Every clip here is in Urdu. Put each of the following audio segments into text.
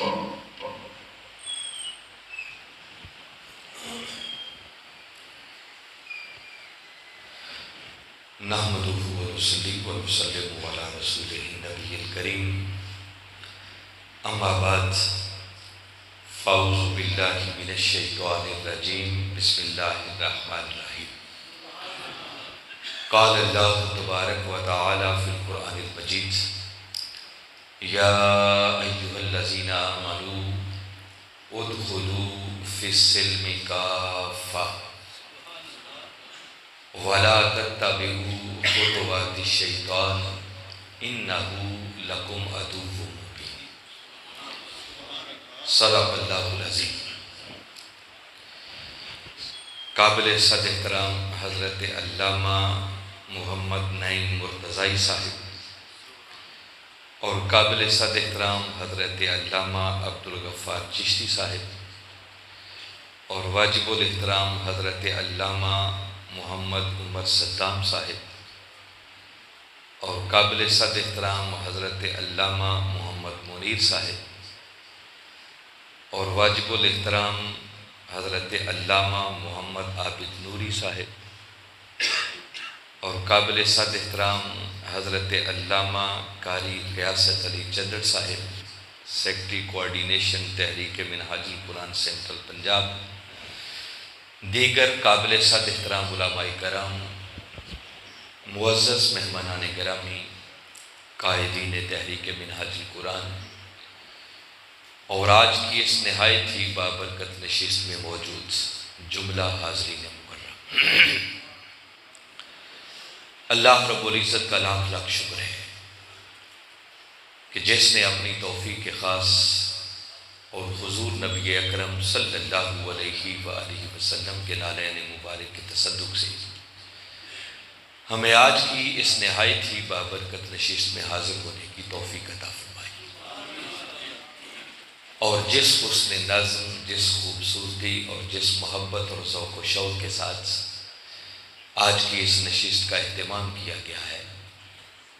نحمدہ ونصلی ونسلم علی رسولہ النبی الکریم، اما بعد، فاعوذ باللہ من الشیطان الرجیم، بسم اللہ الرحمن الرحیم۔ قال اللہ تبارک و تعالی فی القرآن المجید: یا ایہا الذین آمنوا ادخلوا فی السلم کافۃ ولا تتبعوا خطوات الشیطان انہ لکم عدو مبین۔ صدق اللہ العظیم۔ قابل صد احترام حضرت علامہ محمد نعیم مرتضی صاحب اور قابل صد احترام حضرت علامہ عبدالغفار چشتی صاحب اور واجب الاحترام حضرت علامہ محمد عمر صدام صاحب اور قابل صد احترام حضرت علامہ محمد منیر صاحب اور واجب الاحترام حضرت علامہ محمد عابد نوری صاحب اور قابل صد احترام حضرت علامہ قاری ریاست علی چندر صاحب، سیکرٹری کوارڈینیشن تحریک منہاج القرآن سینٹرل پنجاب، دیگر قابل صد احترام علماء کرام، معزز مہمانان گرامی، قائدین تحریک منہاج القرآن اور آج کی اس نہایت ہی بابرکت نشست میں موجود جملہ حاضرین مکرم، اللہ رب العزت کا لاکھ لاکھ شکر ہے کہ جس نے اپنی توفیق خاص اور حضور نبی اکرم صلی اللہ علیہ وآلہ وسلم کے نالین مبارک کے تصدق سے ہمیں آج کی اس نہایت ہی بابرکت نشست میں حاضر ہونے کی توفیق عطا فرمائی، اور جس حسن نظم، جس خوبصورتی اور جس محبت اور ذوق و شوق کے ساتھ آج کی اس نشست کا اہتمام کیا گیا ہے،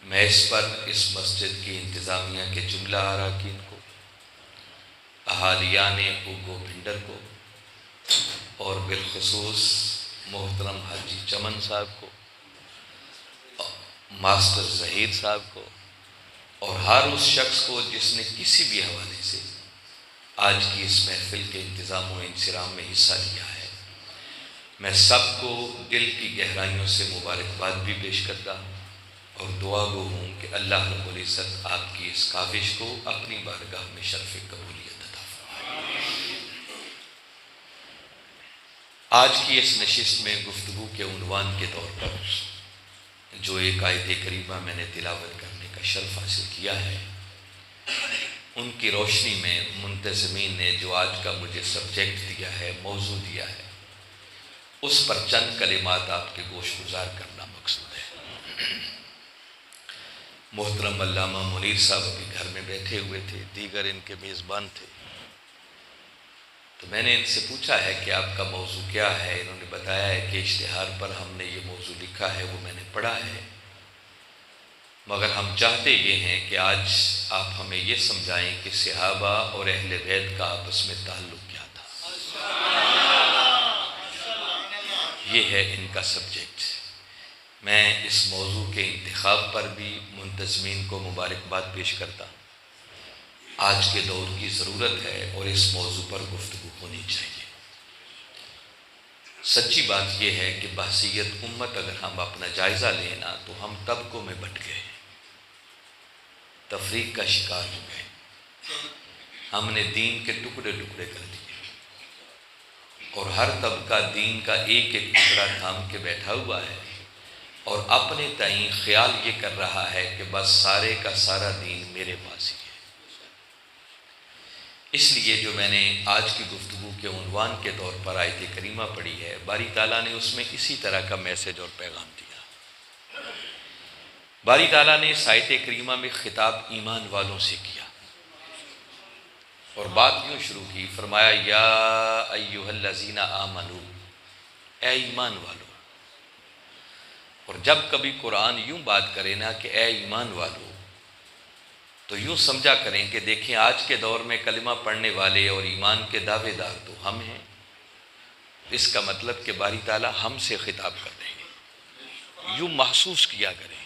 میں اس پر اس مسجد کی انتظامیہ کے جملہ اراکین کو، اہالیان اوگو بھنڈر کو اور بالخصوص محترم حاجی چمن صاحب کو، ماسٹر ظہیر صاحب کو اور ہر اس شخص کو جس نے کسی بھی حوالے سے آج کی اس محفل کے انتظام و انصرام میں حصہ لیا ہے، میں سب کو دل کی گہرائیوں سے مبارکباد بھی پیش کرتا اور دعا گو ہوں کہ اللہ رب العزت آپ کی اس کاوش کو اپنی بارگاہ میں شرف قبولیت عطا فرمائے۔ آج کی اس نشست میں گفتگو کے عنوان کے طور پر جو ایک آیت کریمہ میں نے تلاوت کرنے کا شرف حاصل کیا ہے، ان کی روشنی میں منتظمین نے جو آج کا مجھے سبجیکٹ دیا ہے، موضوع دیا ہے، اس پر چند کلمات آپ کے گوش گزار کرنا مقصود ہے۔ محترم علامہ منیر صاحب ابھی گھر میں بیٹھے ہوئے تھے، دیگر ان کے میزبان تھے، تو میں نے ان سے پوچھا ہے کہ آپ کا موضوع کیا ہے۔ انہوں نے بتایا ہے کہ اشتہار پر ہم نے یہ موضوع لکھا ہے، وہ میں نے پڑھا ہے، مگر ہم چاہتے یہ ہیں کہ آج آپ ہمیں یہ سمجھائیں کہ صحابہ اور اہل بیت کا آپس میں تعلق کیا تھا۔ یہ ہے ان کا سبجیکٹ۔ میں اس موضوع کے انتخاب پر بھی منتظمین کو مبارکباد پیش کرتا۔ آج کے دور کی ضرورت ہے اور اس موضوع پر گفتگو ہونی چاہیے۔ سچی بات یہ ہے کہ بحثیت امت اگر ہم اپنا جائزہ لینا تو ہم طبقوں میں بٹ گئے، تفریق کا شکار ہو گئے، ہم نے دین کے ٹکڑے ٹکڑے کر دیے اور ہر طبقہ دین کا ایک ایک ٹکڑا تھام کے بیٹھا ہوا ہے اور اپنے تئیں خیال یہ کر رہا ہے کہ بس سارے کا سارا دین میرے پاس ہی ہے۔ اس لیے جو میں نے آج کی گفتگو کے عنوان کے طور پر آیت کریمہ پڑھی ہے، باری تعالیٰ نے اس میں اسی طرح کا میسج اور پیغام دیا۔ باری تعالیٰ نے اس آیت کریمہ میں خطاب ایمان والوں سے کیا اور بات یوں شروع کی، فرمایا یا ایہا الذین آمنوا، اے ایمان والو۔ اور جب کبھی قرآن یوں بات کرے نا کہ اے ایمان والو، تو یوں سمجھا کریں کہ دیکھیں آج کے دور میں کلمہ پڑھنے والے اور ایمان کے دعوے دار تو ہم ہیں، اس کا مطلب کہ باری تعالیٰ ہم سے خطاب کر رہے ہیں، یوں محسوس کیا کریں،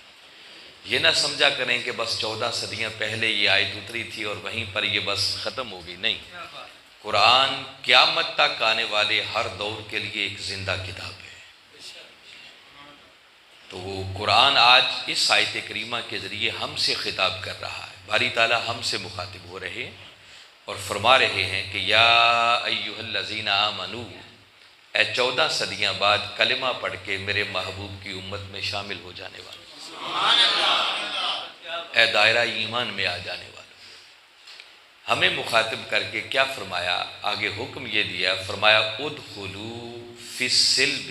یہ نہ سمجھا کریں کہ بس 14 صدیاں پہلے یہ آیت اتری تھی اور وہیں پر یہ بس ختم ہو گئی، نہیں، قرآن قیامت تک آنے والے ہر دور کے لیے ایک زندہ کتاب ہے۔ تو وہ قرآن آج اس آیت کریمہ کے ذریعے ہم سے خطاب کر رہا ہے، باری تعالیٰ ہم سے مخاطب ہو رہے ہیں اور فرما رہے ہیں کہ یا ایھا الذین آمنو، اے 14 صدیاں بعد کلمہ پڑھ کے میرے محبوب کی امت میں شامل ہو جانے والے، اے دائرہ ایمان میں آ جانے والے، ہمیں مخاطب کر کے کیا فرمایا؟ آگے حکم یہ دیا، فرمایا ادخلوا فی السلم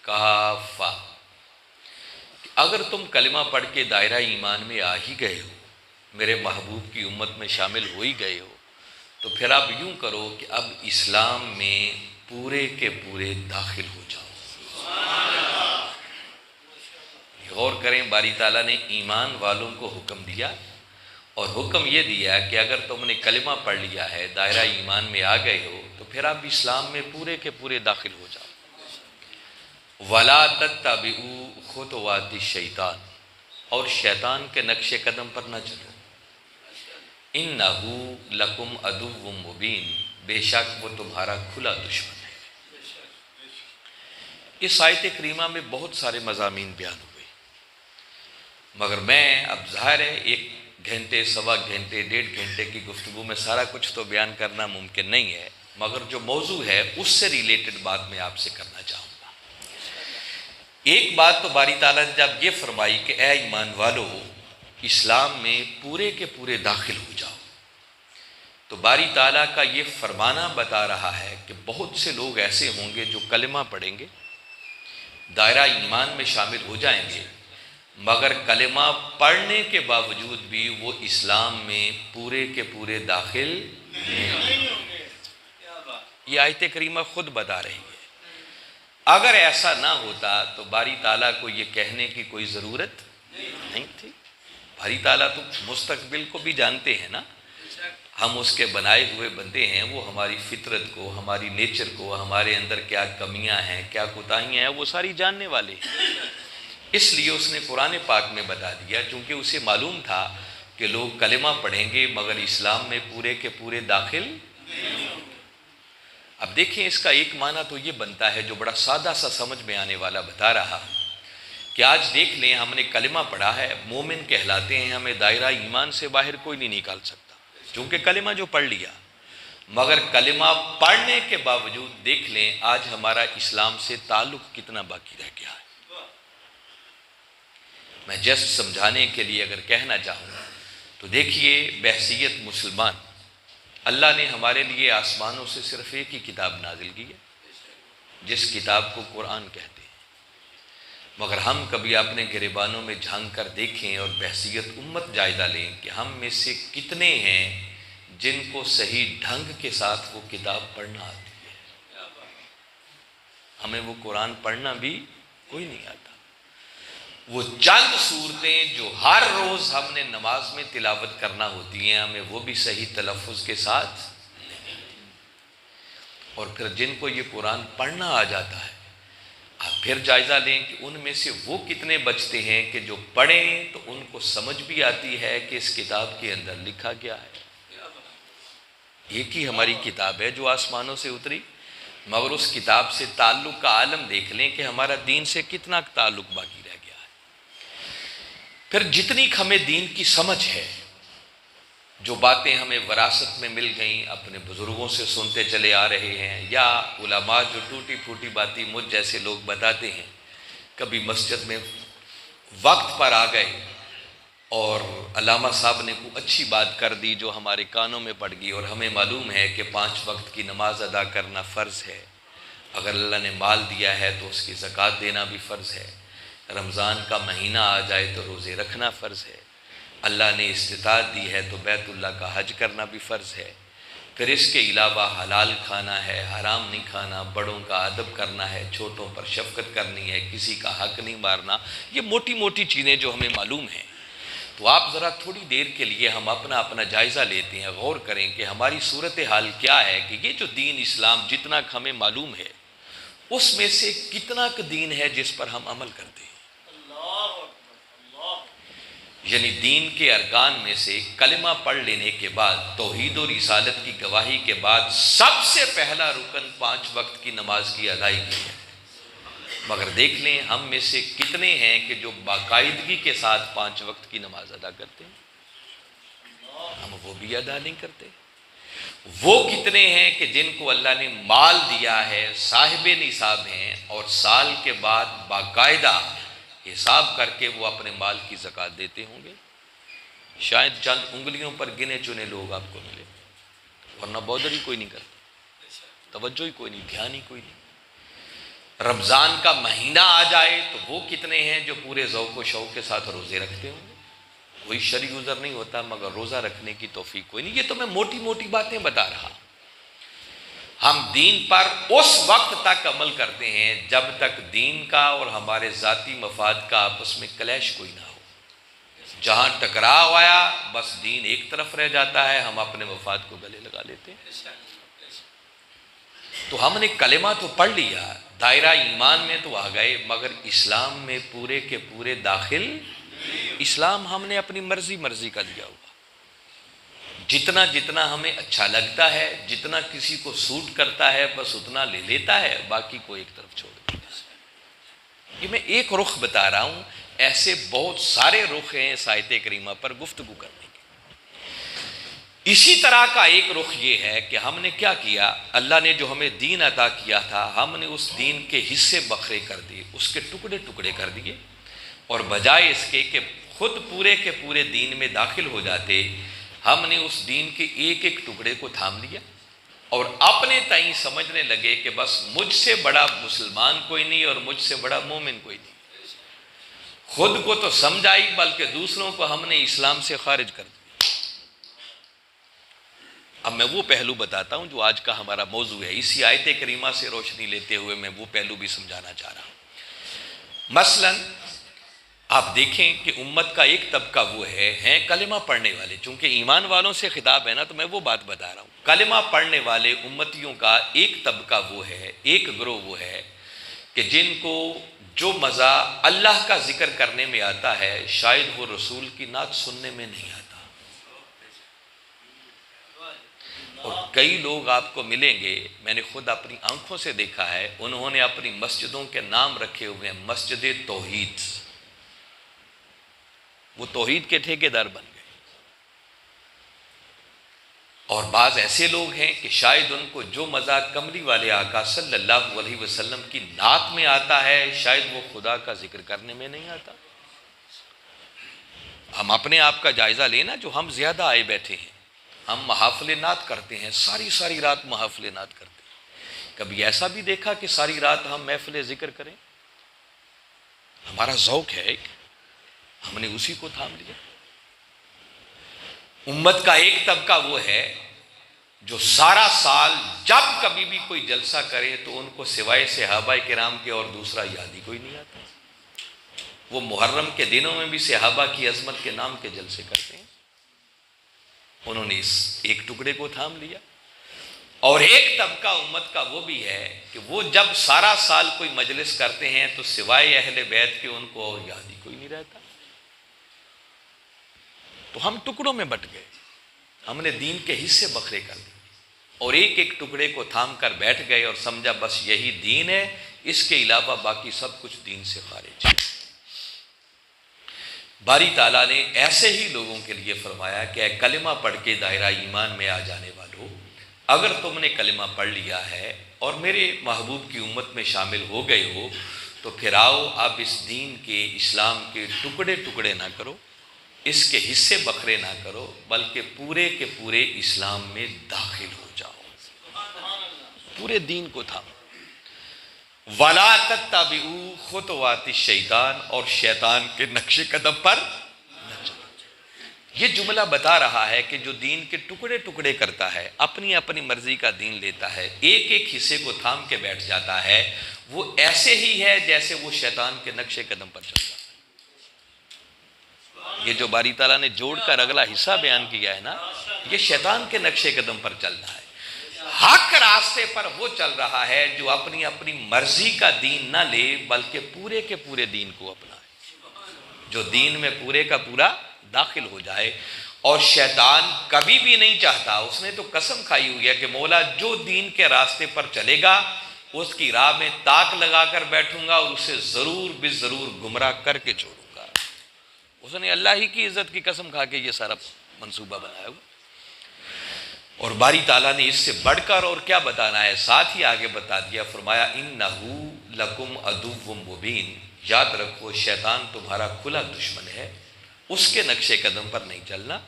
کافہ، اگر تم کلمہ پڑھ کے دائرہ ایمان میں آ ہی گئے ہو، میرے محبوب کی امت میں شامل ہو ہی گئے ہو، تو پھر اب یوں کرو کہ اب اسلام میں پورے کے پورے داخل ہو جاؤ۔ غور کریں، باری تعالیٰ نے ایمان والوں کو حکم دیا اور حکم یہ دیا کہ اگر تم نے کلمہ پڑھ لیا ہے، دائرہ ایمان میں آ گئے ہو، تو پھر آپ اسلام میں پورے کے پورے داخل ہو جاؤ۔ وَلَا تَتَّبِعُوا خُطُوَاتِ الشَّیطان، اور شیطان کے نقش قدم پر نہ چلو، اِنَّهُ لَكُمْ عَدُوٌّ مُبِینٌ، بے شک وہ تمہارا کھلا دشمن ہے۔ اس آیت کریمہ میں بہت سارے مضامین بیان ہوئے، مگر میں اب ظاہر ہے 1 گھنٹے، سوا گھنٹے، 1.5 گھنٹے کی گفتگو میں سارا کچھ تو بیان کرنا ممکن نہیں ہے، مگر جو موضوع ہے اس سے ریلیٹڈ بات میں آپ سے کرنا چاہوں گا۔ ایک بات تو باری تعالیٰ نے جب یہ فرمائی کہ اے ایمان والو، اسلام میں پورے کے پورے داخل ہو جاؤ، تو باری تعالیٰ کا یہ فرمانا بتا رہا ہے کہ بہت سے لوگ ایسے ہوں گے جو کلمہ پڑھیں گے، دائرہ ایمان میں شامل ہو جائیں گے، مگر کلمہ پڑھنے کے باوجود بھی وہ اسلام میں پورے کے پورے داخل نہیں ہوں گے۔ یہ آیت کریمہ خود بتا رہی ہے۔ اگر ایسا نہ ہوتا تو باری تعالیٰ کو یہ کہنے کی کوئی ضرورت نہیں تھی۔ باری تعالیٰ تو مستقبل کو بھی جانتے ہیں نا، ہم اس کے بنائے ہوئے بندے ہیں، وہ ہماری فطرت کو، ہماری نیچر کو، ہمارے اندر کیا کمیاں ہیں، کیا کوتاہیاں ہیں، وہ ساری جاننے والے ہیں۔ اس لیے اس نے قرآن پاک میں بتا دیا، چونکہ اسے معلوم تھا کہ لوگ کلمہ پڑھیں گے مگر اسلام میں پورے کے پورے داخل نہیں ہوں گے۔ اب دیکھیں، اس کا ایک معنی تو یہ بنتا ہے جو بڑا سادہ سا سمجھ میں آنے والا بتا رہا کہ آج دیکھ لیں، ہم نے کلمہ پڑھا ہے، مومن کہلاتے ہیں، ہمیں دائرہ ایمان سے باہر کوئی نہیں نکال سکتا، چونکہ کلمہ جو پڑھ لیا، مگر کلمہ پڑھنے کے باوجود دیکھ لیں آج ہمارا اسلام سے تعلق کتنا باقی رہ گیا ہے۔ میں جسٹ سمجھانے کے لیے اگر کہنا چاہوں تو دیکھیے، بحیثیت مسلمان اللہ نے ہمارے لیے آسمانوں سے صرف ایک ہی کتاب نازل کی ہے، جس کتاب کو قرآن کہتے ہیں، مگر ہم کبھی اپنے گریبانوں میں جھانک کر دیکھیں اور بحیثیت امت جائزہ لیں کہ ہم میں سے کتنے ہیں جن کو صحیح ڈھنگ کے ساتھ وہ کتاب پڑھنا آتی ہے۔ ہمیں وہ قرآن پڑھنا بھی کوئی نہیں آتا۔ وہ چند صورتیں جو ہر روز ہم نے نماز میں تلاوت کرنا ہوتی ہیں، ہمیں وہ بھی صحیح تلفظ کے ساتھ نہیں آتی۔ اور پھر جن کو یہ قرآن پڑھنا آ جاتا ہے، آپ پھر جائزہ لیں کہ ان میں سے وہ کتنے بچتے ہیں کہ جو پڑھیں تو ان کو سمجھ بھی آتی ہے کہ اس کتاب کے اندر لکھا کیا ہے۔ ایک ہی ہماری کتاب ہے جو آسمانوں سے اتری، مگر اس کتاب سے تعلق کا عالم دیکھ لیں کہ ہمارا دین سے کتنا تعلق باقی رہ گیا ہے۔ پھر جتنی ہمیں دین کی سمجھ ہے، جو باتیں ہمیں وراثت میں مل گئیں، اپنے بزرگوں سے سنتے چلے آ رہے ہیں، یا علماء جو ٹوٹی پھوٹی باتیں مجھ جیسے لوگ بتاتے ہیں، کبھی مسجد میں وقت پر آ گئے اور علامہ صاحب نے کوئی اچھی بات کر دی جو ہمارے کانوں میں پڑ گئی، اور ہمیں معلوم ہے کہ 5 وقت کی نماز ادا کرنا فرض ہے، اگر اللہ نے مال دیا ہے تو اس کی زکوٰۃ دینا بھی فرض ہے، رمضان کا مہینہ آ جائے تو روزے رکھنا فرض ہے، اللہ نے استطاعت دی ہے تو بیت اللہ کا حج کرنا بھی فرض ہے، پھر اس کے علاوہ حلال کھانا ہے، حرام نہیں کھانا، بڑوں کا ادب کرنا ہے، چھوٹوں پر شفقت کرنی ہے، کسی کا حق نہیں مارنا، یہ موٹی موٹی چیزیں جو ہمیں معلوم ہیں۔ تو آپ ذرا تھوڑی دیر کے لیے ہم اپنا جائزہ لیتے ہیں، غور کریں کہ ہماری صورتحال کیا ہے، کہ یہ جو دین اسلام جتنا ہمیں معلوم ہے اس میں سے کتنا دین ہے جس پر ہم عمل کرتے ہیں۔ یعنی دین کے ارکان میں سے کلمہ پڑھ لینے کے بعد، توحید و رسالت کی گواہی کے بعد سب سے پہلا رکن 5 وقت کی نماز کی ادائیگی ہے۔ مگر دیکھ لیں ہم میں سے کتنے ہیں کہ جو باقاعدگی کے ساتھ 5 وقت کی نماز ادا کرتے ہیں؟ ہم وہ بھی ادا نہیں کرتے۔ وہ کتنے ہیں کہ جن کو اللہ نے مال دیا ہے، صاحب نصاب ہیں، اور سال کے بعد باقاعدہ حساب کر کے وہ اپنے مال کی زکوٰۃ دیتے ہوں گے؟ شاید چند انگلیوں پر گنے چنے لوگ آپ کو ملے، ورنہ بودری کوئی نہیں کرتا، توجہ ہی کوئی نہیں، دھیان ہی کوئی نہیں۔ رمضان کا مہینہ آ جائے تو وہ کتنے ہیں جو پورے ذوق و شوق کے ساتھ روزے رکھتے ہوں گے؟ کوئی شرعی عذر نہیں ہوتا، مگر روزہ رکھنے کی توفیق کوئی نہیں۔ یہ تو میں موٹی موٹی باتیں بتا رہا ہوں۔ ہم دین پر اس وقت تک عمل کرتے ہیں جب تک دین کا اور ہمارے ذاتی مفاد کا آپس میں کلیش کوئی نہ ہو۔ جہاں ٹکراؤ آیا بس دین ایک طرف رہ جاتا ہے، ہم اپنے مفاد کو گلے لگا لیتے ہیں۔ تو ہم نے کلمہ تو پڑھ لیا، دائرہ ایمان میں تو آ گئے، مگر اسلام میں پورے کے پورے داخل۔ اسلام ہم نے اپنی مرضی کا لیا ہوا، جتنا جتنا ہمیں اچھا لگتا ہے، جتنا کسی کو سوٹ کرتا ہے بس اتنا لے لیتا ہے، باقی کو ایک طرف چھوڑ دیتا ہے۔ یہ میں ایک رخ بتا رہا ہوں، ایسے بہت سارے رخ ہیں اس آیت کریمہ پر گفتگو کرنے کے۔ اسی طرح کا ایک رخ یہ ہے کہ ہم نے کیا کیا، اللہ نے جو ہمیں دین عطا کیا تھا ہم نے اس دین کے حصے بکھرے کر دیے، اس کے ٹکڑے ٹکڑے کر دیے، اور بجائے اس کے کہ خود پورے کے پورے دین میں داخل ہو جاتے، ہم نے اس دین کے ایک ایک ٹکڑے کو تھام لیا اور اپنے تئیں سمجھنے لگے کہ بس مجھ سے بڑا مسلمان کوئی نہیں اور مجھ سے بڑا مومن کوئی نہیں۔ خود کو تو سمجھائی بلکہ دوسروں کو ہم نے اسلام سے خارج کر دیا۔ اب میں وہ پہلو بتاتا ہوں جو آج کا ہمارا موضوع ہے، اسی آیت کریمہ سے روشنی لیتے ہوئے میں وہ پہلو بھی سمجھانا چاہ رہا ہوں۔ مثلاً آپ دیکھیں کہ امت کا ایک طبقہ وہ ہیں کلمہ پڑھنے والے، چونکہ ایمان والوں سے خطاب ہے نا تو میں وہ بات بتا رہا ہوں۔ کلمہ پڑھنے والے امتیوں کا ایک طبقہ وہ ہے، ایک گروہ وہ ہے کہ جن کو جو مزہ اللہ کا ذکر کرنے میں آتا ہے شاید وہ رسول کی نعت سننے میں نہیں آتا۔ اور کئی لوگ آپ کو ملیں گے، میں نے خود اپنی آنکھوں سے دیکھا ہے، انہوں نے اپنی مسجدوں کے نام رکھے ہوئے ہیں مسجد توحید، وہ توحید کے ٹھیکیدار بن گئے۔ اور بعض ایسے لوگ ہیں کہ شاید ان کو جو مزہ کملی والے آقا صلی اللہ علیہ وسلم کی نعت میں آتا ہے شاید وہ خدا کا ذکر کرنے میں نہیں آتا۔ ہم اپنے آپ کا جائزہ لینا، جو ہم زیادہ آئے بیٹھے ہیں، ہم محافل نعت کرتے ہیں، ساری رات محافل نعت کرتے ہیں۔ کبھی ایسا بھی دیکھا کہ ساری رات ہم محفل ذکر کریں؟ ہمارا ذوق ہے ایک، ہم نے اسی کو تھام لیا۔ امت کا ایک طبقہ وہ ہے جو سارا سال جب کبھی بھی کوئی جلسہ کرے تو ان کو سوائے صحابہ کرام کے اور دوسرا یاد ہی کوئی نہیں آتا۔ وہ محرم کے دنوں میں بھی صحابہ کی عظمت کے نام کے جلسے کرتے ہیں۔ انہوں نے اس ایک ٹکڑے کو تھام لیا۔ اور ایک طبقہ امت کا وہ بھی ہے کہ وہ جب سارا سال کوئی مجلس کرتے ہیں تو سوائے اہل بیت کے ان کو اور یاد ہی کوئی نہیں رہتا۔ تو ہم ٹکڑوں میں بٹ گئے، ہم نے دین کے حصے بکھرے کر دیے اور ایک ایک ٹکڑے کو تھام کر بیٹھ گئے اور سمجھا بس یہی دین ہے، اس کے علاوہ باقی سب کچھ دین سے خارج ہے۔ باری تعالیٰ نے ایسے ہی لوگوں کے لیے فرمایا کہ اے کلمہ پڑھ کے دائرہ ایمان میں آ جانے والوں، اگر تم نے کلمہ پڑھ لیا ہے اور میرے محبوب کی امت میں شامل ہو گئے ہو تو پھر آؤ اب اس دین کے، اسلام کے ٹکڑے ٹکڑے نہ کرو، اس کے حصے بکھرے نہ کرو، بلکہ پورے کے پورے اسلام میں داخل ہو جاؤ، پورے دین کو تھامو۔ وَلَا تَتَّبِعُوا خُطُوَاتِ الشَّيْطَانِ، اور شیطان کے نقش قدم پر نہ چلو۔ یہ جملہ بتا رہا ہے کہ جو دین کے ٹکڑے ٹکڑے کرتا ہے، اپنی اپنی مرضی کا دین لیتا ہے، ایک ایک حصے کو تھام کے بیٹھ جاتا ہے، وہ ایسے ہی ہے جیسے وہ شیطان کے نقش قدم پر چلتا ہے۔ یہ جو باری تعالیٰ نے جوڑ کر اگلا حصہ بیان کیا ہے نا، یہ شیطان کے نقشے قدم پر چل رہا ہے۔ حق راستے پر وہ چل رہا ہے جو اپنی مرضی کا دین نہ لے بلکہ پورے کے پورے دین کو اپنائے، جو دین میں پورے کا پورا داخل ہو جائے۔ اور شیطان کبھی بھی نہیں چاہتا، اس نے تو قسم کھائی ہوئی ہے کہ مولا جو دین کے راستے پر چلے گا اس کی راہ میں تاک لگا کر بیٹھوں گا اور اسے ضرور ضرور گمراہ کر کے چھوڑوں گا۔ اس نے اللہ ہی کی عزت کی قسم کھا کے یہ سارا منصوبہ بنایا ہوا۔ اور باری تعالیٰ نے اس سے بڑھ کر اور کیا بتانا ہے، ساتھ ہی آگے بتا دیا، فرمایا اِنَّهُ لَكُمْ عَدُوٌّ مُبِينٌ، یاد رکھو شیطان تمہارا کھلا دشمن ہے، اس کے نقشے قدم پر نہیں چلنا،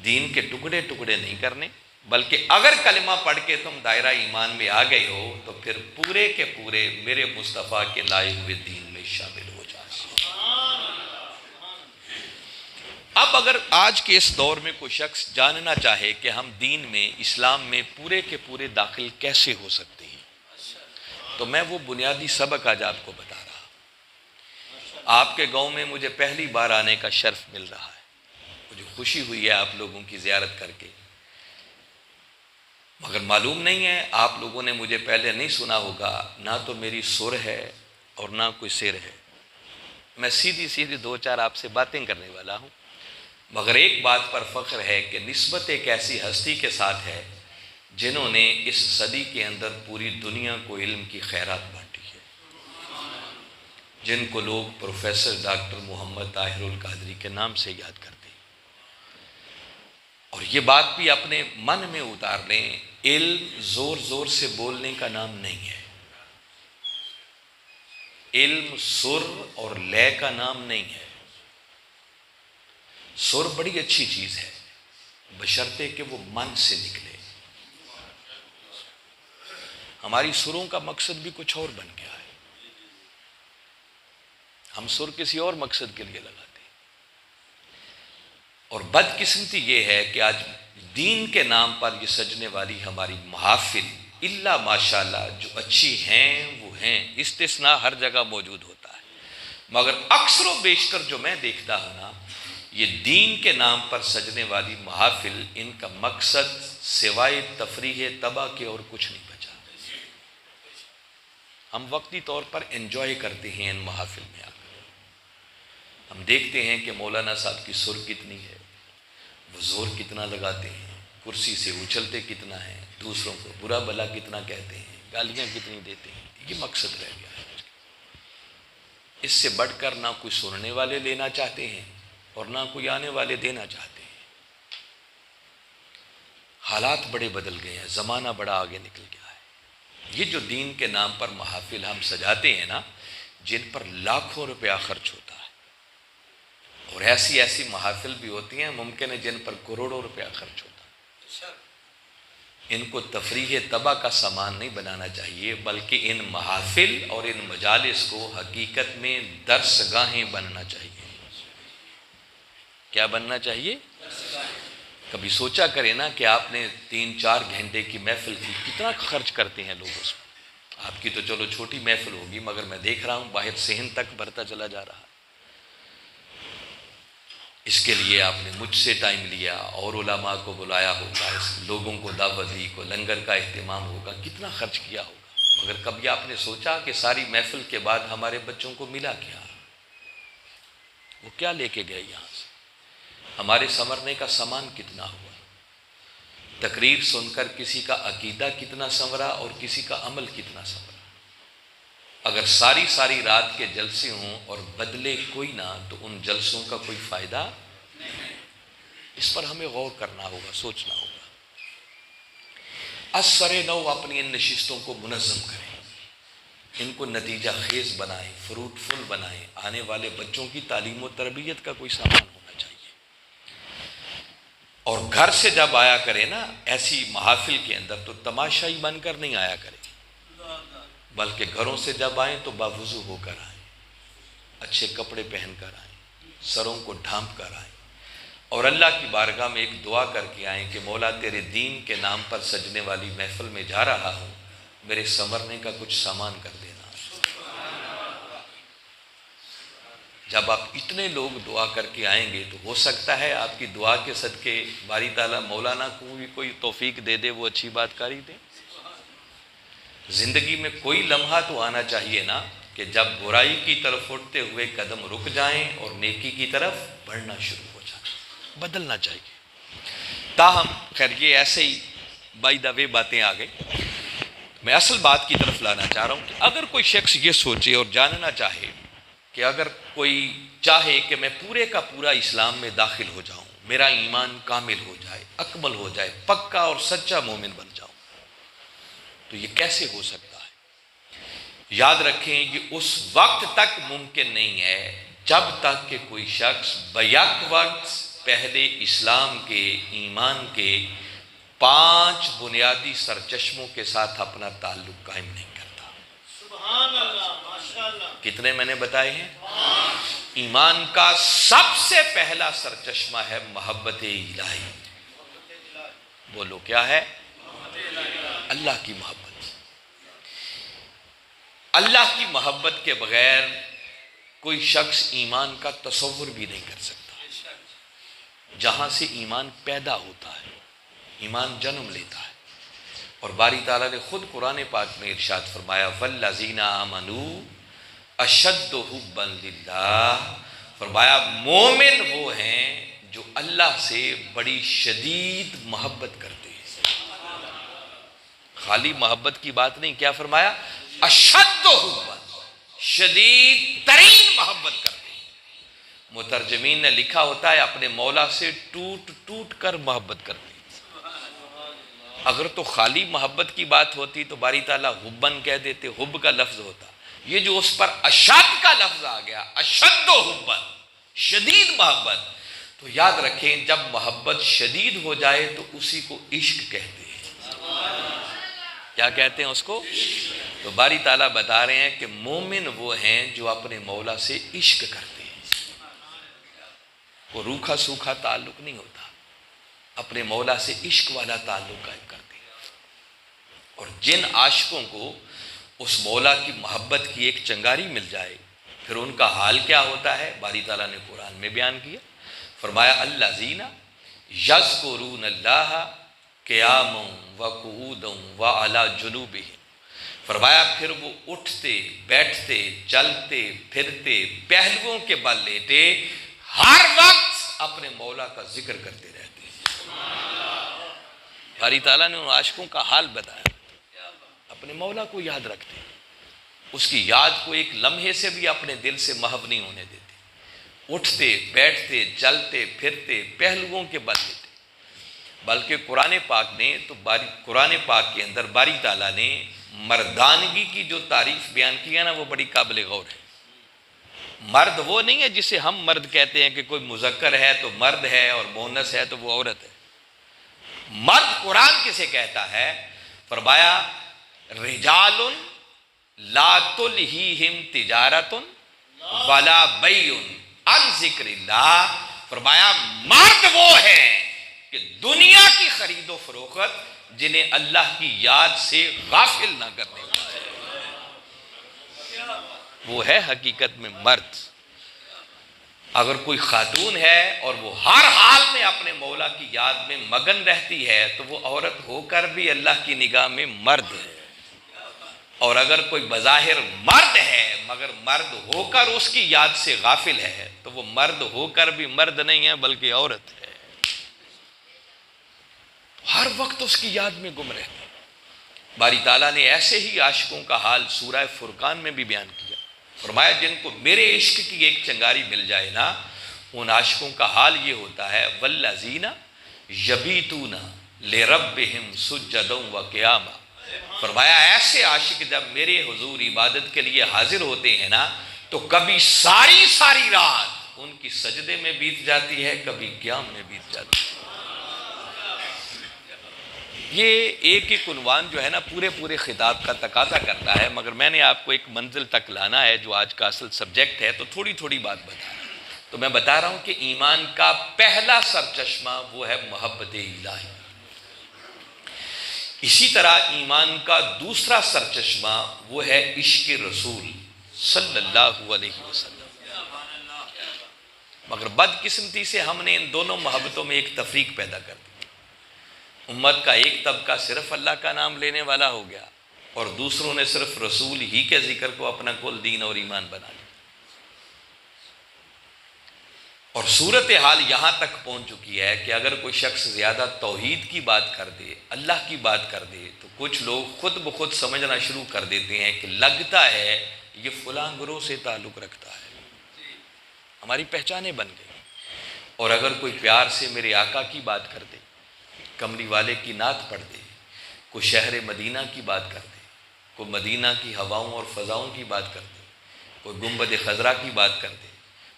دین کے ٹکڑے ٹکڑے نہیں کرنے، بلکہ اگر کلمہ پڑھ کے تم دائرہ ایمان میں آ گئے ہو تو پھر پورے کے پورے میرے مصطفیٰ کے لائے ہوئے دین میں شامل ہو جانا۔ اب اگر آج کے اس دور میں کوئی شخص جاننا چاہے کہ ہم دین میں، اسلام میں پورے کے پورے داخل کیسے ہو سکتے ہیں، تو میں وہ بنیادی سبق آج آپ کو بتا رہا۔ آپ کے گاؤں میں مجھے پہلی بار آنے کا شرف مل رہا ہے، مجھے خوشی ہوئی ہے آپ لوگوں کی زیارت کر کے، مگر معلوم نہیں ہے آپ لوگوں نے مجھے پہلے نہیں سنا ہوگا، نہ تو میری سر ہے اور نہ کوئی سر ہے، میں سیدھی دو چار آپ سے باتیں کرنے والا ہوں، مگر ایک بات پر فخر ہے کہ نسبت ایک ایسی ہستی کے ساتھ ہے جنہوں نے اس صدی کے اندر پوری دنیا کو علم کی خیرات بانٹی ہے، جن کو لوگ پروفیسر ڈاکٹر محمد طاہر القادری کے نام سے یاد کرتے ہیں۔ اور یہ بات بھی اپنے من میں اتار لیں، علم زور زور سے بولنے کا نام نہیں ہے، علم سر اور لے کا نام نہیں ہے۔ سر بڑی اچھی چیز ہے بشرطے کہ وہ من سے نکلے، ہماری سروں کا مقصد بھی کچھ اور بن گیا ہے، ہم سر کسی اور مقصد کے لیے لگاتے ہیں۔ اور بدقسمتی یہ ہے کہ آج دین کے نام پر یہ سجنے والی ہماری محافل الا ماشاءاللہ جو اچھی ہیں وہ ہیں، استثناء ہر جگہ موجود ہوتا ہے، مگر اکثر و بیشتر جو میں دیکھتا ہوں نا، یہ دین کے نام پر سجنے والی محافل، ان کا مقصد سوائے تفریح تباہ کے اور کچھ نہیں بچا۔ ہم وقتی طور پر انجوائے کرتے ہیں ان محافل میں آ کر، ہم دیکھتے ہیں کہ مولانا صاحب کی سر کتنی ہے، وہ زور کتنا لگاتے ہیں، کرسی سے اچھلتے کتنا ہیں، دوسروں کو برا بھلا کتنا کہتے ہیں، گالیاں کتنی دیتے ہیں، یہ مقصد رہ گیا ہے۔ اس سے بڑھ کر نہ کوئی سننے والے لینا چاہتے ہیں اور نہ کوئی آنے والے دینا چاہتے ہیں۔ حالات بڑے بدل گئے ہیں، زمانہ بڑا آگے نکل گیا ہے۔ یہ جو دین کے نام پر محافل ہم سجاتے ہیں نا، جن پر لاکھوں روپیہ خرچ ہوتا ہے، اور ایسی محافل بھی ہوتی ہیں ممکن ہے جن پر کروڑوں روپیہ خرچ ہوتا ہے، ان کو تفریح تباہ کا سامان نہیں بنانا چاہیے، بلکہ ان محافل اور ان مجالس کو حقیقت میں درس گاہیں بننا چاہیے۔ کیا بننا چاہیے؟ کبھی سوچا کریں نا کہ آپ نے 3-4 گھنٹے کی محفل کی، کتنا خرچ کرتے ہیں لوگ اس میں۔ آپ کی تو چلو چھوٹی محفل ہوگی، مگر میں دیکھ رہا ہوں باہر صحن تک بڑھتا چلا جا رہا ہے۔ اس کے لیے آپ نے مجھ سے ٹائم لیا اور علماء کو بلایا ہوگا، اس لوگوں کو دعوت دی، کو لنگر کا اہتمام ہوگا، کتنا خرچ کیا ہوگا، مگر کبھی آپ نے سوچا کہ ساری محفل کے بعد ہمارے بچوں کو ملا کیا؟ وہ کیا لے کے گئے یہاں سے؟ ہمارے سنورنے کا سامان کتنا ہوا؟ تقریر سن کر کسی کا عقیدہ کتنا سنورا اور کسی کا عمل کتنا سنورا؟ اگر ساری رات کے جلسے ہوں اور بدلے کوئی نہ، تو ان جلسوں کا کوئی فائدہ نہیں۔ اس پر ہمیں غور کرنا ہوگا، سوچنا ہوگا۔ اثر نو اپنی ان نشستوں کو منظم کریں، ان کو نتیجہ خیز بنائیں، فروٹفل بنائیں، آنے والے بچوں کی تعلیم و تربیت کا کوئی سامان ہونا چاہیے۔ اور گھر سے جب آیا کرے نا ایسی محافل کے اندر، تو تماشائی بن کر نہیں آیا کرے، بلکہ گھروں سے جب آئیں تو باوضو ہو کر آئیں، اچھے کپڑے پہن کر آئیں، سروں کو ڈھانپ کر آئیں، اور اللہ کی بارگاہ میں ایک دعا کر کے آئیں کہ مولا تیرے دین کے نام پر سجنے والی محفل میں جا رہا ہوں، میرے سنورنے کا کچھ سامان کر دینا۔ جب آپ اتنے لوگ دعا کر کے آئیں گے تو ہو سکتا ہے آپ کی دعا کے صدقے باری تعالیٰ مولانا کو بھی کوئی توفیق دے دے، وہ اچھی بات کاری دے۔ زندگی میں کوئی لمحہ تو آنا چاہیے نا کہ جب برائی کی طرف اٹھتے ہوئے قدم رک جائیں اور نیکی کی طرف بڑھنا شروع ہو جائیں، بدلنا چاہیے۔ تاہم خیر یہ ایسے ہی بائی دا وے باتیں آ گئی، میں اصل بات کی طرف لانا چاہ رہا ہوں کہ اگر کوئی شخص یہ سوچے اور جاننا چاہے کہ اگر کوئی چاہے کہ میں پورے کا پورا اسلام میں داخل ہو جاؤں، میرا ایمان کامل ہو جائے، اکمل ہو جائے، پکا اور سچا مومن بن جاؤں، تو یہ کیسے ہو سکتا ہے؟ یاد رکھیں یہ اس وقت تک ممکن نہیں ہے جب تک کہ کوئی شخص بیک وقت پہلے اسلام کے، ایمان کے 5 بنیادی سرچشموں کے ساتھ اپنا تعلق قائم نہیں کرتا۔ سبحان اللہ، ماشاءاللہ۔ کتنے میں نے بتائے ہیں؟ ایمان کا سب سے پہلا سرچشمہ ہے محبت الہی۔ بولو کیا ہے؟ اللہ کی محبت۔ اللہ کی محبت کے بغیر کوئی شخص ایمان کا تصور بھی نہیں کر سکتا۔ جہاں سے ایمان پیدا ہوتا ہے، ایمان جنم لیتا ہے، اور باری تعالیٰ نے خود قرآن پاک میں ارشاد فرمایا وَالَّذِينَ آمَنُوا أَشَدُّ حُبًّا لِلَّهِ، فرمایا مومن وہ ہیں جو اللہ سے بڑی شدید محبت کرتے ہیں۔ خالی محبت کی بات نہیں، کیا فرمایا؟ اشد حبًا، شدید ترین محبت کرتے ہیں۔ مترجمین نے لکھا ہوتا ہے اپنے مولا سے ٹوٹ ٹوٹ کر محبت کرتے ہیں۔ اگر تو خالی محبت کی بات ہوتی تو باری تعالیٰ حبًا کہہ دیتے، حب کا لفظ ہوتا۔ یہ جو اس پر اشد کا لفظ آ گیا، اشد حبًا، شدید محبت، تو یاد رکھیں جب محبت شدید ہو جائے تو اسی کو عشق کہتے ہیں۔ کیا کہتے ہیں اس کو؟ تو باری تعالیٰ بتا رہے ہیں کہ مومن وہ ہیں جو اپنے مولا سے عشق کرتے ہیں۔ وہ روکھا سوکھا تعلق نہیں ہوتا، اپنے مولا سے عشق والا تعلق قائم کرتے ہیں۔ اور جن عاشقوں کو اس مولا کی محبت کی ایک چنگاری مل جائے پھر ان کا حال کیا ہوتا ہے؟ باری تعالیٰ نے قرآن میں بیان کیا، فرمایا الذین یذکرون اللہ قیاما وقعودا وعلی جنوبہم، فرمایا پھر وہ اٹھتے بیٹھتے چلتے پھرتے پہلوؤں کے بل لیتے ہر وقت اپنے مولا کا ذکر کرتے رہتے ہیں۔ باری تعالیٰ نے ان عاشقوں کا حال بتایا، اپنے مولا کو یاد رکھتے ہیں، اس کی یاد کو ایک لمحے سے بھی اپنے دل سے محو نہیں ہونے دیتے، اٹھتے بیٹھتے چلتے پھرتے پہلوؤں کے بل لیتے۔ بلکہ قرآن پاک نے تو قرآن پاک کے اندر باری تعالیٰ نے مردانگی کی جو تعریف بیان کیا نا وہ بڑی قابل غور ہے۔ مرد وہ نہیں ہے جسے ہم مرد کہتے ہیں کہ کوئی مذکر ہے تو مرد ہے اور مؤنث ہے تو وہ عورت ہے۔ مرد قرآن کسے کہتا ہے؟ فرمایا رجال لا تلہیہم تجارت ولا بیع عن ذکر اللہ، فرمایا مرد وہ ہے کہ دنیا کی خرید و فروخت جنہیں اللہ کی یاد سے غافل نہ کرنے والے، وہ ہے حقیقت میں مرد۔ اگر کوئی خاتون ہے اور وہ ہر حال میں اپنے مولا کی یاد میں مگن رہتی ہے تو وہ عورت ہو کر بھی اللہ کی نگاہ میں مرد ہے۔ اور اگر کوئی بظاہر مرد ہے مگر مرد ہو کر اس کی یاد سے غافل ہے تو وہ مرد ہو کر بھی مرد نہیں ہے بلکہ عورت ہے، ہر وقت اس کی یاد میں گم رہتے ہیں۔ باری تعالیٰ نے ایسے ہی عاشقوں کا حال سورہ فرقان میں بھی بیان کیا، فرمایا جن کو میرے عشق کی ایک چنگاری مل جائے نا ان عاشقوں کا حال یہ ہوتا ہے والذین یبیتون لربہم سجدا وقیاما، فرمایا ایسے عاشق جب میرے حضور عبادت کے لیے حاضر ہوتے ہیں نا تو کبھی ساری ساری رات ان کی سجدے میں بیت جاتی ہے، کبھی قیام میں بیت جاتی ہے۔ یہ ایک ایک عنوان جو ہے نا پورے خطاب کا تقاضا کرتا ہے، مگر میں نے آپ کو ایک منزل تک لانا ہے جو آج کا اصل سبجیکٹ ہے، تو تھوڑی بات بتا رہا ہوں۔ تو میں بتا رہا ہوں کہ ایمان کا پہلا سرچشمہ وہ ہے محبت الہی۔ اسی طرح ایمان کا دوسرا سرچشمہ وہ ہے عشق رسول صلی اللہ علیہ وسلم۔ مگر بدقسمتی سے ہم نے ان دونوں محبتوں میں ایک تفریق پیدا کر دی. امت کا ایک طبقہ صرف اللہ کا نام لینے والا ہو گیا اور دوسروں نے صرف رسول ہی کے ذکر کو اپنا کل دین اور ایمان بنا لیا. اور صورتحال یہاں تک پہنچ چکی ہے کہ اگر کوئی شخص زیادہ توحید کی بات کر دے، اللہ کی بات کر دے، تو کچھ لوگ خود بخود سمجھنا شروع کر دیتے ہیں کہ لگتا ہے یہ فلاں گروہ سے تعلق رکھتا ہے، ہماری پہچانیں بن گئی. اور اگر کوئی پیار سے میرے آقا کی بات کر دے، کملی والے کی نعت پڑھ دے، کوئی شہر مدینہ کی بات کر دے، کوئی مدینہ کی ہواؤں اور فضاؤں کی بات کر دے، کوئی گنبد خضرا کی بات کر دے،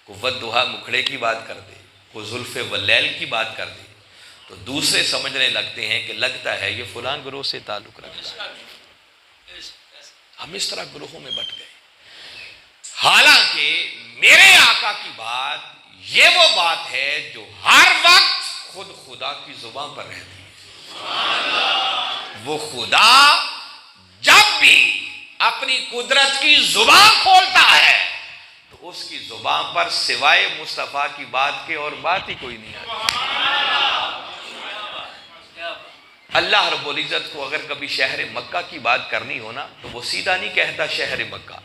کوئی ودھا مکھڑے کی بات کر دے، کوئی زلف واللیل کی بات کر دے، تو دوسرے سمجھنے لگتے ہیں کہ لگتا ہے یہ فلاں گروہ سے تعلق رکھتا ہے. ہم اس طرح گروہوں میں بٹ گئے. حالانکہ میرے آقا کی بات یہ وہ بات ہے جو ہر وقت خود خدا کی زبان پر رہتی ہے. وہ خدا جب بھی اپنی قدرت کی زبان کھولتا ہے تو اس کی زبان پر سوائے مصطفیٰ کی بات کے اور بات ہی کوئی نہیں آتی. اللہ رب العزت کو اگر کبھی شہر مکہ کی بات کرنی ہونا تو وہ سیدھا نہیں کہتا شہر مکہ،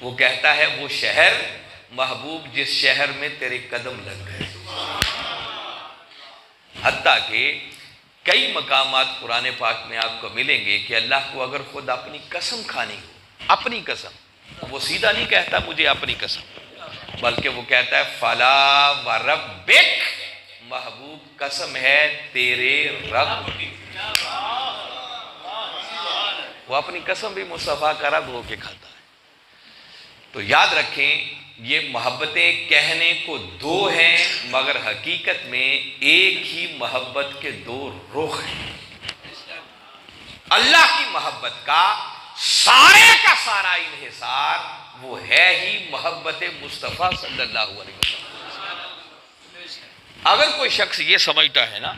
وہ کہتا ہے وہ شہر محبوب جس شہر میں تیرے قدم لگ گئے. حتیٰ کہ کئی مقامات قرآن پاک میں آپ کو ملیں گے کہ اللہ کو اگر خود اپنی قسم کھانی ہو، اپنی قسم، وہ سیدھا نہیں کہتا مجھے اپنی قسم، بلکہ وہ کہتا ہے فلا وربک، محبوب قسم ہے تیرے رب کی. وہ اپنی قسم بھی مصطفیٰ کا رب ہو کے کھاتا ہے. تو یاد رکھیں یہ محبتیں کہنے کو دو ہیں مگر حقیقت میں ایک ہی محبت کے دو رخ ہیں. اللہ کی محبت کا سارا انحصار وہ ہے ہی محبت مصطفیٰ صلی اللہ علیہ وسلم. اگر کوئی شخص یہ سمجھتا ہے نا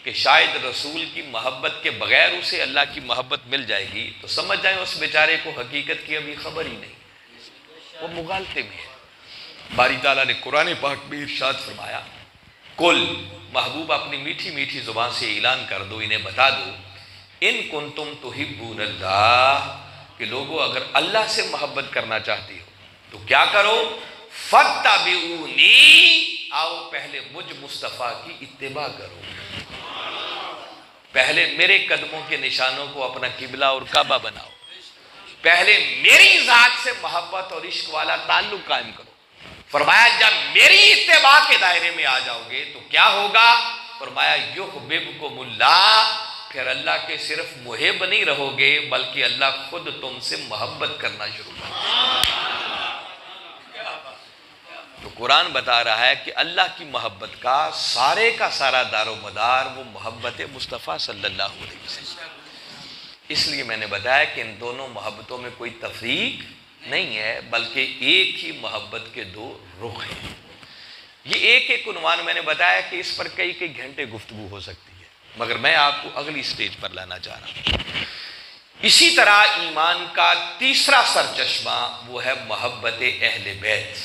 کہ شاید رسول کی محبت کے بغیر اسے اللہ کی محبت مل جائے گی تو سمجھ جائیں اس بیچارے کو حقیقت کی ابھی خبر ہی نہیں، وہ مغالطے میں ہے. باری تعالیٰ نے قرآن پاک میں ارشاد فرمایا کل، محبوب اپنی میٹھی میٹھی زبان سے اعلان کر دو، انہیں بتا دو، ان کنتم تحبون اللہ، کہ لوگوں اگر اللہ سے محبت کرنا چاہتی ہو تو کیا کرو، فاتبعونی، آؤ پہلے مجھ مصطفیٰ کی اتباع کرو، پہلے میرے قدموں کے نشانوں کو اپنا قبلہ اور کعبہ بناؤ، پہلے میری ذات سے محبت اور عشق والا تعلق قائم کرو. فرمایا جب میری اتباع کے دائرے میں آ جاؤ گے تو کیا ہوگا، فرمایا یحببکم اللہ، پھر اللہ کے صرف محب نہیں رہو گے بلکہ اللہ خود تم سے محبت کرنا شروع کر دے. تو قرآن بتا رہا ہے کہ اللہ کی محبت کا سارا دار و مدار وہ محبت مصطفیٰ صلی اللہ علیہ وسلم. اس لیے میں نے بتایا کہ ان دونوں محبتوں میں کوئی تفریق نہیں ہے بلکہ ایک ہی محبت کے دو رخ ہیں. یہ ایک عنوان میں نے بتایا کہ اس پر کئی گھنٹے گفتگو ہو سکتی ہے مگر میں آپ کو اگلی سٹیج پر لانا چاہ رہا ہوں. اسی طرح ایمان کا تیسرا سرچشمہ وہ ہے محبت اہل بیت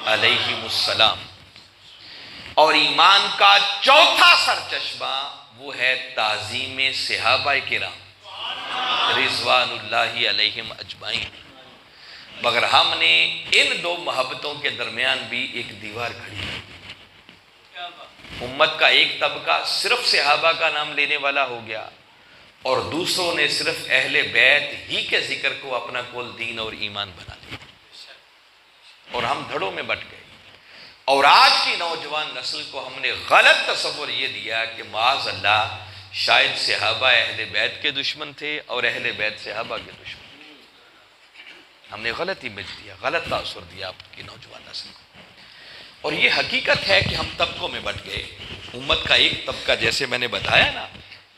علیہم السلام، اور ایمان کا چوتھا سرچشمہ وہ ہے تعظیم صحابہ کرام رضوان اللہ علیہم اجمعین. مگر ہم نے ان دو محبتوں کے درمیان بھی ایک دیوار کھڑی کی. امت کا ایک طبقہ صرف صحابہ کا نام لینے والا ہو گیا اور دوسروں نے صرف اہل بیت ہی کے ذکر کو اپنا کل دین اور ایمان بنا لیا اور ہم دھڑوں میں بٹ گئے. اور آج کی نوجوان نسل کو ہم نے غلط تصور یہ دیا کہ معاذ اللہ شاید صحابہ اہل بیت کے دشمن تھے اور اہل بیت صحابہ کے دشمن. ہم نے غلط امیج دیا، غلط تاثر دیا آپ کی نوجوان نسل کو. اور یہ حقیقت ہے کہ ہم طبقوں میں بٹ گئے. امت کا ایک طبقہ جیسے میں نے بتایا نا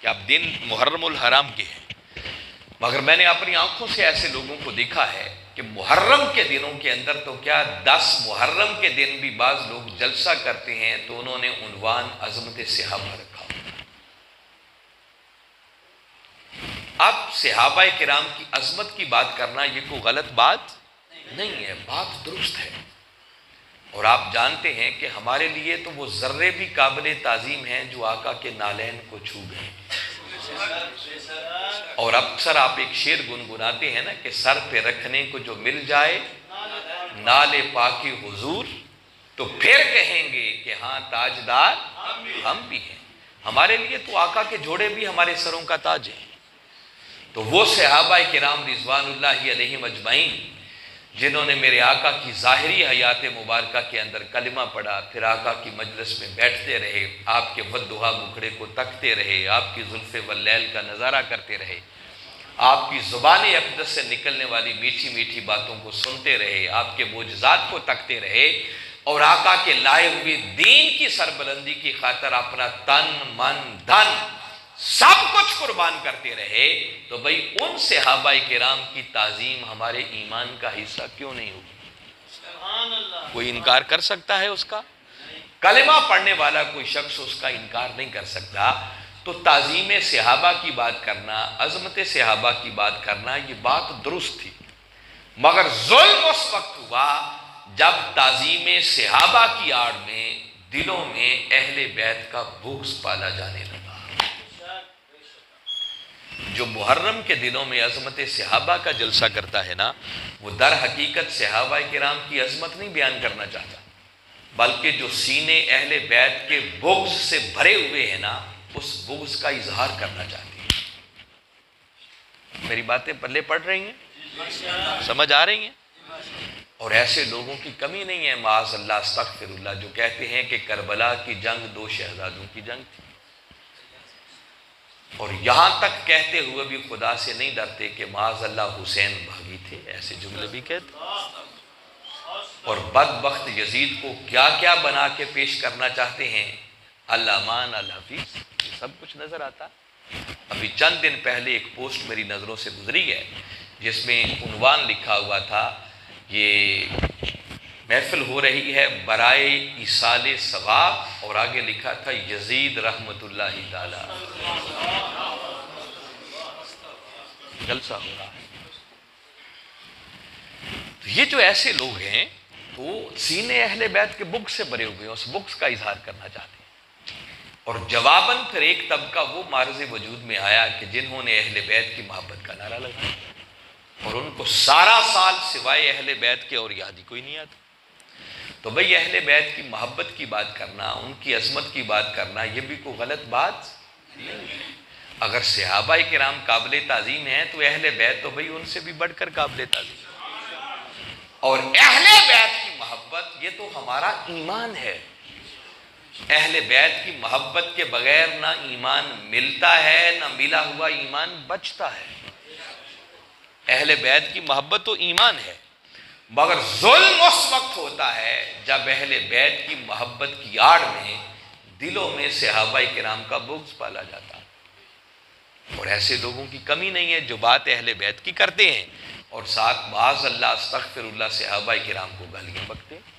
کہ اب دن محرم الحرام کے ہیں، مگر میں نے اپنی آنکھوں سے ایسے لوگوں کو دیکھا ہے کہ محرم کے دنوں کے اندر تو کیا 10 محرم کے دن بھی بعض لوگ جلسہ کرتے ہیں تو انہوں نے عنوان عظمت صحابہ رکھا. اب صحابہ کرام کی عظمت کی بات کرنا یہ کوئی غلط بات نہیں ہے، بات درست ہے. اور آپ جانتے ہیں کہ ہمارے لیے تو وہ ذرے بھی قابل تعظیم ہیں جو آقا کے نالین کو چھو گئے. اور اکثر آپ ایک شعر گنگناتے ہیں نا کہ سر پہ رکھنے کو جو مل جائے نالے پاکی حضور تو پھر کہیں گے کہ ہاں تاجدار ہم بھی ہیں. ہمارے لیے تو آقا کے جوڑے بھی ہمارے سروں کا تاج ہیں. تو وہ صحابہ کرام رضوان اللہ علیہم اجمعین جنہوں نے میرے آقا کی ظاہری حیات مبارکہ کے اندر کلمہ پڑھا، پھر آقا کی مجلس میں بیٹھتے رہے، آپ کے والضحیٰ مکھڑے کو تکتے رہے، آپ کی زلف واللیل کا نظارہ کرتے رہے، آپ کی زبان اقدس سے نکلنے والی میٹھی میٹھی باتوں کو سنتے رہے، آپ کے معجزات کو تکتے رہے، اور آقا کے لائے ہوئے دین کی سربلندی کی خاطر اپنا تن من دھن سب کچھ قربان کرتے رہے، تو بھئی ان صحابہ کرام کی تعظیم ہمارے ایمان کا حصہ کیوں نہیں ہوگی؟ کوئی انکار کر سکتا ہے اس کا؟ کلمہ پڑھنے والا کوئی شخص اس کا انکار نہیں کر سکتا. تو تعظیم صحابہ کی بات کرنا، عظمت صحابہ کی بات کرنا، یہ بات درست تھی، مگر ظلم اس وقت ہوا جب تعظیم صحابہ کی آڑ میں دلوں میں اہل بیت کا بغض پالا جانے لگا. جو محرم کے دنوں میں عظمت صحابہ کا جلسہ کرتا ہے نا، وہ در حقیقت صحابہ کرام کی عظمت نہیں بیان کرنا چاہتا، بلکہ جو سینے اہل بیت کے بغض سے بھرے ہوئے ہیں نا، اس بغض کا اظہار کرنا چاہتے ہیں. میری باتیں پلے پڑ رہی ہیں؟ سمجھ آ رہی ہیں؟ اور ایسے لوگوں کی کمی نہیں ہے، معاذ اللہ استغفر اللہ، جو کہتے ہیں کہ کربلا کی جنگ دو شہزادوں کی جنگ تھی، اور یہاں تک کہتے ہوئے بھی خدا سے نہیں ڈرتے کہ معاذ اللہ حسین بھاگی تھے. ایسے جملے بھی کہتے، اور بدبخت یزید کو کیا کیا بنا کے پیش کرنا چاہتے ہیں، الامان الحفیظ، یہ سب کچھ نظر آتا. ابھی چند دن پہلے ایک پوسٹ میری نظروں سے گزری ہے جس میں عنوان لکھا ہوا تھا، یہ محفل ہو رہی ہے برائے ایصال ثواب، اور آگے لکھا تھا یزید رحمت اللہ تعالی، جلسہ ہو رہا ہے. تو یہ جو ایسے لوگ ہیں وہ سینے اہل بیت کے بغض سے بھرے ہوئے ہیں، اس بغض کا اظہار کرنا چاہتے ہیں. اور جواباً پھر ایک طبقہ وہ معرض وجود میں آیا کہ جنہوں نے اہل بیت کی محبت کا نعرہ لگایا، اور ان کو سارا سال سوائے اہل بیت کے اور یاد ہی کوئی نہیں آتا. تو بھئی اہل بیت کی محبت کی بات کرنا، ان کی عظمت کی بات کرنا، یہ بھی کوئی غلط بات نہیں ہے. اگر صحابہ کرام قابل تعظیم ہیں تو اہل بیت تو بھئی ان سے بھی بڑھ کر قابل تعظیم ہے. اور اہل بیت کی محبت یہ تو ہمارا ایمان ہے. اہل بیت کی محبت کے بغیر نہ ایمان ملتا ہے، نہ ملا ہوا ایمان بچتا ہے. اہل بیت کی محبت تو ایمان ہے، مگر ظلم اس وقت ہوتا ہے جب اہل بیت کی محبت کی آڑ میں دلوں میں صحابہ کرام کا بغض پالا جاتا. اور ایسے لوگوں کی کمی نہیں ہے جو بات اہل بیت کی کرتے ہیں اور ساتھ معاذ اللہ استغفر اللہ صحابہ کرام کو گالیاں بکتے ہیں.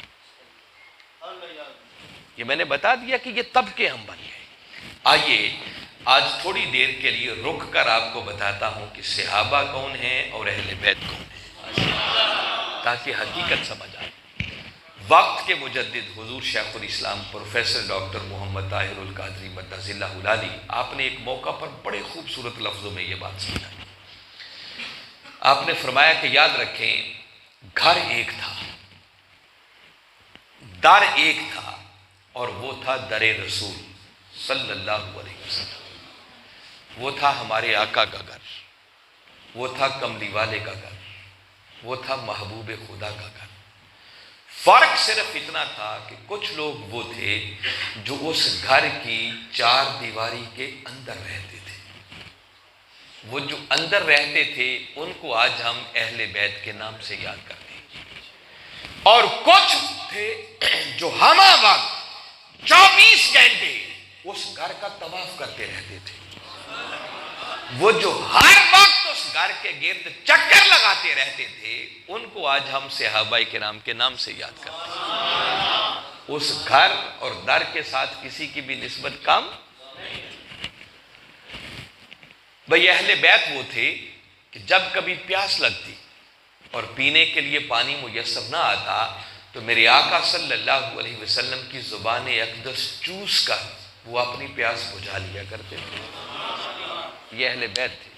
یہ میں نے بتا دیا کہ یہ طبقے ہم بن گئے. آئیے آج تھوڑی دیر کے لیے رک کر آپ کو بتاتا ہوں کہ صحابہ کون ہیں اور اہل بیت کون ہیں، تاکہ حقیقت سمجھ آئے. وقت کے مجدد حضور شیخ الاسلام پروفیسر ڈاکٹر محمد طاہر القادری مدظ اللہ العالی، آپ نے ایک موقع پر بڑے خوبصورت لفظوں میں یہ بات سمجھائی. آپ نے فرمایا کہ یاد رکھیں، گھر ایک تھا، در ایک تھا، اور وہ تھا در رسول صلی اللہ علیہ وسلم. وہ تھا ہمارے آقا کا گھر، وہ تھا کملی والے کا گھر، وہ تھا محبوب خدا کا گھر. فرق صرف اتنا تھا کہ کچھ لوگ وہ تھے جو اس گھر کی چار دیواری کے اندر رہتے تھے. وہ جو اندر رہتے تھے ان کو آج ہم اہل بیت کے نام سے یاد کرتے ہیں. اور کچھ تھے جو ہمہ وقت 24 گھنٹے اس گھر کا طواف کرتے رہتے تھے. وہ جو ہر وقت اس گھر کے گرد چکر لگاتے رہتے تھے ان کو آج ہم صحابہ کرام کے نام سے یاد کرتے ہیں. اس گھر اور در کے ساتھ کسی کی بھی نسبت کم. بھئی اہل بیت وہ تھے کہ جب کبھی پیاس لگتی اور پینے کے لیے پانی میسر نہ آتا تو میرے آقا صلی اللہ علیہ وسلم کی زبان اقدس چوس کر وہ اپنی پیاس بجھا لیا کرتے تھے۔ یہ اہل بیت تھے۔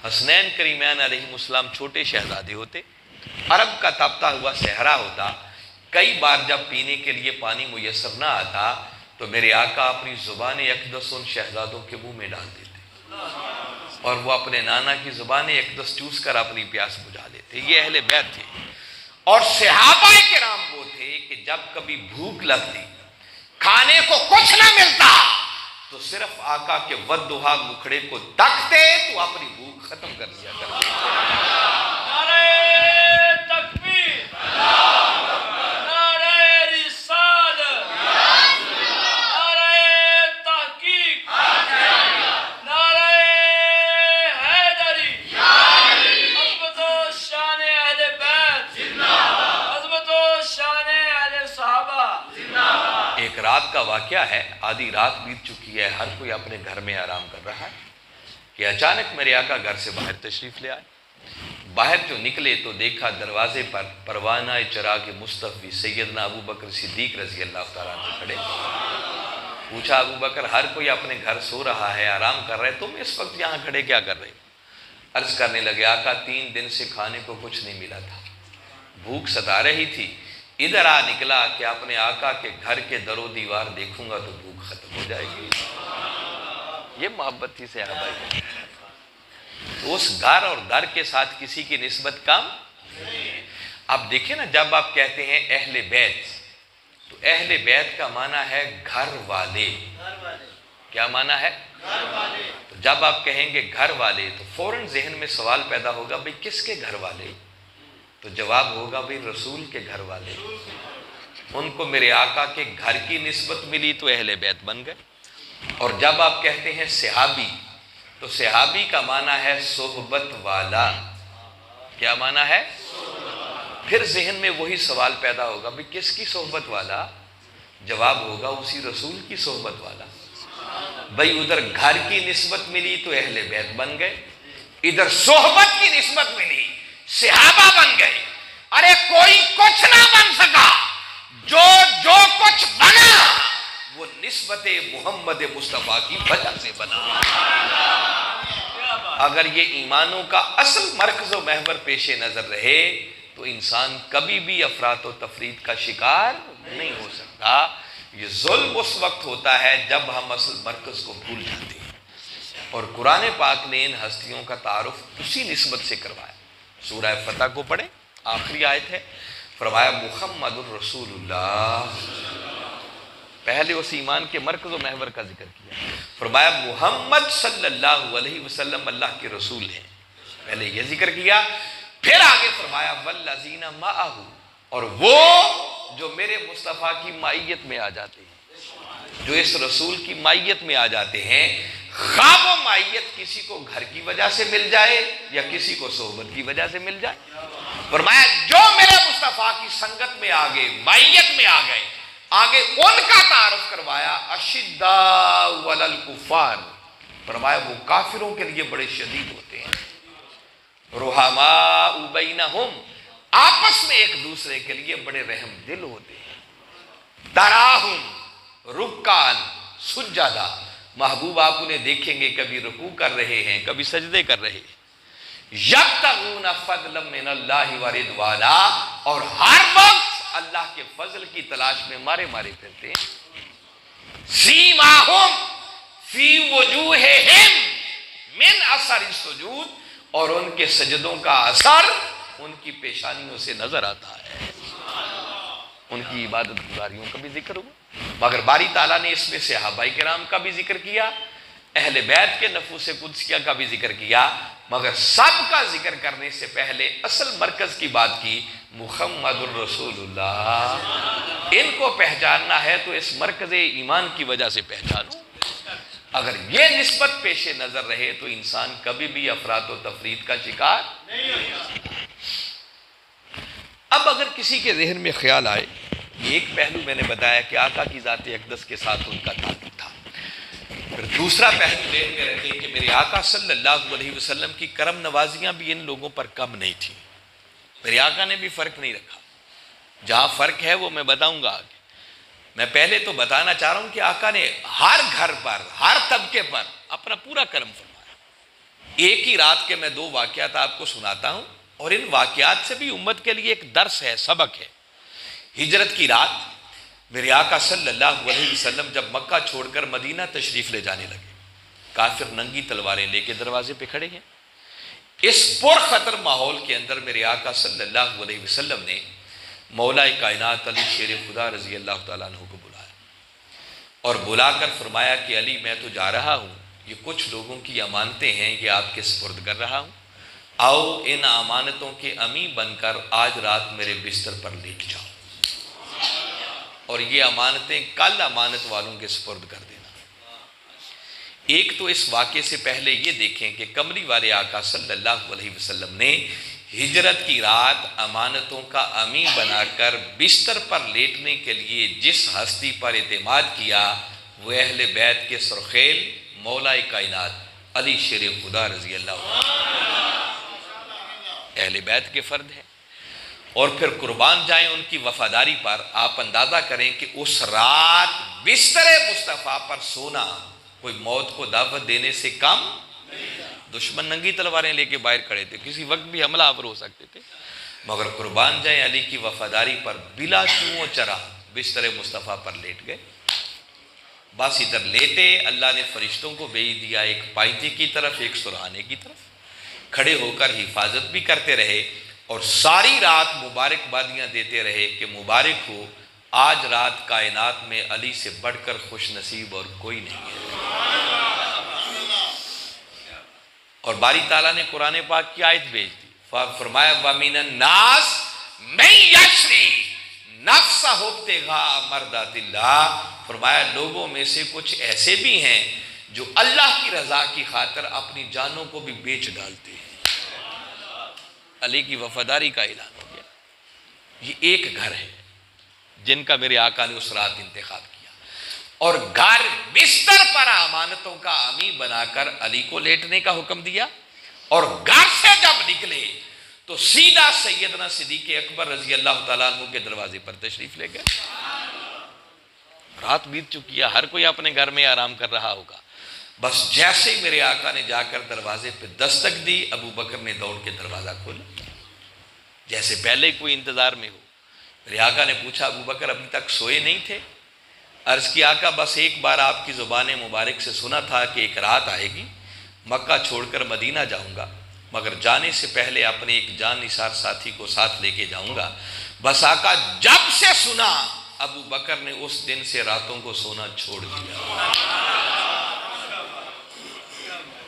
حسنین کریمین علیہ السلام چھوٹے شہزادے ہوتے، عرب کا تپتا ہوا صحرا ہوتا، کئی بار جب پینے کے لیے پانی میسر نہ آتا تو میرے آقا اپنی زبان اقدس ان شہزادوں کے منہ میں ڈال دیتے اور وہ اپنے نانا کی زبان اقدس چوس کر اپنی پیاس بجھا لیتے۔ یہ اہل بیت تھے۔ اور صحابہ کرام وہ تھے کہ جب کبھی بھوک لگتی، کھانے کو کچھ نہ ملتا، تو صرف آقا کے ودھا مکھڑے کو تکتے تو اپنی بھوک ختم کر دیا کرتے۔ نعرہ تکبیر، نعرہ رسالت، نعرہ تحقیق، نعرہ حیدری، عظمت و شان اہل بیت، عظمت و شان اہل صحابہ۔ ایک رات کا واقعہ ہے، آدھی رات بیت چکی ہے، ہر کوئی اپنے گھر میں آرام کر رہا ہے کہ اچانک میرے آقا گھر سے باہر تشریف لے آئے۔ باہر جو نکلے تو دیکھا دروازے پر پروانہ چراغ مصطفی سیدنا ابو بکر صدیق رضی اللہ تعالیٰ عنہ کھڑے۔ پوچھا ابو بکر، ہر کوئی اپنے گھر سو رہا ہے، آرام کر رہے، تم اس وقت یہاں کھڑے کیا کر رہے ہو؟ عرض کرنے لگے، آقا 3 دن سے کھانے کو کچھ نہیں ملا تھا، بھوک ستا رہی تھی، ادھر آ نکلا کہ اپنے آقا کے گھر کے در و دیوار دیکھوں گا تو بھوک ختم ہو جائے گی۔ یہ محبت تھی صحابہ کی۔ تو اس گھر اور در کے ساتھ کسی کی نسبت کم۔ اب دیکھیں نا، جب آپ کہتے ہیں اہل بیت تو اہل بیت کا معنی ہے گھر والے۔ کیا معنی ہے؟ تو جب آپ کہیں گے گھر والے تو فوراً ذہن میں سوال پیدا ہوگا، بھئی کس کے گھر والے؟ تو جواب ہوگا، بھئی رسول کے گھر والے۔ ان کو میرے آقا کے گھر کی نسبت ملی تو اہل بیت بن گئے۔ اور جب آپ کہتے ہیں صحابی تو صحابی کا معنی ہے صحبت والا۔ کیا معنی ہے؟ پھر ذہن میں وہی سوال پیدا ہوگا، بھئی کس کی صحبت والا؟ جواب ہوگا اسی رسول کی صحبت والا۔ بھئی ادھر گھر کی نسبت ملی تو اہل بیت بن گئے، ادھر صحبت کی نسبت ملی صحابہ بن گئے۔ ارے کوئی کچھ نہ بن سکا، جو کچھ بنا وہ نسبت محمد مصطفیٰ کی وجہ سے بنا۔ اگر یہ ایمانوں کا اصل مرکز و محور پیش نظر رہے تو انسان کبھی بھی افراط و تفریط کا شکار نہیں ہو سکتا۔ یہ ظلم اس وقت ہوتا ہے جب ہم اصل مرکز کو بھول جاتے ہیں، اور قرآن پاک نے ان ہستیوں کا تعارف اسی نسبت سے کروایا۔ سورہ فتح کو پڑھیں، آخری آیت ہے، فرمایا محمد الرسول اللہ۔ پہلے اس ایمان کے مرکز و محور کا ذکر کیا، فرمایا محمد صلی اللہ علیہ وسلم اللہ کے رسول ہیں، پہلے یہ ذکر کیا، پھر آگے فرمایا والذین معہ، اور وہ جو میرے مصطفیٰ کی مائیت میں آ جاتے ہیں، جو اس رسول کی مائیت میں آ جاتے ہیں، خواہ وہ مائیت کسی کو گھر کی وجہ سے مل جائے یا کسی کو صحبت کی وجہ سے مل جائے۔ فرمایا جو میرے مصطفیٰ کی سنگت میں آ گئے، مائیت میں آ گئے، آگے ان کا تعارف کروایا، اشداء علی الکفار، فرمایا وہ کافروں کے لیے بڑے شدید ہوتے ہیں، رحماء بینہم، آپس میں ایک دوسرے کے لیے بڑے رحم دل ہوتے ہیں، تراہم رکعا سجدا، محبوب آپ انہیں دیکھیں گے کبھی رکوع کر رہے ہیں کبھی سجدے کر رہے ہیں، یبتغون فضلا من اللہ ورضوانا، اور ہر وقت اللہ کے فضل کی تلاش میں مارے پھرتے ہیں، سیماہم فی وجوہہم من اثر السجود، اور ان کے سجدوں کا اثر ان کی پیشانیوں سے نظر آتا ہے۔ ان کی عبادت گزاریوں کا بھی ذکر ہوا، مگر باری تعالیٰ نے اس میں صحابہ کرام کا بھی ذکر کیا، اہل بیت کے نفوس قدسیہ کا بھی ذکر کیا، مگر سب کا ذکر کرنے سے پہلے اصل مرکز کی بات کی، محمد الرسول اللہ۔ ان کو پہچاننا ہے تو اس مرکز ایمان کی وجہ سے پہچانو۔ اگر یہ نسبت پیش نظر رہے تو انسان کبھی بھی افراط و تفریط کا شکار نہیں ہوتا۔ اب اگر کسی کے ذہن میں خیال آئے، ایک پہلو میں نے بتایا کہ آقا کی ذات اقدس کے ساتھ ان کا تعلق تھا، پھر دوسرا پہلو ذہن میں رکھیں کہ میرے آقا صلی اللہ علیہ وسلم کی کرم نوازیاں بھی ان لوگوں پر کم نہیں تھیں، میرے آقا نے بھی فرق نہیں رکھا، جہاں فرق ہے وہ میں بتاؤں گا آگے. میں پہلے تو بتانا چاہ رہا ہوں کہ آقا نے ہر گھر پر، ہر طبقے پر اپنا پورا کرم فرمایا. ایک ہی رات کے میں 2 واقعات آپ کو سناتا ہوں، اور ان واقعات سے بھی امت کے لیے ایک درس ہے، سبق ہے. ہجرت کی رات میرے آقا صلی اللہ علیہ وسلم جب مکہ چھوڑ کر مدینہ تشریف لے جانے لگے، کافر ننگی تلواریں لے کے دروازے پہ کھڑے ہیں. اس پر خطر ماحول کے اندر میرے آقا صلی اللہ علیہ وسلم نے مولا کائنات علی شیر خدا رضی اللہ تعالیٰ عنہ کو بلایا، اور بلا کر فرمایا کہ علی میں تو جا رہا ہوں، یہ کچھ لوگوں کی امانتیں ہیں، یہ آپ کے سپرد کر رہا ہوں، آؤ ان امانتوں کے امی بن کر آج رات میرے بستر پر لیٹ جاؤ، اور یہ امانتیں کل امانت والوں کے سپرد کر دینا. ایک تو اس واقعے سے پہلے یہ دیکھیں کہ کملی والے آقا صلی اللہ علیہ وسلم نے ہجرت کی رات امانتوں کا امی بنا کر بستر پر لیٹنے کے لیے جس ہستی پر اعتماد کیا وہ اہل بیت کے سرخیل مولا کائنات علی شیر خدا رضی اللہ عنہ اہل بیت کے فرد ہیں. اور پھر قربان جائیں ان کی وفاداری پر. آپ اندازہ کریں کہ اس رات بستر مصطفیٰ پر سونا کوئی موت کو دعوت دینے سے کم. دشمن ننگی تلواریں لے کے باہر کھڑے تھے، کسی وقت بھی حملہ آور ہو سکتے تھے، مگر قربان جائیں علی کی وفاداری پر بلا چوں و چرا بستر مصطفیٰ پر لیٹ گئے. بس ادھر لیٹے، اللہ نے فرشتوں کو بھیج دیا، ایک پائنتی کی طرف ایک سرہانے کی طرف، کھڑے ہو کر حفاظت بھی کرتے رہے اور ساری رات مبارک بادیاں دیتے رہے کہ مبارک ہو، آج رات کائنات میں علی سے بڑھ کر خوش نصیب اور کوئی نہیں ہے. اور باری تعالیٰ نے قرآن پاک کی آیت بھیج دی، فرمایا وَمِنَ النَّاسِ مَن یَشْرِی نَفْسَهُ ابْتِغَاءَ مَرْضَاتِ اللَّہ. فرمایا لوگوں میں سے کچھ ایسے بھی ہیں جو اللہ کی رضا کی خاطر اپنی جانوں کو بھی بیچ ڈالتے ہیں. علی کی وفاداری کا اعلان ہو گیا. یہ ایک گھر ہے جن کا میرے آقا نے اس رات انتخاب کیا، اور گھر بستر پر امانتوں کا امی بنا کر علی کو لیٹنے کا حکم دیا. اور گھر سے جب نکلے تو سیدھا سیدنا صدیق اکبر رضی اللہ تعالیٰ عنہ کے دروازے پر تشریف لے گئے. رات بیت چکی ہے، ہر کوئی اپنے گھر میں آرام کر رہا ہوگا. بس جیسے ہی میرے آقا نے جا کر دروازے پہ دستک دی، ابو بکر نے دوڑ کے دروازہ کھولا جیسے پہلے کوئی انتظار میں ہو. میرے آقا نے پوچھا ابو بکر ابھی تک سوئے نہیں تھے؟ عرض کی آقا بس ایک بار آپ کی زبان مبارک سے سنا تھا کہ ایک رات آئے گی، مکہ چھوڑ کر مدینہ جاؤں گا، مگر جانے سے پہلے اپنے ایک جان نثار ساتھی کو ساتھ لے کے جاؤں گا. بس آقا جب سے سنا ابو بکر نے اس دن سے راتوں کو سونا چھوڑ دیا.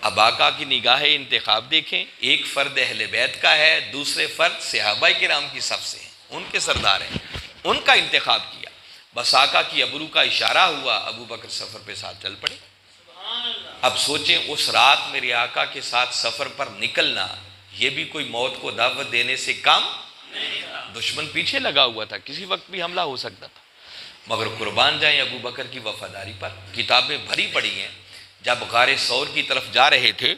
اب آقا کی نگاہ انتخاب دیکھیں، ایک فرد اہل بیت کا ہے، دوسرے فرد صحابہ کرام کی صف سے ہیں، ان کے سردار ہیں، ان کا انتخاب کیا. بس آقا کی ابرو کا اشارہ ہوا، ابو بکر سفر پہ ساتھ چل پڑے. اب سوچیں اس رات میرے آقا کے ساتھ سفر پر نکلنا یہ بھی کوئی موت کو دعوت دینے سے کم. دشمن پیچھے لگا ہوا تھا، کسی وقت بھی حملہ ہو سکتا تھا، مگر قربان جائیں ابو بکر کی وفاداری پر. کتابیں بھری پڑی ہیں، جب غار ثور کی طرف جا رہے تھے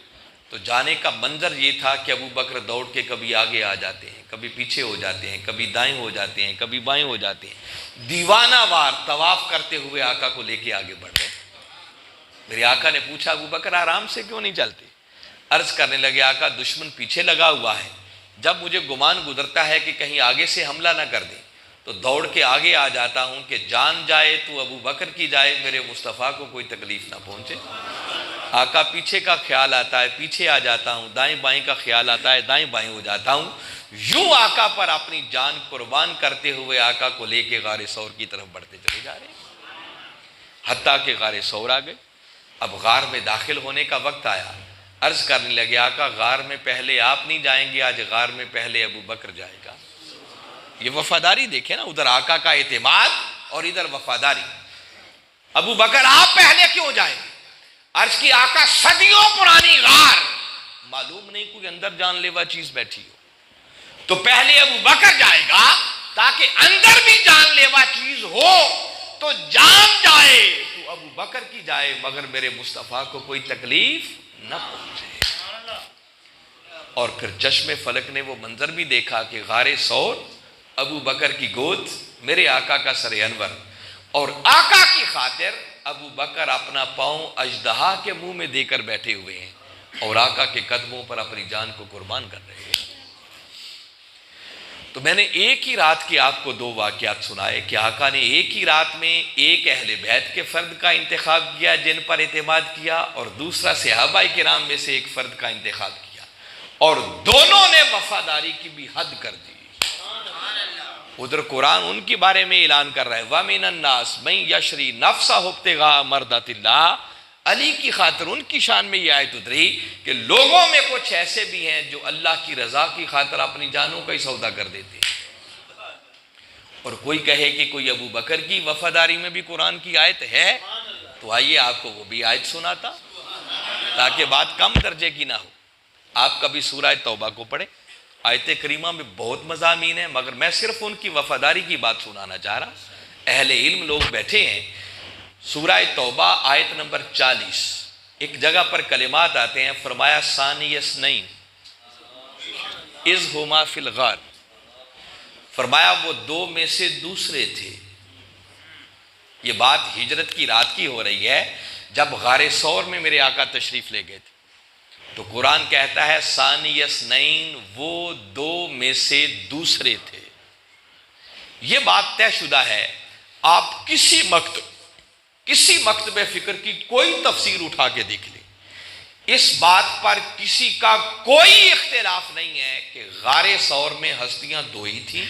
تو جانے کا منظر یہ تھا کہ ابو بکر دوڑ کے کبھی آگے آ جاتے ہیں، کبھی پیچھے ہو جاتے ہیں، کبھی دائیں ہو جاتے ہیں، کبھی بائیں ہو جاتے ہیں، دیوانہ وار طواف کرتے ہوئے آقا کو لے کے آگے بڑھ رہے. میرے آقا نے پوچھا ابو بکر آرام سے کیوں نہیں چلتے؟ عرض کرنے لگے آقا دشمن پیچھے لگا ہوا ہے، جب مجھے گمان گزرتا ہے کہ کہیں آگے سے حملہ نہ کر دیں تو دوڑ کے آگے آ جاتا ہوں کہ جان جائے تو ابو بکر کی جائے، میرے مصطفیٰ کو کوئی تکلیف نہ پہنچے. آقا پیچھے کا خیال آتا ہے پیچھے آ جاتا ہوں، دائیں بائیں کا خیال آتا ہے دائیں بائیں ہو جاتا ہوں. یوں آقا پر اپنی جان قربان کرتے ہوئے آقا کو لے کے غار ثور کی طرف بڑھتے چلے جا رہے ہیں، حتیٰ کہ غار ثور آ گئے. اب غار میں داخل ہونے کا وقت آیا. عرض کرنے لگے آقا غار میں پہلے آپ نہیں جائیں گے، آج غار میں پہلے ابو بکر جائے گا. یہ وفاداری دیکھیں نا، ادھر آقا کا اعتماد اور ادھر وفاداری. ابو بکر آپ پہلے کیوں جائیں گے؟ عرض کی آقا صدیوں پرانی غار، معلوم نہیں کوئی اندر جان لیوا چیز بیٹھی ہو، تو پہلے ابو بکر جائے گا تاکہ اندر بھی جان لیوا چیز ہو تو جان جائے تو ابو بکر کی جائے، مگر میرے مصطفیٰ کو کوئی تکلیف نہ پہنچے. اور پھر چشم فلک نے وہ منظر بھی دیکھا کہ غار ثور ابو بکر کی گود میرے آقا کا سر انور، اور آقا کی خاطر ابو بکر اپنا پاؤں اژدہا کے منہ میں دے کر بیٹھے ہوئے ہیں اور آقا کے قدموں پر اپنی جان کو قربان کر رہے ہیں۔ تو میں نے ایک ہی رات کے آپ کو دو واقعات سنائے کہ آقا نے ایک ہی رات میں ایک اہل بیت کے فرد کا انتخاب کیا جن پر اعتماد کیا، اور دوسرا صحابہ کرام میں سے ایک فرد کا انتخاب کیا، اور دونوں نے وفاداری کی بھی حد کر دی۔ ادھر قرآن ان کے بارے میں اعلان کر رہا ہے وَمِنَ النَّاسِ مَن يَشْرِي نَفْسَهُ ابْتِغَاءَ مَرْضَاتِ اللَّهِ۔ علی کی خاطر ان کی شان میں یہ آیت اتری کہ لوگوں میں کچھ ایسے بھی ہیں جو اللہ کی رضا کی خاطر اپنی جانوں کا ہی سودا کر دیتے ہیں۔ اور کوئی کہے کہ کوئی ابو بکر کی وفاداری میں بھی قرآن کی آیت ہے، تو آئیے آپ کو وہ بھی آیت سناتا تاکہ بات کم درجے کی نہ ہو۔ آپ کبھی سورہ توبہ کو پڑھیں، آیت کریمہ میں بہت مضامین ہیں، مگر میں صرف ان کی وفاداری کی بات سنانا چاہ رہا۔ اہل علم لوگ بیٹھے ہیں، سورہ توبہ آیت نمبر 40 ایک جگہ پر کلمات آتے ہیں، فرمایا ثانی اثنین اذ ہما فی الغار، فرمایا وہ دو میں سے دوسرے تھے۔ یہ بات ہجرت کی رات کی ہو رہی ہے جب غار ثور میں میرے آقا تشریف لے گئے تھے، تو قرآن کہتا ہے ثانی اثنین، وہ دو میں سے دوسرے تھے۔ یہ بات طے شدہ ہے، آپ کسی مکتب فکر کی کوئی تفسیر اٹھا کے دیکھ لیں، اس بات پر کسی کا کوئی اختلاف نہیں ہے کہ غار ثور میں ہستیاں دو ہی تھیں،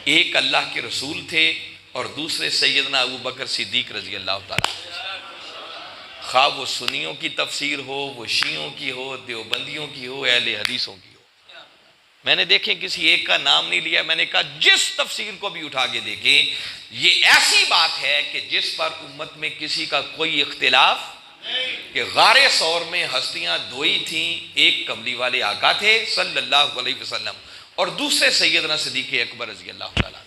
ایک اللہ کے رسول تھے اور دوسرے سیدنا ابو بکر صدیق رضی اللہ تعالیٰ۔ خواہ وہ سنیوں کی تفسیر ہو، وہ شیعوں کی ہو، دیوبندیوں کی ہو، اہل حدیثوں کی ہو، میں نے دیکھیں کسی ایک کا نام نہیں لیا، میں نے کہا جس تفسیر کو بھی اٹھا کے دیکھیں، یہ ایسی بات ہے کہ جس پر امت میں کسی کا کوئی اختلاف کہ غار ثور میں ہستیاں دو ہی تھیں، ایک کملی والے آقا تھے صلی اللہ علیہ وسلم اور دوسرے سیدنا صدیق اکبر رضی اللہ تعالیٰ۔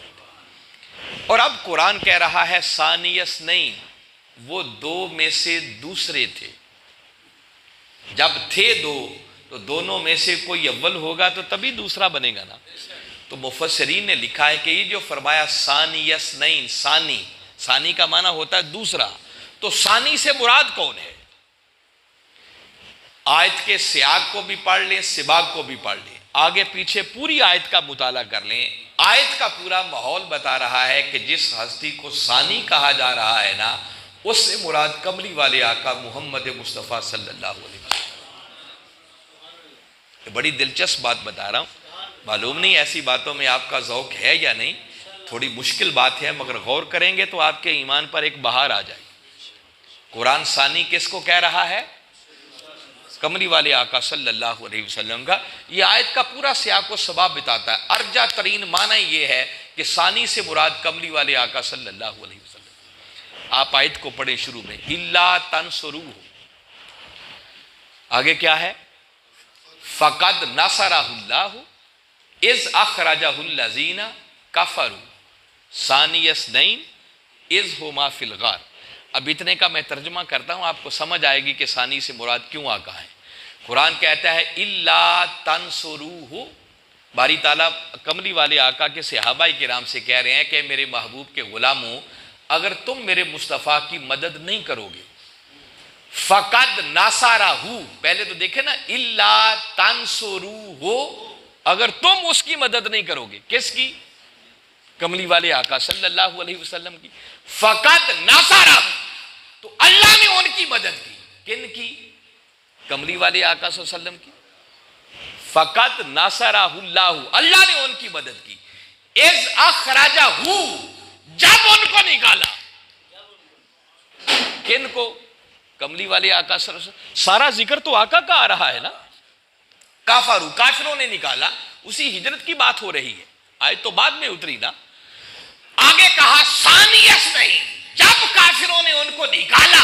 اور اب قرآن کہہ رہا ہے ثانی اثنین، وہ دو میں سے دوسرے تھے۔ جب تھے دو تو دونوں میں سے کوئی اول ہوگا تو تبھی دوسرا بنے گا نا۔ تو مفسرین نے لکھا ہے کہ یہ جو فرمایا ثانی اثنین، ثانی کا معنی ہوتا ہے دوسرا، تو ثانی سے مراد کون ہے؟ آیت کے سیاق کو بھی پڑھ لیں، سباق کو بھی پڑھ لیں، آگے پیچھے پوری آیت کا مطالعہ کر لیں، آیت کا پورا ماحول بتا رہا ہے کہ جس ہستی کو ثانی کہا جا رہا ہے نا، اس سے مراد کملی والے آقا محمد مصطفیٰ صلی اللہ علیہ وسلم۔ بڑی دلچسپ بات بتا رہا ہوں، معلوم نہیں ایسی باتوں میں آپ کا ذوق ہے یا نہیں، تھوڑی مشکل بات ہے، مگر غور کریں گے تو آپ کے ایمان پر ایک بہار آ جائے۔ قرآن ثانی کس کو کہہ رہا ہے؟ کملی والے آقا صلی اللہ علیہ وسلم کا۔ یہ آیت کا پورا سیاق و سباب بتاتا ہے۔ ارجح ترین معنی یہ ہے کہ ثانی سے مراد کملی والے آقا صلی اللہ علیہ وسلم۔ آپ آیت کو پڑھیں شروع میں اِلَّا تَنْصُرُوهُ، آگے کیا ہے؟ فَقَدْ نَصَرَهُ اللَّهُ إِذْ أَخْرَجَهُ الَّذِينَ كَفَرُوا ثَانِيَ اثْنَيْنِ إِذْ هُمَا فِي الْغَارِ۔ اب اتنے کا میں ترجمہ کرتا ہوں، آپ کو سمجھ آئے گی کہ ثانی سے مراد کیوں آقا ہے۔ قرآن کہتا ہے إِلَّا تَنْصُرُوهُ، باری تعالیٰ کملی والے آقا کے صحابہ کرام سے کہہ رہے ہیں کہ میرے محبوب کے غلاموں، اگر تم میرے مصطفیٰ کی مدد نہیں کرو گے، فقد ناصرہ، پہلے تو دیکھیں نا الا تنصروہ، اگر تم اس کی مدد نہیں کرو گے، کس کی؟ کملی والے آقا صلی اللہ علیہ وسلم کی۔ فقد ناصرہ، تو اللہ نے ان کی مدد کی، کن کی؟ کملی والے آقا صلی اللہ علیہ وسلم کی۔ فقد ناصرہ اللہ، اللہ نے ان کی مدد کی۔ اذ اخرجہ، جب ان کو نکالا، کن کو؟ کملی والے آقا صلی اللہ علیہ وسلم۔ سارا ذکر تو آقا کا آ رہا ہے نا۔ کافروں نے نکالا، اسی ہجرت کی بات ہو رہی ہے، آیت تو بعد میں اتری نا۔ آگے کہا ثانی اثنین، جب کافروں نے ان کو نکالا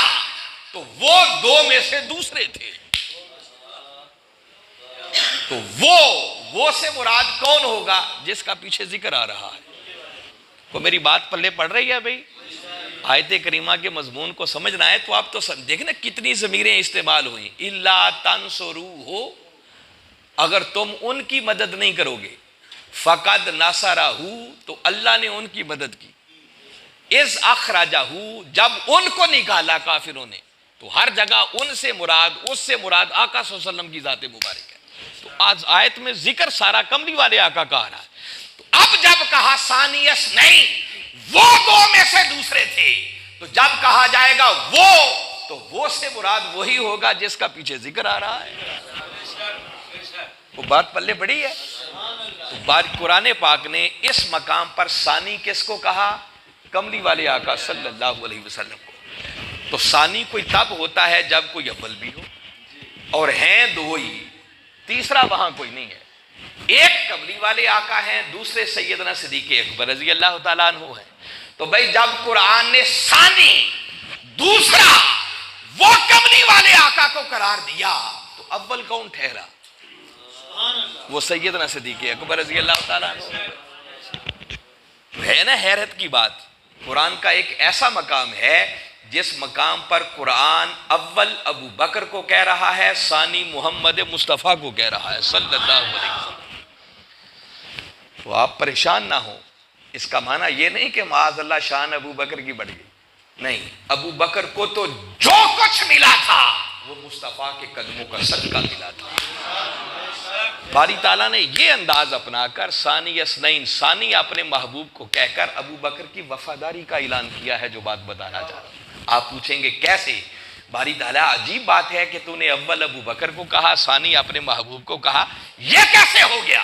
تو وہ دو میں سے دوسرے تھے۔ تو وہ سے مراد کون ہوگا؟ جس کا پیچھے ذکر آ رہا ہے۔ وہ میری بات پلے پڑ رہی ہے بھائی؟ آیت کریمہ کے مضمون کو سمجھنا ہے تو آپ تو دیکھیں نا کتنی ضمیریں استعمال ہوئیں۔ الا تنصروہ، اگر تم ان کی مدد نہیں کرو گے، فقد نصرہ، تو اللہ نے ان کی مدد کی، اذ اخرجہ، جب ان کو نکالا کافروں نے، تو ہر جگہ ان سے مراد، اس سے مراد آقا صلی اللہ علیہ وسلم کی ذات مبارک ہے۔ تو آج آیت میں ذکر سارا کملی والے آقا کا آ رہا ہے۔ تو اب جب کہا ثانی اثنین، وہ دو میں سے دوسرے تھے، تو جب کہا جائے گا وہ، تو وہ سے مراد وہی ہوگا جس کا پیچھے ذکر آ رہا ہے۔ وہ بات پلے پڑی ہے۔ تو قرآن پاک نے اس مقام پر ثانی کس کو کہا؟ کملی والے آقا صلی اللہ علیہ وسلم کو۔ تو ثانی کوئی تب ہوتا ہے جب کوئی اول بھی ہو، اور ہیں دو ہی، تیسرا وہاں کوئی نہیں ہے۔ ایک کملی والے آقا ہیں، دوسرے سیدنا صدیق اکبر رضی اللہ تعالیٰ عنہ ہیں۔ تو بھائی جب قرآن نے ثانی، دوسرا، وہ کملی والے آقا کو قرار دیا، تو اول کون ٹھہرا؟ وہ سیدنا صدیق اکبر رضی اللہ تعالیٰ عنہ ہے نا۔ حیرت کی بات، قرآن کا ایک ایسا مقام ہے جس مقام پر قرآن اول ابو بکر کو کہہ رہا ہے، ثانی محمد مصطفیٰ کو کہہ رہا ہے صلی اللہ علیہ وسلم۔ تو آپ پریشان نہ ہوں، اس کا معنی یہ نہیں کہ معاذ اللہ شان ابو بکر کی بڑھ گئی، نہیں، ابو بکر کو تو جو کچھ ملا تھا وہ مصطفیٰ کے قدموں کا صدقہ ملا تھا۔ باری تعالیٰ نے یہ انداز اپنا کر ثانی اثنین، ثانی اپنے محبوب کو کہہ کر ابو بکر کی وفاداری کا اعلان کیا ہے، جو بات بتانا چاہ رہا ہوں۔ آپ پوچھیں گے کیسے؟ باری تعالیٰ عجیب بات ہے کہ تو نے اول ابو بکر کو کہا، ثانی اپنے محبوب کو کہا، یہ کیسے ہو گیا؟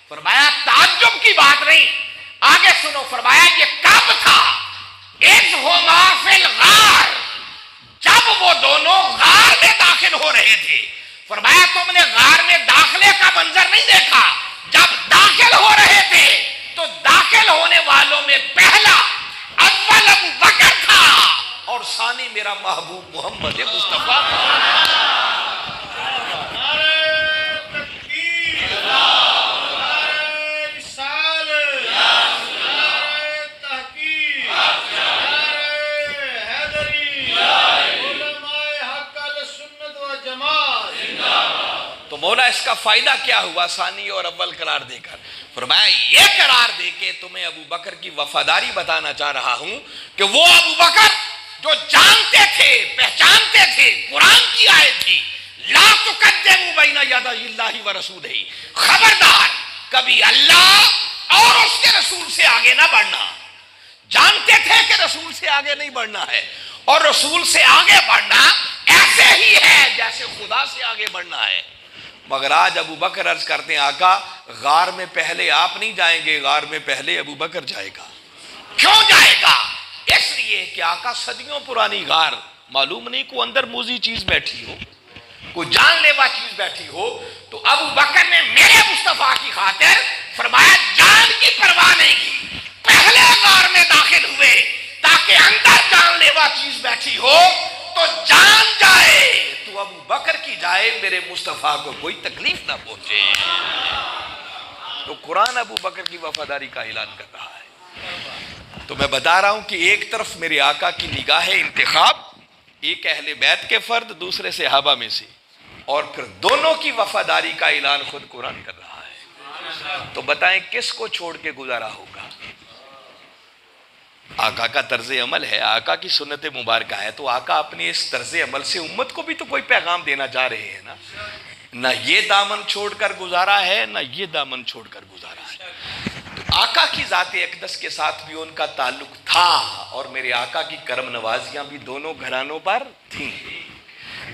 فرمایا تعجب کی بات نہیں، آگے سنو۔ فرمایا یہ کب تھا؟ اذ ہما فی الغار، جب وہ دونوں غار میں داخل ہو رہے تھے۔ فرمایا تم نے غار میں داخلے کا منظر نہیں دیکھا، جب داخل ہو رہے تھے تو داخل ہونے والوں میں پہلا اول ابو بکر تھا، اور ثانی میرا محبوب محمد مصطفیٰ۔ تو مولا اس کا فائدہ کیا ہوا ثانی اور اول قرار دے کر؟ فرمایا یہ قرار دے کے تمہیں ابو بکر کی وفاداری بتانا چاہ رہا ہوں کہ وہ ابو بکر جو جانتے تھے، پہچانتے تھے، قرآن کی آیت تھی، لا تقدموا بین یدی اللہ ورسولہ، خبردار کبھی اللہ اور اس کے رسول سے آگے نہ بڑھنا۔ جانتے تھے کہ رسول سے آگے نہیں بڑھنا ہے، اور رسول سے آگے بڑھنا ایسے ہی ہے جیسے خدا سے آگے بڑھنا ہے۔ مگر آج ابو بکر عرض کرتے ہیں آقا غار میں پہلے آپ نہیں جائیں گے، غار میں پہلے ابو بکر جائے گا۔ کیوں جائے گا؟ اس لیے کہ آقا صدیوں پرانی غار، معلوم نہیں کوئی اندر موزی چیز بیٹھی ہو، کوئی جان لیوا چیز بیٹھی ہو، تو ابو بکر نے میرے مصطفیٰ کی خاطر فرمایا جان کی پرواہ نہیں کی، پہلے غار میں داخل ہوئے تاکہ اندر جان لیوا چیز بیٹھی ہو تو جان جائے، تو ابو بکر کی جائے، میرے مصطفیٰ کو کوئی تکلیف نہ پہنچے۔ تو قرآن ابو بکر کی وفاداری کا اعلان کر رہا ہے۔ تو میں بتا رہا ہوں کہ ایک طرف میرے آقا کی نگاہ انتخاب، ایک اہل بیت کے فرد، دوسرے صحابہ میں سے، اور پھر دونوں کی وفاداری کا اعلان خود قرآن کر رہا ہے۔ تو بتائیں کس کو چھوڑ کے گزارا ہوگا؟ آقا کا طرز عمل ہے، آقا کی سنت مبارکہ ہے، تو آقا اپنے اس طرز عمل سے امت کو بھی تو کوئی پیغام دینا چاہ رہے ہیں نا۔ نہ یہ دامن چھوڑ کر گزارا ہے، نہ یہ دامن چھوڑ کر گزارا ہے۔ تو آقا کی ذات اقدس کے ساتھ بھی ان کا تعلق تھا، اور میرے آقا کی کرم نوازیاں بھی دونوں گھرانوں پر تھیں۔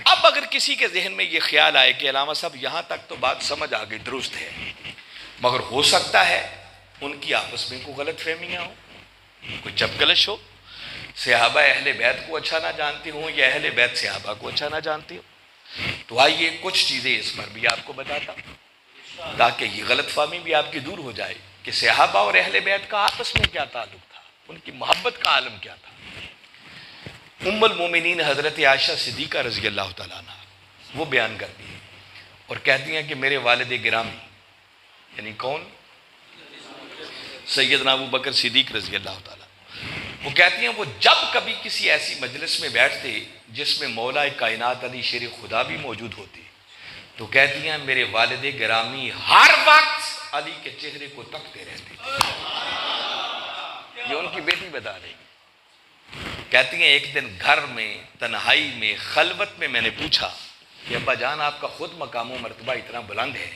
اب اگر کسی کے ذہن میں یہ خیال آئے کہ علامہ صاحب یہاں تک تو بات سمجھ آ گئی، درست ہے، مگر ہو سکتا ہے ان کی آپس میں کوئی غلط فہمیاں ہوں، کوئی چپکلش ہو، صحابہ اہل بیت کو اچھا نہ جانتے ہوں یا اہل بیت صحابہ کو اچھا نہ جانتے ہوں۔ تو آئیے کچھ چیزیں اس پر بھی آپ کو بتاتا ہوں تاکہ یہ غلط فہمی بھی آپ کی دور ہو جائے کہ صحابہ اور اہل بیت کا آپس میں کیا تعلق تھا، ان کی محبت کا عالم کیا تھا۔ ام المومنین حضرت عائشہ صدیقہ رضی اللہ تعالیٰ عنہ وہ بیان کرتی ہیں اور کہتی ہیں کہ میرے والد گرامی، یعنی کون؟ سیدنا ابو بکر صدیق رضی اللہ تعالیٰ، وہ کہتی ہیں وہ جب کبھی کسی ایسی مجلس میں بیٹھتے جس میں مولا کائنات علی شیر خدا بھی موجود ہوتے، تو کہتی ہیں میرے والد گرامی ہر وقت علی کے چہرے کو تکتے رہتے تھے. یہ ان کی بیٹی بتا رہی. کہتی ہیں ایک دن گھر میں تنہائی میں خلوت میں نے پوچھا کہ ابا جان آپ کا خود مقام و مرتبہ اتنا بلند ہے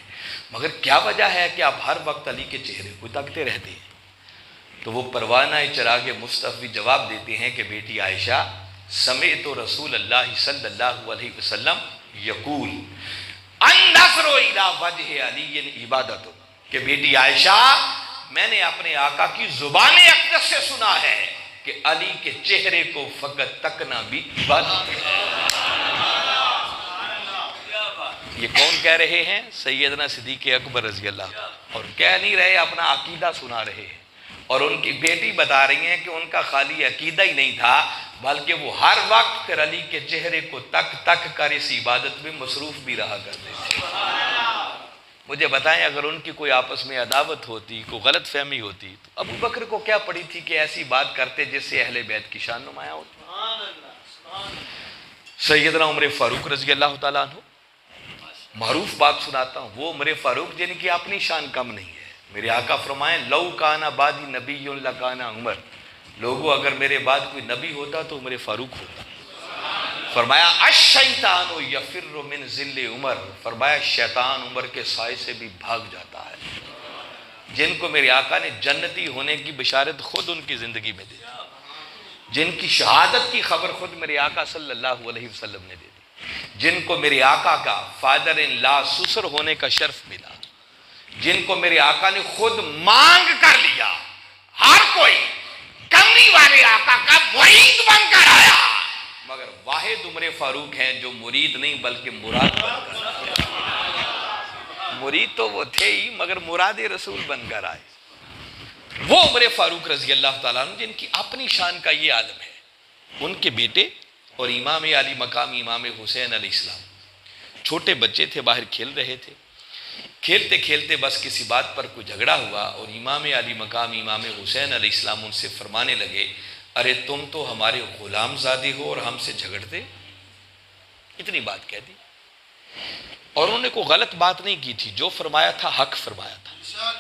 مگر کیا وجہ ہے کہ آپ ہر وقت علی کے چہرے کو تکتے رہتے ہیں؟ تو وہ پروانہ چراغ مصطفی جواب دیتے ہیں کہ بیٹی عائشہ سمعت رسول اللہ صلی اللہ علیہ وسلم یقول النظر الی وجہ علی عبادت، کہ بیٹی عائشہ میں نے اپنے آقا کی زبان اقدس سے سنا ہے کہ علی کے چہرے کو فقط تکنا بھی عبادت ہے. یہ کون کہہ رہے ہیں؟ سیدنا صدیق اکبر رضی اللہ. اور کہہ نہیں رہے، اپنا عقیدہ سنا رہے ہیں. اور ان کی بیٹی بتا رہی ہیں کہ ان کا خالی عقیدہ ہی نہیں تھا بلکہ وہ ہر وقت پھر علی کے چہرے کو تک تک کر اس عبادت میں مصروف بھی رہا کرتے تھے. مجھے بتائیں اگر ان کی کوئی آپس میں عداوت ہوتی، کوئی غلط فہمی ہوتی تو ابو بکر کو کیا پڑی تھی کہ ایسی بات کرتے جس سے اہل بیت کی شان نمایاں ہوتی. سیدنا عمر فاروق رضی اللہ تعالیٰ عنہ، معروف بات سناتا ہوں، وہ عمر فاروق جن کی اپنی شان کم نہیں ہے. میرے آقا فرمائیں لو کانا بعدی نبی لکانا عمر، لوگوں اگر میرے بعد کوئی نبی ہوتا تو عمر فاروق ہوتا. فرمایا الشیطان یفر من ذل عمر، فرمایا شیطان عمر کے سائے سے بھی بھاگ جاتا ہے. جن کو میرے آقا نے جنتی ہونے کی بشارت خود ان کی زندگی میں دے دی، جن کی شہادت کی خبر خود میرے آقا صلی اللہ علیہ وسلم نے دے دی، جن کو میرے آقا کا فادر ان لا سسر ہونے کا شرف ملا، جن کو میرے آقا نے خود مانگ کر لیا. ہر کوئی کمری والے آقا کا مرید بن کر آیا مگر واحد عمر فاروق ہیں جو مرید نہیں بلکہ مراد بن کر آئے. مرید تو وہ تھے ہی مگر مراد رسول بن کر آئے. وہ عمر فاروق رضی اللہ تعالیٰ عنہ جن کی اپنی شان کا یہ عالم ہے. ان کے بیٹے اور امام علی مقام امام حسین علیہ السلام چھوٹے بچے تھے، باہر کھیل رہے تھے. کھیلتے کھیلتے بس کسی بات پر کوئی جھگڑا ہوا اور امام علی مقام امام حسین علیہ السلام ان سے فرمانے لگے ارے تم تو ہمارے غلام زادے ہو اور ہم سے جھگڑتے. اتنی بات کہہ دی. اور انہوں نے کوئی غلط بات نہیں کی تھی، جو فرمایا تھا حق فرمایا تھا.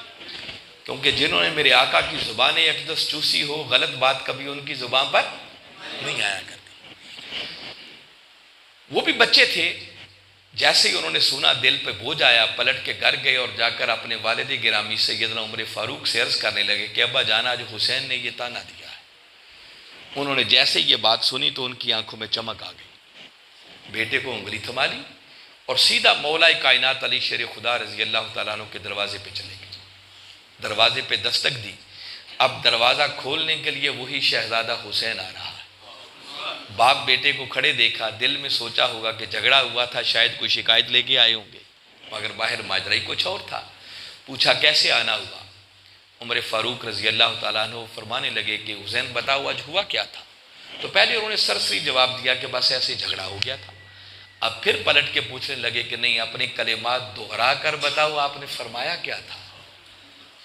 کیونکہ جنہوں نے میرے آقا کی زبان اقدس چوسی ہو غلط بات کبھی ان کی زبان پر نہیں آیا کرتی. وہ بھی بچے تھے. جیسے ہی انہوں نے سنا دل پہ بوجھ آیا، پلٹ کے گھر گئے اور جا کر اپنے والد گرامی سیدنا عمر فاروق سے عرض کرنے لگے کہ ابا جانا آج حسین نے یہ تانا دیا ہے. انہوں نے جیسے یہ بات سنی تو ان کی آنکھوں میں چمک آ گئی. بیٹے کو انگلی تھما لی اور سیدھا مولا کائنات علی شیر خدا رضی اللہ تعالیٰ عنہ کے دروازے پہ چلے گئے. دروازے پہ دستک دی. اب دروازہ کھولنے کے لیے وہی شہزادہ حسین آ رہا ہے. باپ بیٹے کو کھڑے دیکھا، دل میں سوچا ہوگا کہ جھگڑا ہوا تھا، شاید کوئی شکایت لے کے آئے ہوں گے، مگر باہر ماجرا ہی کچھ اور تھا. پوچھا کیسے آنا ہوا؟ عمر فاروق رضی اللہ تعالیٰ عنہ فرمانے لگے کہ حسین بتاؤ آج ہوا کیا تھا؟ تو پہلے انہوں نے سرسری جواب دیا کہ بس ایسے جھگڑا ہو گیا تھا. اب پھر پلٹ کے پوچھنے لگے کہ نہیں، اپنے کلمات دہرا کر بتاؤ آپ نے فرمایا کیا تھا.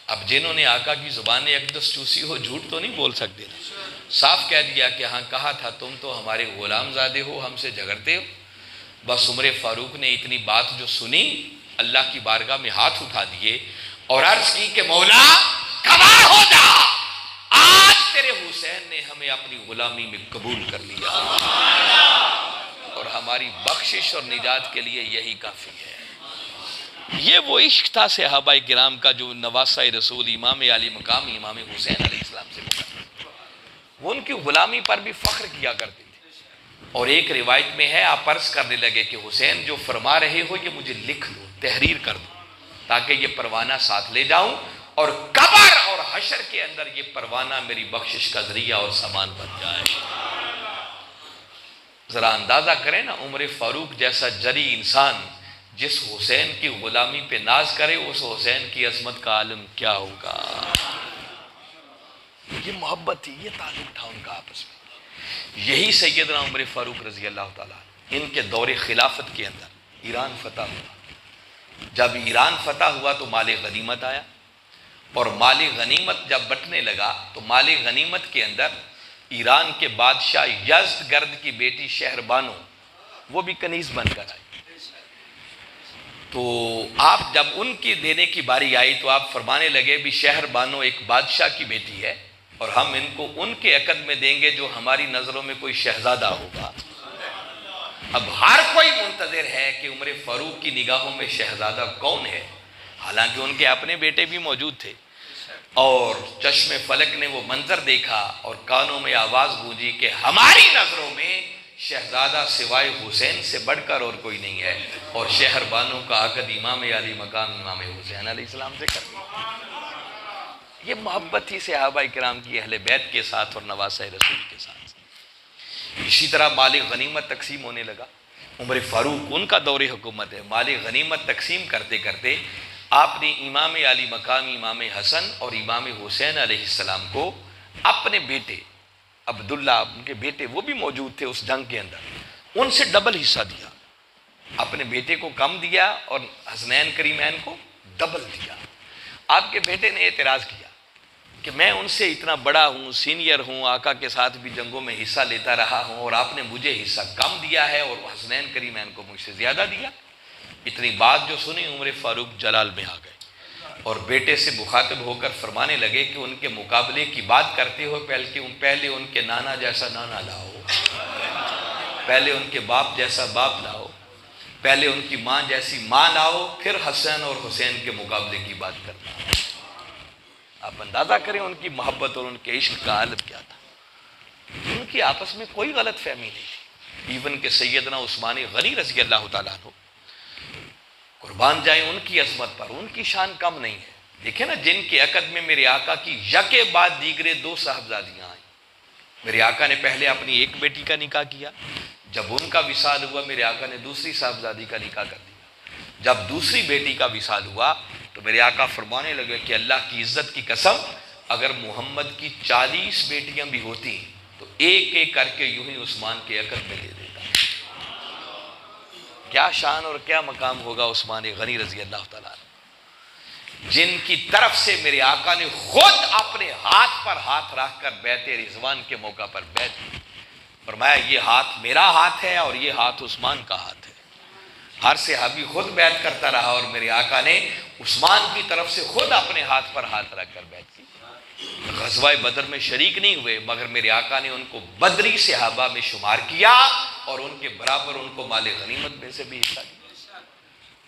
اب جنہوں نے آقا کی زبان اقدس چوسی ہو جھوٹ تو نہیں بول سکتے. صاف کہہ دیا کہ ہاں کہا تھا تم تو ہمارے غلام زادے ہو، ہم سے جھگڑتے ہو. بس عمر فاروق نے اتنی بات جو سنی اللہ کی بارگاہ میں ہاتھ اٹھا دیے اور عرض کی کہ مولا گواہ ہو جا، آج تیرے حسین نے ہمیں اپنی غلامی میں قبول کر لیا اور ہماری بخشش اور نجات کے لیے یہی کافی ہے. یہ وہ عشق تھا صحابہ کرام کا جو نواسہ رسول امام علی مقام امام حسین علیہ السلام سے ملا. وہ ان کی غلامی پر بھی فخر کیا کرتے تھے. اور ایک روایت میں ہے آپ عرض کرنے لگے کہ حسین جو فرما رہے ہو یہ مجھے لکھ دو، تحریر کر دو تاکہ یہ پروانہ ساتھ لے جاؤں اور قبر اور حشر کے اندر یہ پروانہ میری بخشش کا ذریعہ اور سامان بن جائے. ذرا اندازہ کریں نا، عمر فاروق جیسا جری انسان جس حسین کی غلامی پہ ناز کرے اس حسین کی عظمت کا عالم کیا ہوگا. یہ محبت تھی، یہ تعلق تھا ان کا آپس میں. یہی سیدنا عمر فاروق رضی اللہ تعالیٰ ان کے دور خلافت کے اندر ایران فتح ہوا. جب ایران فتح ہوا تو مال غنیمت آیا اور مال غنیمت جب بٹنے لگا تو مال غنیمت کے اندر ایران کے بادشاہ یزدگرد کی بیٹی شہر بانو وہ بھی کنیز بن کر آئی. تو آپ جب ان کی دینے کی باری آئی تو آپ فرمانے لگے بھی شہر بانو ایک بادشاہ کی بیٹی ہے اور ہم ان کو ان کے عقد میں دیں گے جو ہماری نظروں میں کوئی شہزادہ ہوگا۔ اب ہر کوئی منتظر ہے کہ عمر فاروق کی نگاہوں میں شہزادہ کون ہے، حالانکہ ان کے اپنے بیٹے بھی موجود تھے، اور چشم فلک نے وہ منظر دیکھا اور کانوں میں آواز گونجی کہ ہماری نظروں میں شہزادہ سوائے حسین سے بڑھ کر اور کوئی نہیں ہے، اور شہر بانو کا عقد امام علی مقام امام حسین علیہ السلام سے کر دیا۔ یہ محبت تھی صحابہ کرام کی اہل بیت کے ساتھ اور نواسہ رسول کے ساتھ۔ اسی طرح مال غنیمت تقسیم ہونے لگا۔ عمر فاروق ان کا دور حکومت ہے، مال غنیمت تقسیم کرتے کرتے آپ نے امام علی مقام امام حسن اور امام حسین علیہ السلام کو اپنے بیٹے عبداللہ، ان کے بیٹے وہ بھی موجود تھے اس جنگ کے اندر، ان سے ڈبل حصہ دیا۔ اپنے بیٹے کو کم دیا اور حسنین کریمین کو ڈبل دیا۔ آپ کے بیٹے نے اعتراض کیا کہ میں ان سے اتنا بڑا ہوں، سینئر ہوں، آقا کے ساتھ بھی جنگوں میں حصہ لیتا رہا ہوں، اور آپ نے مجھے حصہ کم دیا ہے اور حسنین کریمین کو مجھ سے زیادہ دیا۔ اتنی بات جو سنی عمر فاروق جلال میں آ گئے اور بیٹے سے مخاطب ہو کر فرمانے لگے کہ ان کے مقابلے کی بات کرتے ہو پہلے ان کے نانا جیسا نانا لاؤ، پہلے ان کے باپ جیسا باپ لاؤ، پہلے ان کی ماں جیسی ماں لاؤ، پھر حسن اور حسین کے مقابلے کی بات کرنا۔ آپ اندازہ کریں ان کی محبت اور ان کے عشق کا عالم کیا تھا۔ ان کی آپس میں کوئی غلط فہمی نہیں تھی۔ ایون کہ سیدنا عثمان غنی رضی اللہ تعالیٰ عنہ قربان جائیں ان کی عظمت پر، ان کی شان کم نہیں ہے۔ دیکھیں نا، جن کے عقد میں میرے آقا کی یکے بعد دیگرے 2 صاحبزادیاں آئیں۔ میرے آقا نے پہلے اپنی ایک بیٹی کا نکاح کیا، جب ان کا وصال ہوا میرے آقا نے دوسری صاحبزادی کا نکاح کر دیا۔ جب دوسری بیٹی کا وصال ہوا تو میرے آقا فرمانے لگے کہ اللہ کی عزت کی قسم، اگر محمد کی 40 بیٹیاں بھی ہوتی تو ایک ایک کر کے یوں ہی عثمان کے عقد میں دے دیتا۔ کیا شان اور کیا مقام ہوگا عثمان غنی رضی اللہ تعالیٰ عنہ، جن کی طرف سے میرے آقا نے خود اپنے ہاتھ پر ہاتھ رکھ کر بیعت رضوان کے موقع پر بیعت کی۔ فرمایا یہ ہاتھ میرا ہاتھ ہے اور یہ ہاتھ عثمان کا ہاتھ ہے۔ ہر صحابی خود بیعت کرتا رہا اور میرے آقا نے عثمان کی طرف سے خود اپنے ہاتھ پر ہاتھ رکھ کر بیعت کی۔ غزوہ بدر میں شریک نہیں ہوئے، مگر میرے آقا نے ان کو بدری صحابہ میں شمار کیا اور ان کے برابر ان کو مال غنیمت میں سے بھی حصہ دیا۔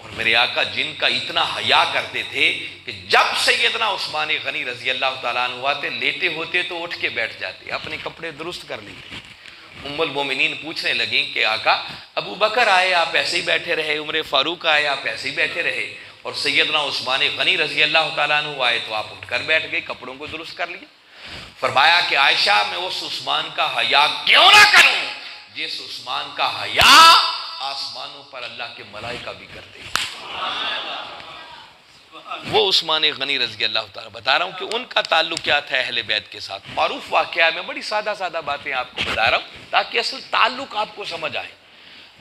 اور میرے آقا جن کا اتنا حیا کرتے تھے کہ جب سیدنا عثمان غنی رضی اللہ تعالیٰ عنہ آتے، لیتے ہوتے تو اٹھ کے بیٹھ جاتے، اپنے کپڑے درست کر لیتے۔ ام المومنین پوچھنے لگیں کہ آقا ابو بکر آئے آپ ایسے ہی بیٹھے رہے، عمر فاروق آئے آپ ایسے ہی بیٹھے رہے، اور سیدنا عثمان غنی رضی اللہ تعالیٰ عنہ آئے تو آپ اٹھ کر بیٹھ گئے، کپڑوں کو درست کر لیا۔ فرمایا کہ عائشہ میں اس عثمان کا حیا کیوں نہ کروں جس عثمان کا حیا آسمانوں پر اللہ کے ملائکہ بھی کرتے ہیں۔ وہ عثمان غنی رضی اللہ تعالیٰ، بتا رہا ہوں کہ ان کا تعلق کیا تھا اہل بیت کے ساتھ۔ معروف واقعہ ہے، میں بڑی سادہ سادہ باتیں آپ کو بتا رہا ہوں تاکہ اصل تعلق آپ کو سمجھ آئے۔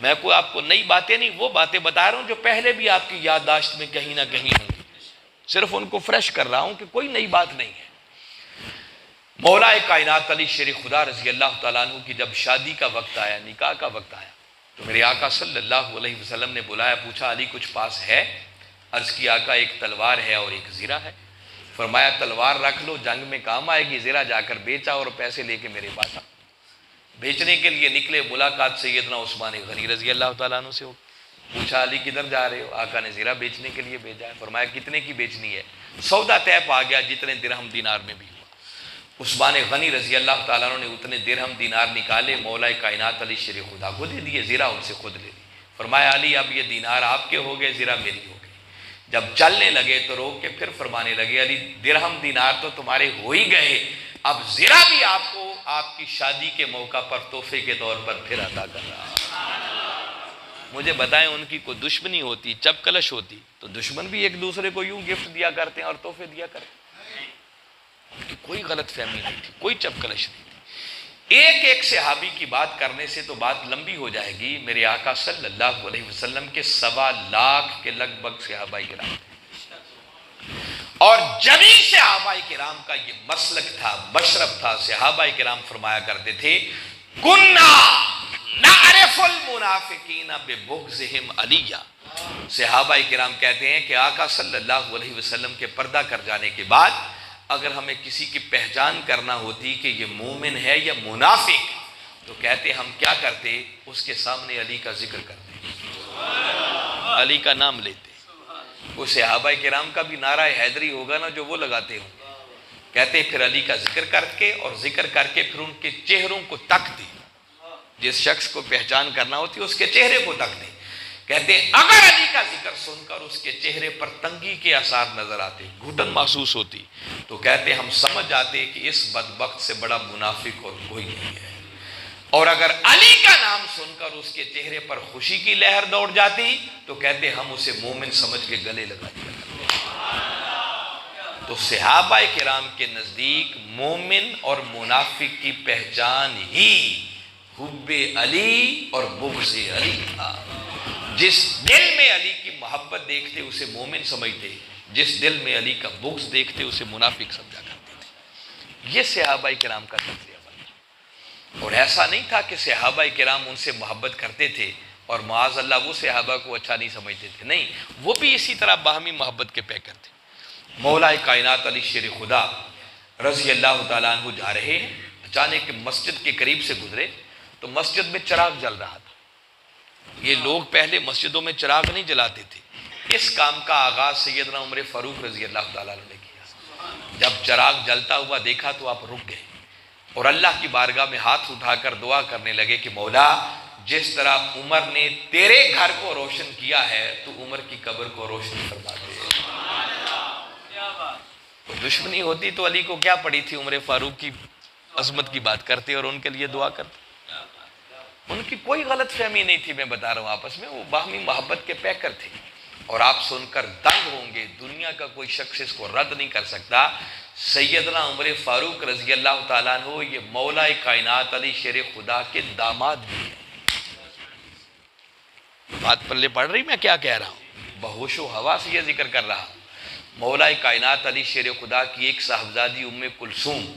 میں کوئی آپ کو نئی باتیں نہیں، وہ باتیں بتا رہا ہوں جو پہلے بھی آپ کی یادداشت میں کہیں نہ کہیں ہوں گی، صرف ان کو فریش کر رہا ہوں کہ کوئی نئی بات نہیں ہے۔ مولا کائنات علی شیر خدا رضی اللہ تعالیٰ عنہ کی جب شادی کا وقت آیا، نکاح کا وقت آیا، تو میرے آقا صلی اللہ علیہ وسلم نے بلایا، پوچھا علی کچھ پاس ہے؟ عرض کی آقا ایک تلوار ہے اور ایک زرہ ہے۔ فرمایا تلوار رکھ لو، جنگ میں کام آئے گی، زرہ جا کر بیچا اور پیسے لے کے میرے پاس آ۔ بیچنے کے لیے نکلے، ملاقات سیدنا عثمان غنی رضی اللہ تعالیٰ عنہ سے ہو۔ پوچھا علی کدھر جا رہے ہو؟ آقا نے زرہ بیچنے کے لیے بھیجا ہے۔ فرمایا کتنے کی بیچنی ہے؟ سودا طے پا گیا، جتنے درہم دینار میں بھی ہوا۔ عثمان غنی رضی اللہ تعالیٰ عنہ نے اتنے درہم دینار نکالے، مولا کائنات علی شیر خدا کو دے دیے، زرہ ان سے خود لے لی۔ فرمایا علی اب یہ دینار آپ کے ہو گئے، زرہ میری ہو گئی۔ جب چلنے لگے تو روک کے پھر فرمانے لگے علی درہم دینار تو تمہارے ہو ہی گئے، اب زرہ بھی آپ کو آپ کی شادی کے موقع پر تحفے کے طور پر پھر عطا کر رہا۔ مجھے بتائیں ان کی کوئی دشمنی ہوتی، چپکلش ہوتی تو دشمن بھی ایک دوسرے کو یوں گفٹ دیا کرتے ہیں اور تحفے دیا کرتے ہیں۔ کوئی غلط فہمی نہیں تھی، کوئی چپکلش نہیں تھی۔ ایک ایک صحابی کی بات کرنے سے تو بات لمبی ہو جائے گی۔ میرے آقا صلی اللہ علیہ وسلم کے 1.25 لاکھ کے لگ بھگ صحابہ کرام تھے، اور جمی صحابہ کرام کا یہ مسلک تھا، مشرب تھا۔ صحابہ کرام فرمایا کرتے تھے کنا نعرف المنافقین ببغضهم علیہ، صحابہ کرام کہتے ہیں کہ آقا صلی اللہ علیہ وسلم کے پردہ کر جانے کے بعد اگر ہمیں کسی کی پہچان کرنا ہوتی کہ یہ مومن ہے یا منافق، تو کہتے ہم کیا کرتے؟ اس کے سامنے علی کا ذکر کرتے، علی کا نام لیتے۔ وہ صحابہ کرام کا بھی نعرہ حیدری ہوگا نا جو وہ لگاتے ہوں، کہتے پھر علی کا ذکر کر کے، اور ذکر کر کے پھر ان کے چہروں کو تکتے، جس شخص کو پہچان کرنا ہوتی اس کے چہرے کو تکتے، کہتے ہیں اگر علی کا ذکر سن کر اس کے چہرے پر تنگی کے آثار نظر آتے، گھٹن محسوس ہوتی، تو کہتے ہم سمجھ جاتے کہ اس بدبخت سے بڑا منافق اور کوئی نہیں ہے۔ اور اگر علی کا نام سن کر اس کے چہرے پر خوشی کی لہر دوڑ جاتی، تو کہتے ہم اسے مومن سمجھ کے گلے لگا دیا کرتے۔ تو صحابہ کرام کے نزدیک مومن اور منافق کی پہچان ہی حب علی اور بغض علی تھا۔ جس دل میں علی کی محبت دیکھتے اسے مومن سمجھتے، جس دل میں علی کا بغض دیکھتے اسے منافق سمجھا کرتے تھے۔ یہ صحابہ کرام کا تجزیہ بنا۔ اور ایسا نہیں تھا کہ صحابہ کرام ان سے محبت کرتے تھے اور معاذ اللہ وہ صحابہ کو اچھا نہیں سمجھتے تھے، نہیں، وہ بھی اسی طرح باہمی محبت کے پیکر تھے۔ مولا کائنات علی شیر خدا رضی اللہ تعالیٰ عنہ جا رہے ہیں، اچانک مسجد کے قریب سے گزرے تو مسجد میں چراغ جل رہا تھا۔ یہ لوگ پہلے مسجدوں میں چراغ نہیں جلاتے تھے۔ اس کام کا آغاز سیدنا عمر فاروق رضی اللہ تعالیٰ عنہ نے کیا۔ جب چراغ جلتا ہوا دیکھا تو آپ رک گئے اور اللہ کی بارگاہ میں ہاتھ اٹھا کر دعا کرنے لگے کہ مولا، جس طرح عمر نے تیرے گھر کو روشن کیا ہے تو عمر کی قبر کو روشن فرما دے۔ دشمنی ہوتی تو علی کو کیا پڑی تھی، عمر فاروق کی عظمت کی بات کرتے اور ان کے لیے دعا کرتے۔ ان کی کوئی غلط فہمی نہیں تھی، میں بتا رہا ہوں، آپس میں وہ باہمی محبت کے پیکر تھے۔ اور آپ سن کر دنگ ہوں گے، دنیا کا کوئی شخص اس کو رد نہیں کر سکتا، سیدنا عمر فاروق رضی اللہ تعالیٰ عنہ یہ مولا کائنات علی شیر خدا کے داماد بھی ہیں۔ بات پلے پڑ رہی میں کیا کہہ رہا ہوں؟ بہوش و ہوا سے یہ ذکر کر رہا ہوں۔ مولا کائنات علی شیر خدا کی ایک صاحبزادی ام کلثوم،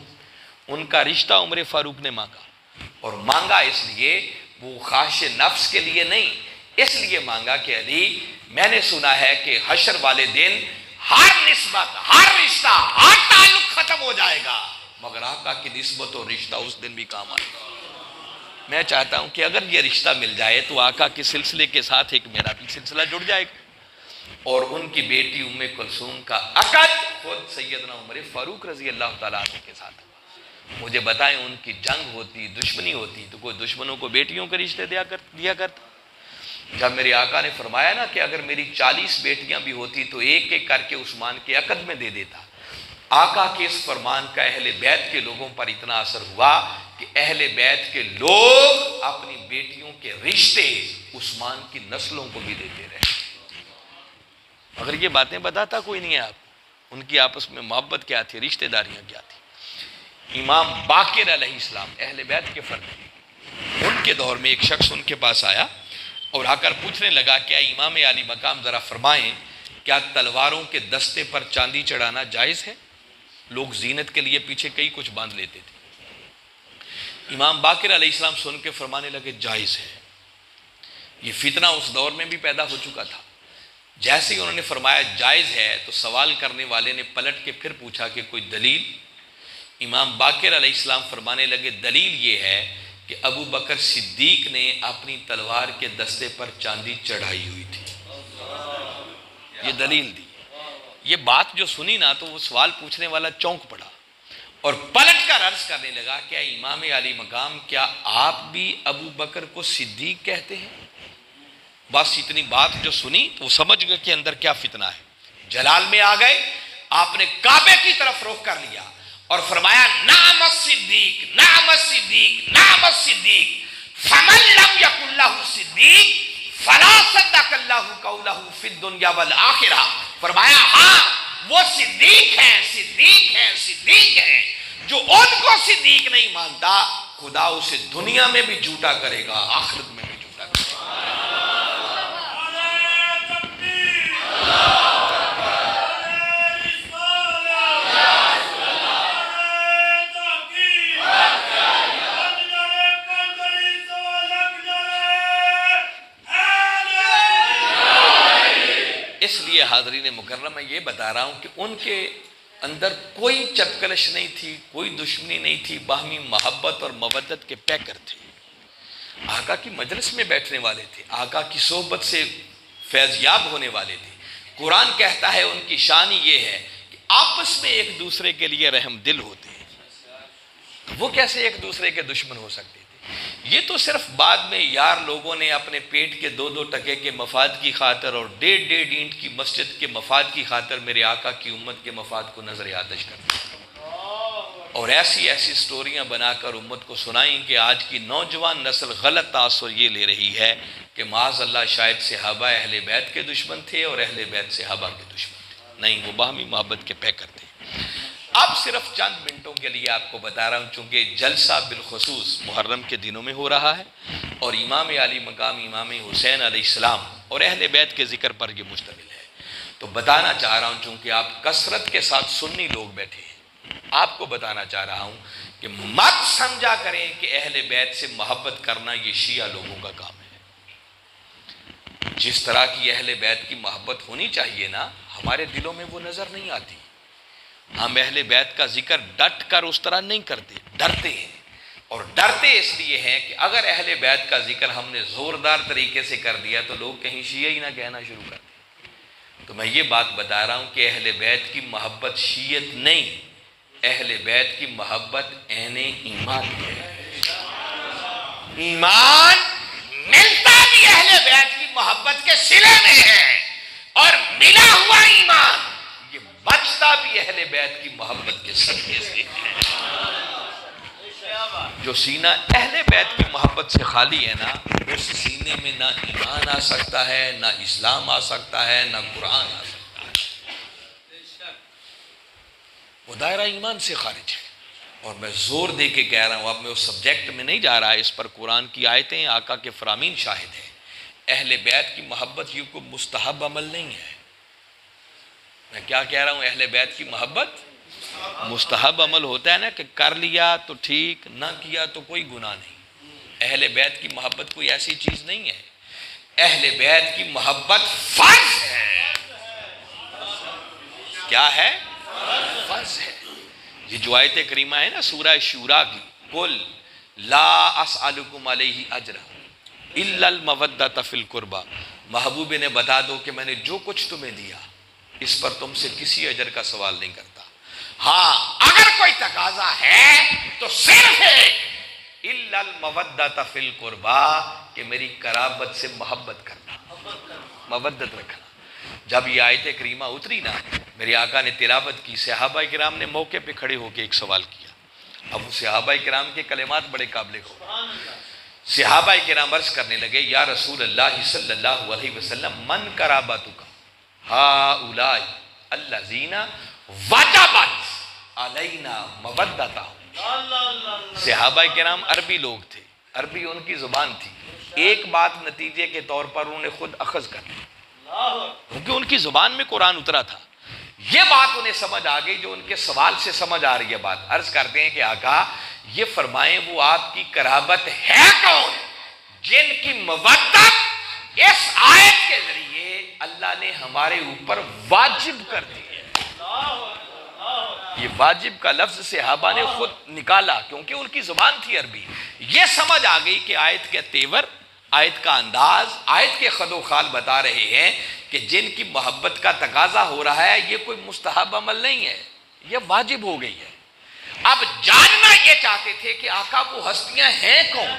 ان کا رشتہ عمر فاروق نے مانگا، اور مانگا اس لیے وہ خواہش نفس کے لیے نہیں، اس لیے مانگا کہ علی، میں نے سنا ہے کہ حشر والے دن ہر نسبت، ہر رشتہ، ہر تعلق ختم ہو جائے گا، مگر آقا کی نسبت اور رشتہ اس دن بھی کام آئے گا۔ میں چاہتا ہوں کہ اگر یہ رشتہ مل جائے تو آقا کے سلسلے کے ساتھ ایک میرا بھی سلسلہ جڑ جائے گا۔ اور ان کی بیٹی ام کلثوم کا عقد خود سیدنا عمر فاروق رضی اللہ تعالیٰ عنہ کے ساتھ ہوا۔ مجھے بتائیں، ان کی جنگ ہوتی، دشمنی ہوتی تو کوئی دشمنوں کو بیٹیوں کے رشتے دیا کرتا؟ جب میرے آقا نے فرمایا نا کہ اگر میری 40 بیٹیاں بھی ہوتی تو ایک ایک کر کے عثمان کے عقد میں دے دیتا، آقا کے اس فرمان کا اہل بیت کے لوگوں پر اتنا اثر ہوا کہ اہل بیت کے لوگ اپنی بیٹیوں کے رشتے عثمان کی نسلوں کو بھی دیتے رہے۔ اگر یہ باتیں بتاتا کوئی نہیں ہے آپ، ان کی آپس میں محبت کیا تھی، رشتہ داریاں کیا تھی۔ امام باقر علیہ السلام اہل بیت کے فرد ہیں۔ ان کے دور میں ایک شخص ان کے پاس آیا اور آ کر پوچھنے لگا، کیا امام علی مقام ذرا فرمائیں، کیا تلواروں کے دستے پر چاندی چڑھانا جائز ہے؟ لوگ زینت کے لیے پیچھے کئی کچھ باندھ لیتے تھے۔ امام باقر علیہ السلام سن کے فرمانے لگے جائز ہے۔ یہ فتنہ اس دور میں بھی پیدا ہو چکا تھا۔ جیسے ہی انہوں نے فرمایا جائز ہے تو سوال کرنے والے نے پلٹ کے پھر پوچھا کہ کوئی دلیل؟ امام باقر علیہ السلام فرمانے لگے دلیل یہ ہے کہ ابو بکر صدیق نے اپنی تلوار کے دستے پر چاندی چڑھائی ہوئی تھی، یہ دلیل دی۔ یہ بات جو سنی نا تو وہ سوال پوچھنے والا چونک پڑا اور پلٹ کر عرض کرنے لگا، کیا امام علی مقام، کیا آپ بھی ابو بکر کو صدیق کہتے ہیں؟ بس اتنی بات جو سنی تو وہ سمجھ گئے کہ اندر کیا فتنہ ہے، جلال میں آ گئے۔ آپ نے کعبے کی طرف رخ کر لیا اور فرمایا نعم الصدیق، نعم الصدیق، نعم الصدیق، فمن لم یکن لہ صدیق فلا صدق اللہ قولہ فی الدنیا والآخرہ۔ فرمایا ہاں وہ صدیق ہیں، صدیق ہیں، صدیق ہیں، جو ان کو صدیق نہیں مانتا خدا اسے دنیا میں بھی جھوٹا کرے گا، آخرت میں بھی جھوٹا کرے گا۔ حاضرین مکرم، میں یہ بتا رہا ہوں کہ ان کے اندر کوئی چپکلش نہیں تھی، کوئی دشمنی نہیں تھی، باہمی محبت اور مودت کے پیکر تھے، آقا کی مجلس میں بیٹھنے والے تھے، آقا کی صحبت سے فیضیاب ہونے والے تھے۔ قرآن کہتا ہے ان کی شان یہ ہے کہ آپس میں ایک دوسرے کے لیے رحم دل ہوتے ہیں، وہ کیسے ایک دوسرے کے دشمن ہو سکتے تھے؟ یہ تو صرف بعد میں یار لوگوں نے اپنے پیٹ کے 2 ٹکے کے مفاد کی خاطر اور 1.5 اینٹ کی مسجد کے مفاد کی خاطر میرے آقا کی امت کے مفاد کو نظر آتش کر دیا اور ایسی سٹوریاں بنا کر امت کو سنائیں کہ آج کی نوجوان نسل غلط تاثر یہ لے رہی ہے کہ معاذ اللہ شاید صحابہ اہل بیت کے دشمن تھے اور اہل بیت صحابہ کے دشمن تھے۔ نہیں، وہ باہمی محبت کے پیکر تھے۔ اب صرف چند منٹوں کے لیے آپ کو بتا رہا ہوں، چونکہ جلسہ بالخصوص محرم کے دنوں میں ہو رہا ہے اور امام علی مقام امام حسین علیہ السلام اور اہل بیت کے ذکر پر یہ مشتمل ہے، تو بتانا چاہ رہا ہوں چونکہ آپ کثرت کے ساتھ سنی لوگ بیٹھے ہیں، آپ کو بتانا چاہ رہا ہوں کہ مت سمجھا کریں کہ اہل بیت سے محبت کرنا یہ شیعہ لوگوں کا کام ہے۔ جس طرح کی اہل بیت کی محبت ہونی چاہیے نا، ہمارے دلوں میں وہ نظر نہیں آتی۔ ہم اہل بیت کا ذکر ڈٹ کر اس طرح نہیں کرتے، ڈرتے ہیں، اور ڈرتے اس لیے ہیں کہ اگر اہل بیت کا ذکر ہم نے زوردار طریقے سے کر دیا تو لوگ کہیں شیعہ ہی نہ کہنا شروع کر دیں۔ تو میں یہ بات بتا رہا ہوں کہ اہل بیت کی محبت شیعت نہیں، اہل بیت کی محبت عین ایمان ہے۔ ایمان ملتا بھی اہل بیت کی محبت کے صلے میں ہے، اور ملا ہوا ایمان یہ بچتا بھی اہل بیت کی محبت کے صدقے سے ہے۔ جو سینہ اہل بیت کی محبت سے خالی ہے نا، اس سینے میں نہ ایمان آ سکتا ہے، نہ اسلام آ سکتا ہے، نہ قرآن آ سکتا ہے، وہ دائرہ ایمان سے خارج ہے۔ اور میں زور دے کے کہہ رہا ہوں، اب میں اس سبجیکٹ میں نہیں جا رہا، اس پر قرآن کی آیتیں، آقا کے فرامین شاہد ہیں۔ اہل بیت کی محبت یہ کوئی مستحب عمل نہیں ہے۔ میں کیا کہہ رہا ہوں؟ اہل بیت کی محبت مستحب عمل ہوتا ہے نا، کہ کر لیا تو ٹھیک، نہ کیا تو کوئی گناہ نہیں۔ اہل بیت کی محبت کوئی ایسی چیز نہیں ہے، اہل بیت کی محبت فرض ہے۔ کیا ہے؟ فرض ہے۔ یہ جو آیت کریمہ ہے نا سورہ شورا کی، قل لا اسألکم علیہ اجرا الا المودۃ فی القربی، محبوب نے بتا دو کہ میں نے جو کچھ تمہیں دیا اس پر تم سے کسی اجر کا سوال نہیں کرتا، ہاں اگر کوئی تقاضا ہے تو صرف ہے الا المودۃ فی القربی، کہ میری قرابت سے محبت کرنا، مودت رکھنا۔ جب یہ آیت کریمہ اتری نا، میرے آقا نے تلاوت کی، صحابہ کرام نے موقع پہ کھڑے ہو کے ایک سوال کیا۔ اب وہ صحابہ کرام کے کلمات بڑے قابل غور۔ صحابہ کرام عرض کرنے لگے، یا رسول اللہ صلی اللہ علیہ وسلم، من قرابتک ہؤلاء الذین وجبت علینا مودتہم۔ صحابہ کرام عربی لوگ تھے، عربی ان کی زبان تھی، ایک بات نتیجے کے طور پر انہوں نے خود اخذ کر لی، کیونکہ ان کی زبان میں قرآن اترا تھا۔ یہ بات انہیں سمجھ آ گئی جو ان کے سوال سے سمجھ آ رہی ہے بات۔ عرض کرتے ہیں کہ آقا یہ فرمائیں وہ آپ کی قرابت ہے کون جن کی مودت اس آیت کے ذریعے اللہ نے ہمارے اوپر واجب کر دی ہے۔ یہ واجب کا لفظ صحابہ نے خود نکالا کیونکہ ان کی زبان تھی عربی۔ یہ سمجھ آ گئی کہ آیت کے تیور، آیت کا انداز، آیت کے خد و خال بتا رہے ہیں کہ جن کی محبت کا تقاضا ہو رہا ہے یہ کوئی مستحب عمل نہیں ہے، یہ واجب ہو گئی ہے۔ اب جاننا یہ چاہتے تھے کہ آقا وہ ہستیاں ہیں کون،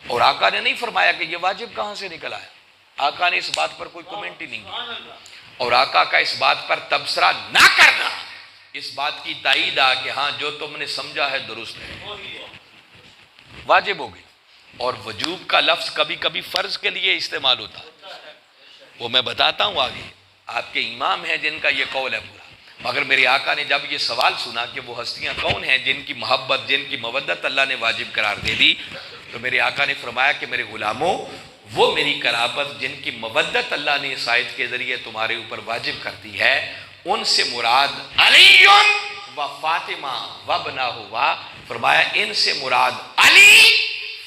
اور آقا نے نہیں فرمایا کہ یہ واجب کہاں سے نکلا ہے۔ آقا نے اس بات پر کوئی کمنٹ ہی نہیں کیا، اور آقا کا اس بات پر تبصرہ نہ کرنا اس بات کی تائید آ کہ ہاں جو تم نے سمجھا ہے درست ہے، واجب ہو گئی۔ اور وجوب کا لفظ کبھی کبھی فرض کے لیے استعمال ہوتا ہے، وہ میں بتاتا ہوں آگے۔ آپ کے امام ہیں جن کا یہ قول ہے پورا، مگر میرے آقا نے جب یہ سوال سنا کہ وہ ہستیاں کون ہیں جن کی محبت، جن کی مودت اللہ نے واجب قرار دے دی، تو میرے آقا نے فرمایا کہ میرے غلاموں، وہ میری قرابت جن کی مودت اللہ نے اس آیت کے ذریعے تمہارے اوپر واجب کر دی ہے، ان سے مراد علی و فاطمہ و بناہما، فرمایا ان سے مراد علی،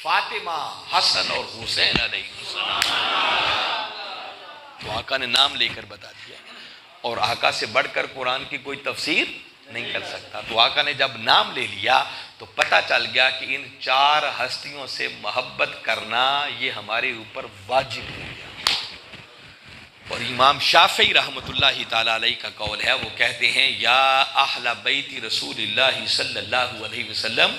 فاطمہ، حسن اور حسین علیہ السلام۔ تو آقا نے نام لے کر بتا دیا، اور آقا سے بڑھ کر قرآن کی کوئی تفسیر نہیں کر سکتا۔ تو آقا نے جب نام لے لیا تو پتہ چل گیا کہ ان 4 ہستیوں سے محبت کرنا یہ ہمارے اوپر واجب ہو گیا۔ اور امام شافعی رحمۃ اللہ تعالی علیہ کا قول ہے، وہ کہتے ہیں یا اہل بیت رسول اللہ صلی اللہ علیہ وسلم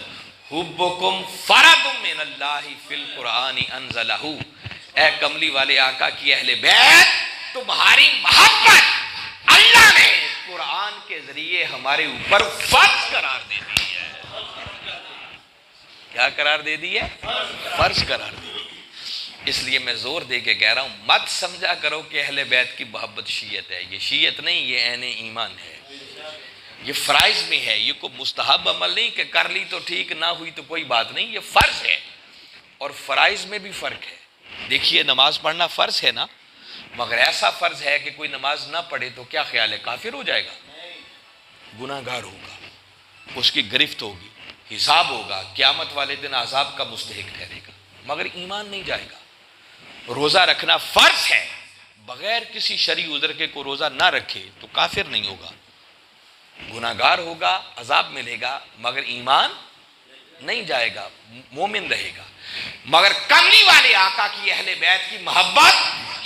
حبکم فرض من اللہ فی القرآن انزلہ، اے کملی والے آقا کی اہل بیت، تمہاری محبت اللہ نے قرآن کے ذریعے ہمارے اوپر فرض قرار دے دی ہے۔ کیا قرار دے دی ہے؟ فرض قرار دے دی۔ اس لیے میں زور دے کے کہہ رہا ہوں، مت سمجھا کرو کہ اہل بیت کی محبت شیعت ہے، یہ شیعت نہیں، یہ عین ایمان ہے، یہ فرائض میں ہے، یہ کوئی مستحب عمل نہیں کہ کر لی تو ٹھیک، نہ ہوئی تو کوئی بات نہیں، یہ فرض ہے۔ اور فرائض میں بھی فرق ہے۔ دیکھیے نماز پڑھنا فرض ہے نا، مگر ایسا فرض ہے کہ کوئی نماز نہ پڑھے تو کیا خیال ہے، کافر ہو جائے گا؟ گناہ گار ہوگا، اس کی گرفت ہوگی، حساب ہوگا، قیامت والے دن عذاب کا مستحق ٹھہرے گا، مگر ایمان نہیں جائے گا۔ روزہ رکھنا فرض ہے، بغیر کسی شرعی عذر کے کو روزہ نہ رکھے تو کافر نہیں ہوگا، گناہ گار ہوگا، عذاب ملے گا، مگر ایمان نہیں جائے گا، مومن رہے گا۔ مگر کملی والے آقا کی اہل بیت کی محبت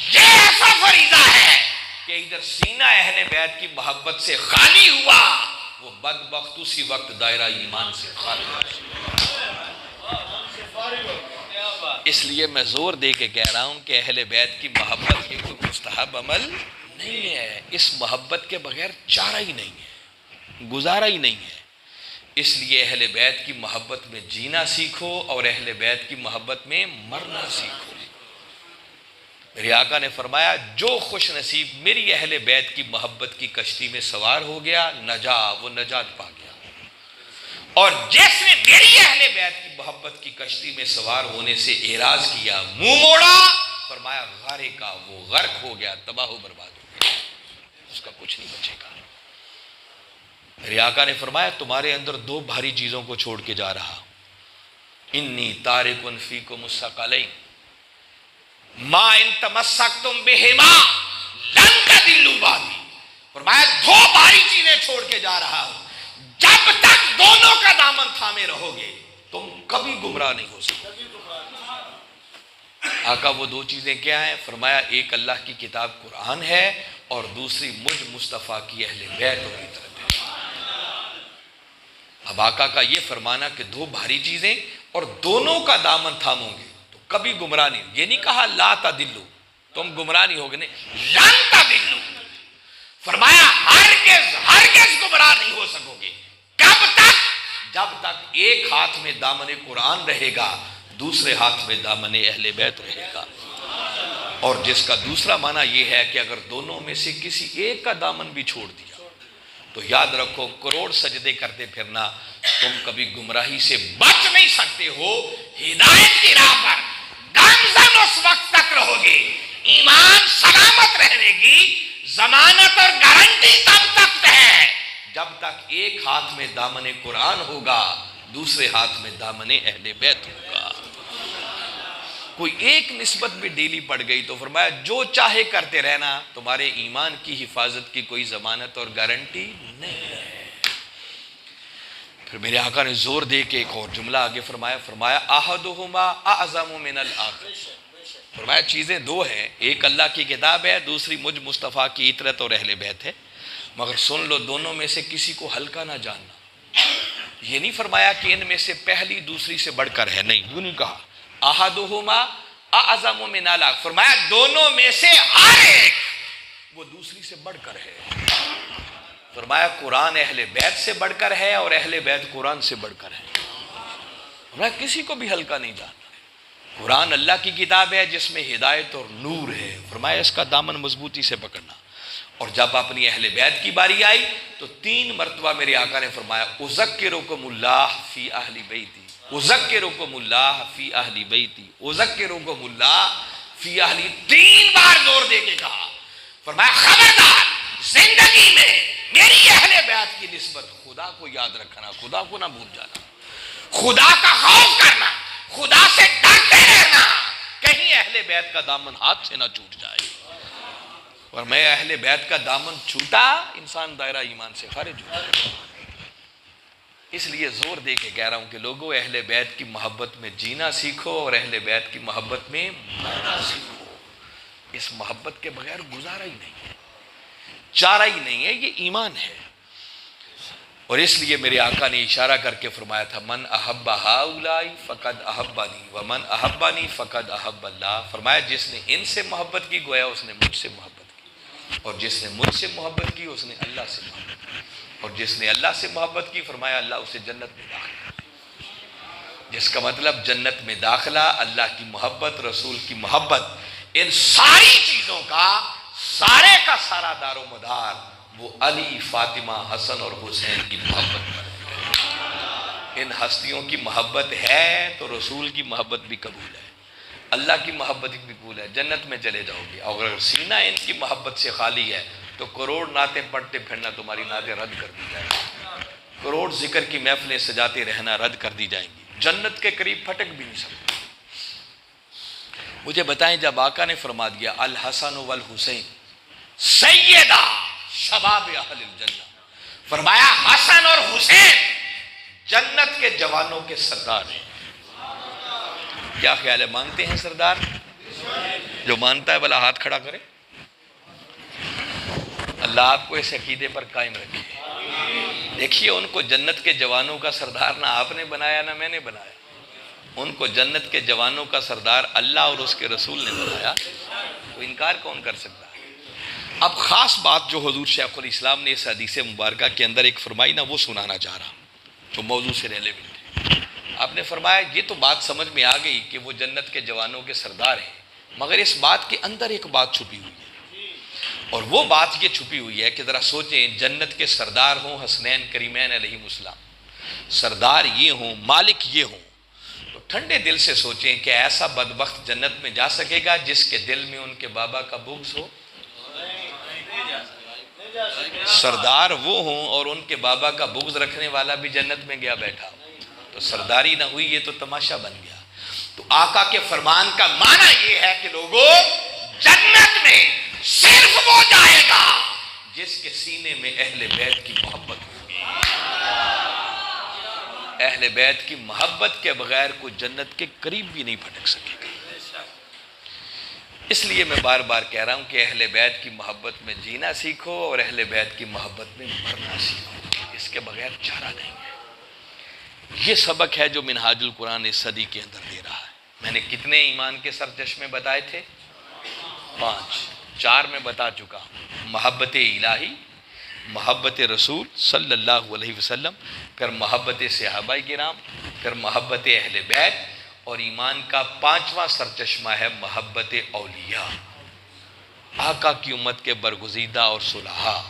یہ ایسا فریضہ ہے کہ ادھر سینہ اہل بیت کی محبت سے خالی ہوا، وہ بدبخت اسی وقت دائرہ ایمان سے خالی ہوا۔ اس لیے میں زور دے کے کہہ رہا ہوں کہ اہل بیت کی محبت یہ کوئی مستحب عمل نہیں ہے، اس محبت کے بغیر چارہ ہی نہیں ہے، گزارا ہی نہیں ہے۔ اس لیے اہل بیت کی محبت میں جینا سیکھو اور اہل بیت کی محبت میں مرنا سیکھو۔ میرے آقا نے فرمایا جو خوش نصیب میری اہل بیت کی محبت کی کشتی میں سوار ہو گیا نجا، وہ نجات پا گیا، اور جس نے میری اہل بیت کی محبت کی کشتی میں سوار ہونے سے اعراض کیا، منہ موڑا، فرمایا غارق کا، وہ غرق ہو گیا، تباہ و برباد ہو گیا، اس کا کچھ نہیں بچے گا۔ میرے آقا نے فرمایا تمہارے اندر 2 بھاری چیزوں کو چھوڑ کے جا رہا، انی تارک فیکم الثقلین ما ان تمسکتم بہما لن تضلوا بعدی، فرمایا 2 بھاری چیزیں چھوڑ کے جا رہا ہوں، جب تک دونوں کا دامن تھامے رہو گے تم کبھی گمراہ نہیں ہو سکتے۔ آقا وہ 2 چیزیں کیا ہیں؟ فرمایا ایک اللہ کی کتاب قرآن ہے، اور دوسری مجھ مصطفیٰ کی اہل بیت اور طرف ہے۔ اب آقا کا یہ فرمانا کہ 2 بھاری چیزیں اور دونوں کا دامن تھامو گے تو کبھی گمراہ نہیں، یہ نہیں کہا لا تضلوا، تم گمراہ نہیں ہوگے، نہیں، لن تضلوا، فرمایا ہرگز گمراہ نہیں ہو سکو گے۔ کب تک؟ جب تک ایک ہاتھ میں دامن قرآن رہے گا، دوسرے ہاتھ میں دامن اہل بیت رہے گا۔ اور جس کا دوسرا معنی یہ ہے کہ اگر دونوں میں سے کسی ایک کا دامن بھی چھوڑ دیا تو یاد رکھو کروڑ سجدے کرتے پھرنا، تم کبھی گمراہی سے بچ نہیں سکتے ہو۔ ہدایت کی راہ پر گامزن اس وقت تک رہو گے، ایمان سلامت رہے گی، ضمانت اور گارنٹی تب تک ہے جب تک ایک ہاتھ میں دامن قرآن ہوگا، دوسرے ہاتھ میں دامن اہل بیت ہوگا۔ کوئی ایک نسبت بھی ڈیلی پڑ گئی تو فرمایا جو چاہے کرتے رہنا، تمہارے ایمان کی حفاظت کی کوئی ضمانت اور گارنٹی نہیں ہے۔ پھر میرے آقا نے زور دے کے ایک اور جملہ آگے فرمایا احدہما اعظم من الآخر، فرمایا چیزیں 2 ہیں، ایک اللہ کی کتاب ہے، دوسری مجھ مصطفیٰ کی اطرت اور اہل بیت ہے، مگر سن لو دونوں میں سے کسی کو ہلکا نہ جاننا۔ یہ نہیں فرمایا کہ ان میں سے پہلی دوسری سے بڑھ کر ہے، نہیں، یوں نہیں کہا احدہما اعظم من الآخر، فرمایا دونوں میں سے ہر ایک وہ دوسری سے بڑھ کر ہے۔ فرمایا قرآن اہل بیت سے بڑھ کر ہے اور اہل بیت قرآن سے بڑھ کر ہے، فرمایا کسی کو بھی ہلکا نہیں جاننا۔ قرآن اللہ کی کتاب ہے جس میں ہدایت اور نور ہے، فرمایا اس کا دامن مضبوطی سے پکڑنا۔ اور جب اپنی اہل بیت کی باری آئی تو 3 مرتبہ میرے آقا نے فرمایا اذکرکم اللہ فی اہل بیتی، اذکرکم اللہ فی اہل بیتی، اذکرکم اللہ فی اہل، 3 بار زور دے کے کہا۔ فرمایا خبردار زندگی میں میری اہل بیت کی نسبت خدا کو یاد رکھنا، خدا کو نہ بھول جانا، خدا کا خوف کرنا، خدا سے ڈرتے رہنا، کہیں اہل بیت کا دامن ہاتھ سے نہ چھوٹ جائے۔ اور میں اہل بیت کا دامن چھوٹا انسان دائرہ ایمان سے خارج ہو جائے. اس لیے زور دے کے کہہ رہا ہوں کہ لوگوں اہل بیت کی محبت میں جینا سیکھو اور اہل بیت کی محبت میں مرنا سیکھو. اس محبت کے بغیر گزارا ہی نہیں ہے, چارہ ہی نہیں ہے, یہ ایمان ہے. اور اس لیے میرے آقا نے اشارہ کر کے فرمایا تھا من احب ہؤلاء فقد احبنی ومن احبنی فقد احب اللہ. فرمایا جس نے ان سے محبت کی گویا اس نے مجھ سے محبت کی, اور جس نے مجھ سے محبت کی اس نے اللہ سے محبت کی, اور جس نے اللہ سے محبت کی فرمایا اللہ اسے جنت میں داخل کر. جس کا مطلب جنت میں داخلہ, اللہ کی محبت, رسول کی محبت, ان ساری چیزوں کا سارے کا سارا دار و مدار وہ علی, فاطمہ, حسن اور حسین کی محبت پر ہے. ان ہستیوں کی محبت ہے تو رسول کی محبت بھی قبول ہے, اللہ کی محبت بھی قبول ہے, جنت میں چلے جاؤ گے. اور اگر سینہ ان کی محبت سے خالی ہے تو کروڑ نعتیں پڑھتے پھرنا تمہاری نعتیں رد کر دی جائیں گی, کروڑ ذکر کی محفلیں سجاتے رہنا رد کر دی جائیں گی, جنت کے قریب پھٹک بھی نہیں سکتے. مجھے بتائیں جب آقا نے فرما دیا الحسن والحسین سیدہ شباب اہل الجنہ, فرمایا حسن اور حسین جنت کے جوانوں کے سردار ہیں. کیا خیال ہے, مانتے ہیں سردار؟ جو مانتا ہے بھلا ہاتھ کھڑا کرے. اللہ آپ کو اس عقیدے پر قائم رکھے. دیکھیے ان کو جنت کے جوانوں کا سردار نہ آپ نے بنایا نہ میں نے بنایا, ان کو جنت کے جوانوں کا سردار اللہ اور اس کے رسول نے بنایا, تو انکار کون کر سکتا ہے. اب خاص بات جو حضور شیخ الاسلام نے اس حدیث مبارکہ کے اندر ایک فرمائی نا, وہ سنانا چاہ رہا ہوں جو موضوع سے ریلیونٹ ہے. آپ نے فرمایا یہ تو بات سمجھ میں آ گئی کہ وہ جنت کے جوانوں کے سردار ہیں, مگر اس بات کے اندر ایک بات چھپی ہوئی ہے, اور وہ بات یہ چھپی ہوئی ہے کہ ذرا سوچیں جنت کے سردار ہوں حسنین کریمین علیہم السلام, سردار یہ ہوں, مالک یہ ہوں, تو ٹھنڈے دل سے سوچیں کہ ایسا بدبخت جنت میں جا سکے گا جس کے دل میں ان کے بابا کا بغض ہو. سردار وہ ہوں اور ان کے بابا کا بغض رکھنے والا بھی جنت میں گیا بیٹھا, تو سرداری نہ ہوئی, یہ تو تماشا بن گیا. تو آقا کے فرمان کا معنی یہ ہے کہ لوگوں جنت میں صرف وہ جائے گا جس کے سینے میں اہل بیت کی محبت ہوگی. اہل بیت کی محبت کے بغیر کوئی جنت کے قریب بھی نہیں پھٹک سکے گا. اس لیے میں بار بار کہہ رہا ہوں کہ اہل بیت کی محبت میں جینا سیکھو اور اہل بیت کی محبت میں مرنا سیکھو, اس کے بغیر چارہ نہیں ہے. یہ سبق ہے جو منہاج القرآن اس صدی کے اندر دے رہا ہے. میں نے کتنے ایمان کے سرچشمے بتائے تھے؟ 5. 4 میں بتا چکا ہوں. محبت الہی, محبت رسول صلی اللہ علیہ وسلم, پھر محبت صحابہ کرام, پھر محبت اہل بیت, اور ایمان کا 5واں سرچشمہ ہے محبت اولیاء, آقا کی امت کے برگزیدہ اور صلحاء.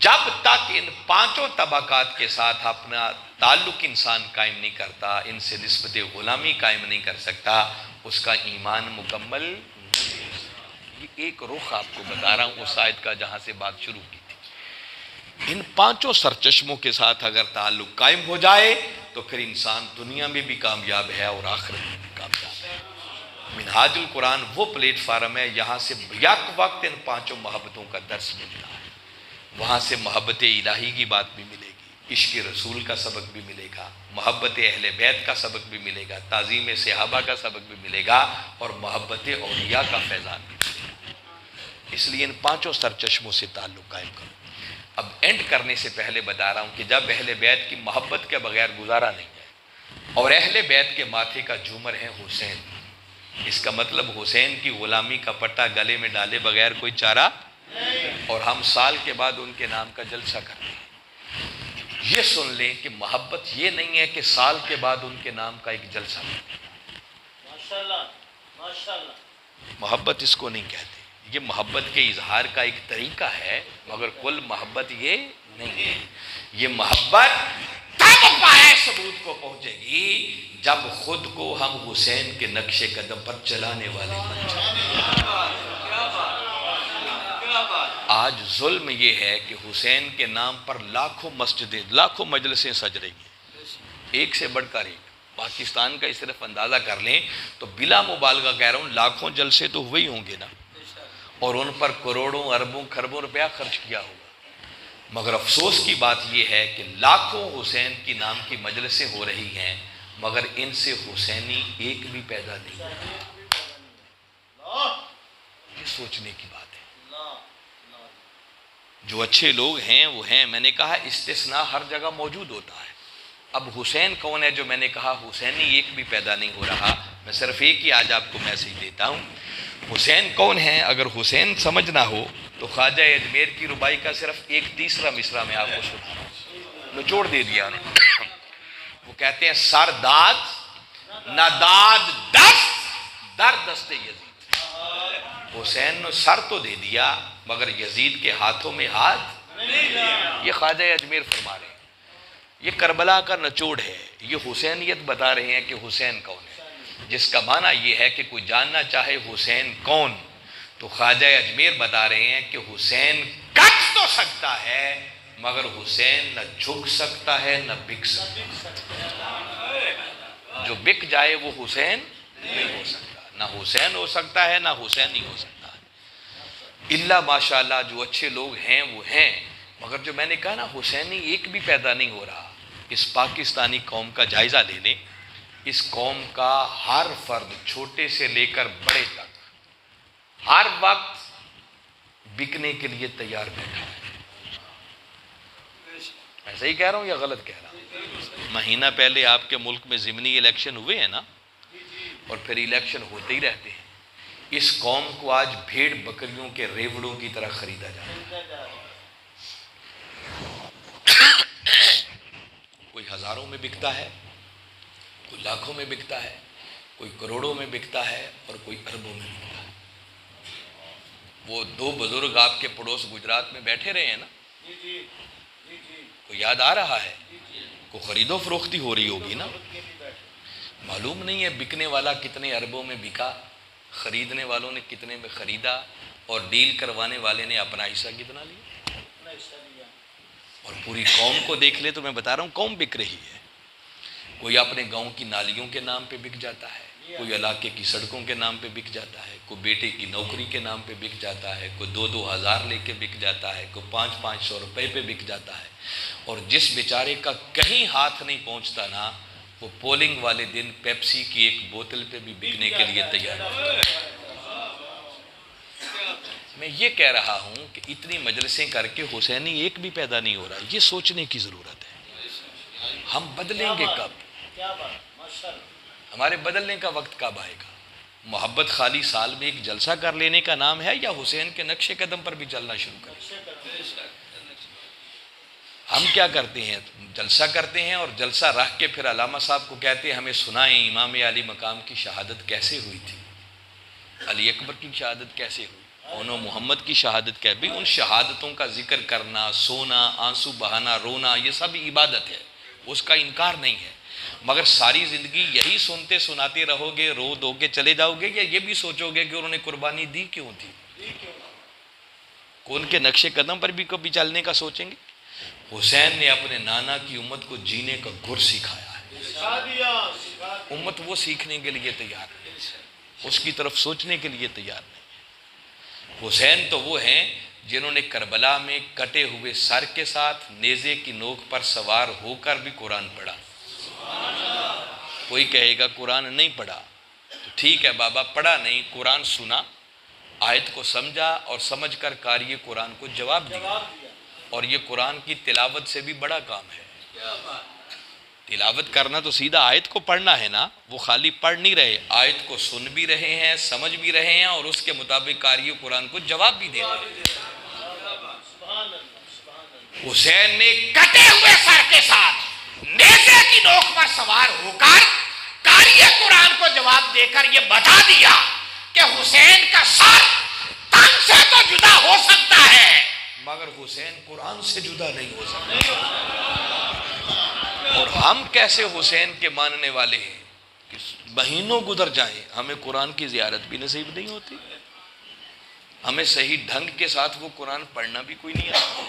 جب تک ان 5 طبقات کے ساتھ اپنا تعلق انسان قائم نہیں کرتا, ان سے نسبت غلامی قائم نہیں کر سکتا, اس کا ایمان مکمل نہیں. یہ ایک رخ آپ کو بتا رہا ہوں اس آیت کا جہاں سے بات شروع کی تھی. ان 5 سرچشموں کے ساتھ اگر تعلق قائم ہو جائے تو پھر انسان دنیا میں بھی کامیاب ہے اور آخرت میں بھی کامیاب ہے. منہاج القرآن وہ پلیٹ فارم ہے, یہاں سے یک وقت ان 5 محبتوں کا درس ملتا ہے. وہاں سے محبت الہی کی بات بھی ملے گی, عشق رسول کا سبق بھی ملے گا, محبت اہل بیت کا سبق بھی ملے گا, تعظیم صحابہ کا سبق بھی ملے گا, اور محبت اولیاء کا فیضان بھی ملے گا. اس لیے ان 5 سرچشموں سے تعلق قائم کرو. اب اینڈ کرنے سے پہلے بتا رہا ہوں کہ جب اہل بیت کی محبت کے بغیر گزارا نہیں ہے, اور اہل بیت کے ماتھے کا جھومر ہے حسین, اس کا مطلب حسین کی غلامی کا پٹا گلے میں ڈالے بغیر کوئی چارہ, اور ہم سال کے بعد ان کے نام کا جلسہ کرتے ہیں. یہ سن لیں کہ محبت یہ نہیں ہے کہ سال کے بعد ان کے نام کا ایک جلسہ کرتے ہیں. محبت اس کو نہیں کہتے. یہ محبت کے اظہار کا ایک طریقہ ہے, مگر کل محبت یہ نہیں ہے. یہ محبت تب پائے ثبوت کو پہنچے گی جب خود کو ہم حسین کے نقش قدم پر چلانے والے بن جائیں. آج ظلم یہ ہے کہ حسین کے نام پر لاکھوں مسجدیں, لاکھوں مجلسیں سج رہی ہیں, ایک سے بڑھ کر ایک. پاکستان کا صرف اندازہ کر لیں تو بلا مبالغہ کہہ رہا ہوں لاکھوں جلسے تو ہوئے ہی ہوں گے نا. اور ان پر کروڑوں اربوں خربوں روپیہ خرچ کیا ہوگا، مگر افسوس کی بات یہ ہے کہ لاکھوں حسین کی نام کی مجلسیں ہو رہی ہیں، مگر ان سے حسینی ایک بھی پیدا نہیں ہو رہا۔ یہ سوچنے کی بات ہے۔ جو اچھے لوگ ہیں وہ ہیں، میں نے کہا استثناء ہر جگہ موجود ہوتا ہے۔ اب حسین کون ہے؟ جو میں نے کہا حسینی ایک بھی پیدا نہیں ہو رہا، میں صرف ایک ہی آج آپ کو میسج دیتا ہوں۔ حسین کون ہے؟ اگر حسین سمجھنا ہو تو خواجہ اجمیر کی ربائی کا صرف ایک تیسرا مصرع میں آپ کو سنا، نچوڑ دے دیا انہیں۔ وہ کہتے ہیں سر داد نہ داد دست در دست یزید۔ حسین نے سر تو دے دیا مگر یزید کے ہاتھوں میں ہاتھ، یہ خواجہ اجمیر فرما رہے ہیں۔ یہ کربلا کا نچوڑ ہے، یہ حسینیت بتا رہے ہیں کہ حسین کون ہے، جس کا معنی یہ ہے کہ کوئی جاننا چاہے حسین کون، تو خواجہ اجمیر بتا رہے ہیں کہ حسین کٹ تو سکتا ہے مگر حسین نہ جھک سکتا ہے نہ بک سکتا ہے۔ جو بک جائے وہ حسین نہیں ہو سکتا، نہ حسین ہو سکتا ہے نہ حسین نہیں ہو سکتا ہے۔ اللہ ماشاءاللہ جو اچھے لوگ ہیں وہ ہیں، مگر جو میں نے کہا نا حسینی ایک بھی پیدا نہیں ہو رہا۔ اس پاکستانی قوم کا جائزہ لے لیں، اس قوم کا ہر فرد چھوٹے سے لے کر بڑے تک ہر وقت بکنے کے لیے تیار بیٹھا ہے۔ میں صحیح کہہ رہا ہوں یا غلط کہہ رہا ہوں؟ مہینہ پہلے آپ کے ملک میں ضمنی الیکشن ہوئے ہیں نا، اور پھر الیکشن ہوتے ہی رہتے ہیں۔ اس قوم کو آج بھیڑ بکریوں کے ریوڑوں کی طرح خریدا جاتا ہے۔ کوئی ہزاروں میں بکتا ہے، کوئی لاکھوں میں بکتا ہے، کوئی کروڑوں میں بکتا ہے اور کوئی اربوں میں بکتا ہے۔ وہ دو بزرگ آپ کے پڑوس گجرات میں بیٹھے رہے ہیں نا، کوئی یاد آ رہا ہے؟ کوئی خرید و فروختی ہو رہی ہوگی نا، معلوم نہیں ہے بکنے والا کتنے اربوں میں بکا، خریدنے والوں نے کتنے میں خریدا، اور ڈیل کروانے والے نے اپنا حصہ کتنا لیا۔ اور پوری قوم کو دیکھ لے تو میں بتا رہا ہوں قوم بک رہی ہے۔ کوئی اپنے گاؤں کی نالیوں کے نام پہ بک جاتا ہے، کوئی علاقے کی سڑکوں کے نام پہ بک جاتا ہے، کوئی بیٹے کی نوکری کے نام پہ بک جاتا ہے، کوئی 2,000 لے کے بک جاتا ہے، کوئی 500 روپے پہ بک جاتا ہے۔ اور جس بیچارے کا کہیں ہاتھ نہیں پہنچتا نا، وہ پولنگ والے دن پیپسی کی ایک بوتل پہ بھی بکنے کے لیے تیار ہے۔ میں یہ کہہ رہا ہوں کہ اتنی مجلسیں کر کے حسینی ایک بھی پیدا نہیں ہو رہا، یہ سوچنے کی ضرورت ہے۔ ہم بدلیں گے کب؟ ہمارے بدلنے کا وقت کب آئے گا؟ محبت خالی سال میں ایک جلسہ کر لینے کا نام ہے، یا حسین کے نقش قدم پر بھی چلنا شروع کریں؟ ہم کیا کرتے ہیں؟ جلسہ کرتے ہیں اور جلسہ رکھ کے پھر علامہ صاحب کو کہتے ہیں ہمیں سنائیں امام علی مقام کی شہادت کیسے ہوئی تھی، علی اکبر کی شہادت کیسے ہوئی، انہوں محمد کی شہادت کیا بھی۔ ان شہادتوں کا ذکر کرنا، سونا، آنسو بہانا، رونا، یہ سب عبادت ہے، اس کا انکار نہیں ہے، مگر ساری زندگی یہی سنتے سناتے رہو گے، رو دو کے چلے جاؤ گے، یا یہ بھی سوچو گے کہ انہوں نے قربانی دی کیوں تھی؟ کون کے نقش قدم پر بھی کبھی چلنے کا سوچیں گے؟ حسین نے اپنے نانا کی امت کو جینے کا گر سکھایا ہے، امت وہ سیکھنے کے لیے تیار ہے، اس کی طرف سوچنے کے لیے تیار نہیں۔ حسین تو وہ ہیں جنہوں نے کربلا میں کٹے ہوئے سر کے ساتھ نیزے کی نوک پر سوار ہو کر بھی قرآن پڑھا۔ کوئی کہے گا قرآن نہیں پڑھا، تو ٹھیک ہے بابا، پڑھا نہیں، قرآن سنا، آیت کو سمجھا اور سمجھ کر قاری قرآن کو جواب دیا، اور یہ قرآن کی تلاوت سے بھی بڑا کام ہے۔ تلاوت کرنا تو سیدھا آیت کو پڑھنا ہے نا، وہ خالی پڑھ نہیں رہے، آیت کو سن بھی رہے ہیں، سمجھ بھی رہے ہیں، اور اس کے مطابق قاری قرآن کو جواب بھی دے رہے ہیں۔ حسین نے کٹے ہوئے سر کے ساتھ نیزے کی نوک پر سوار ہو کر قاری قرآن کو جواب دے کر یہ بتا دیا کہ حسین کا سر تن سے تو جدا ہو سکتا ہے مگر حسین قرآن سے جدا نہیں ہو سکتا۔ اور ہم کیسے حسین کے ماننے والے ہیں کہ مہینوں گزر جائیں ہمیں قرآن کی زیارت بھی نصیب نہیں ہوتی، ہمیں صحیح ڈھنگ کے ساتھ وہ قرآن پڑھنا بھی کوئی نہیں آتا،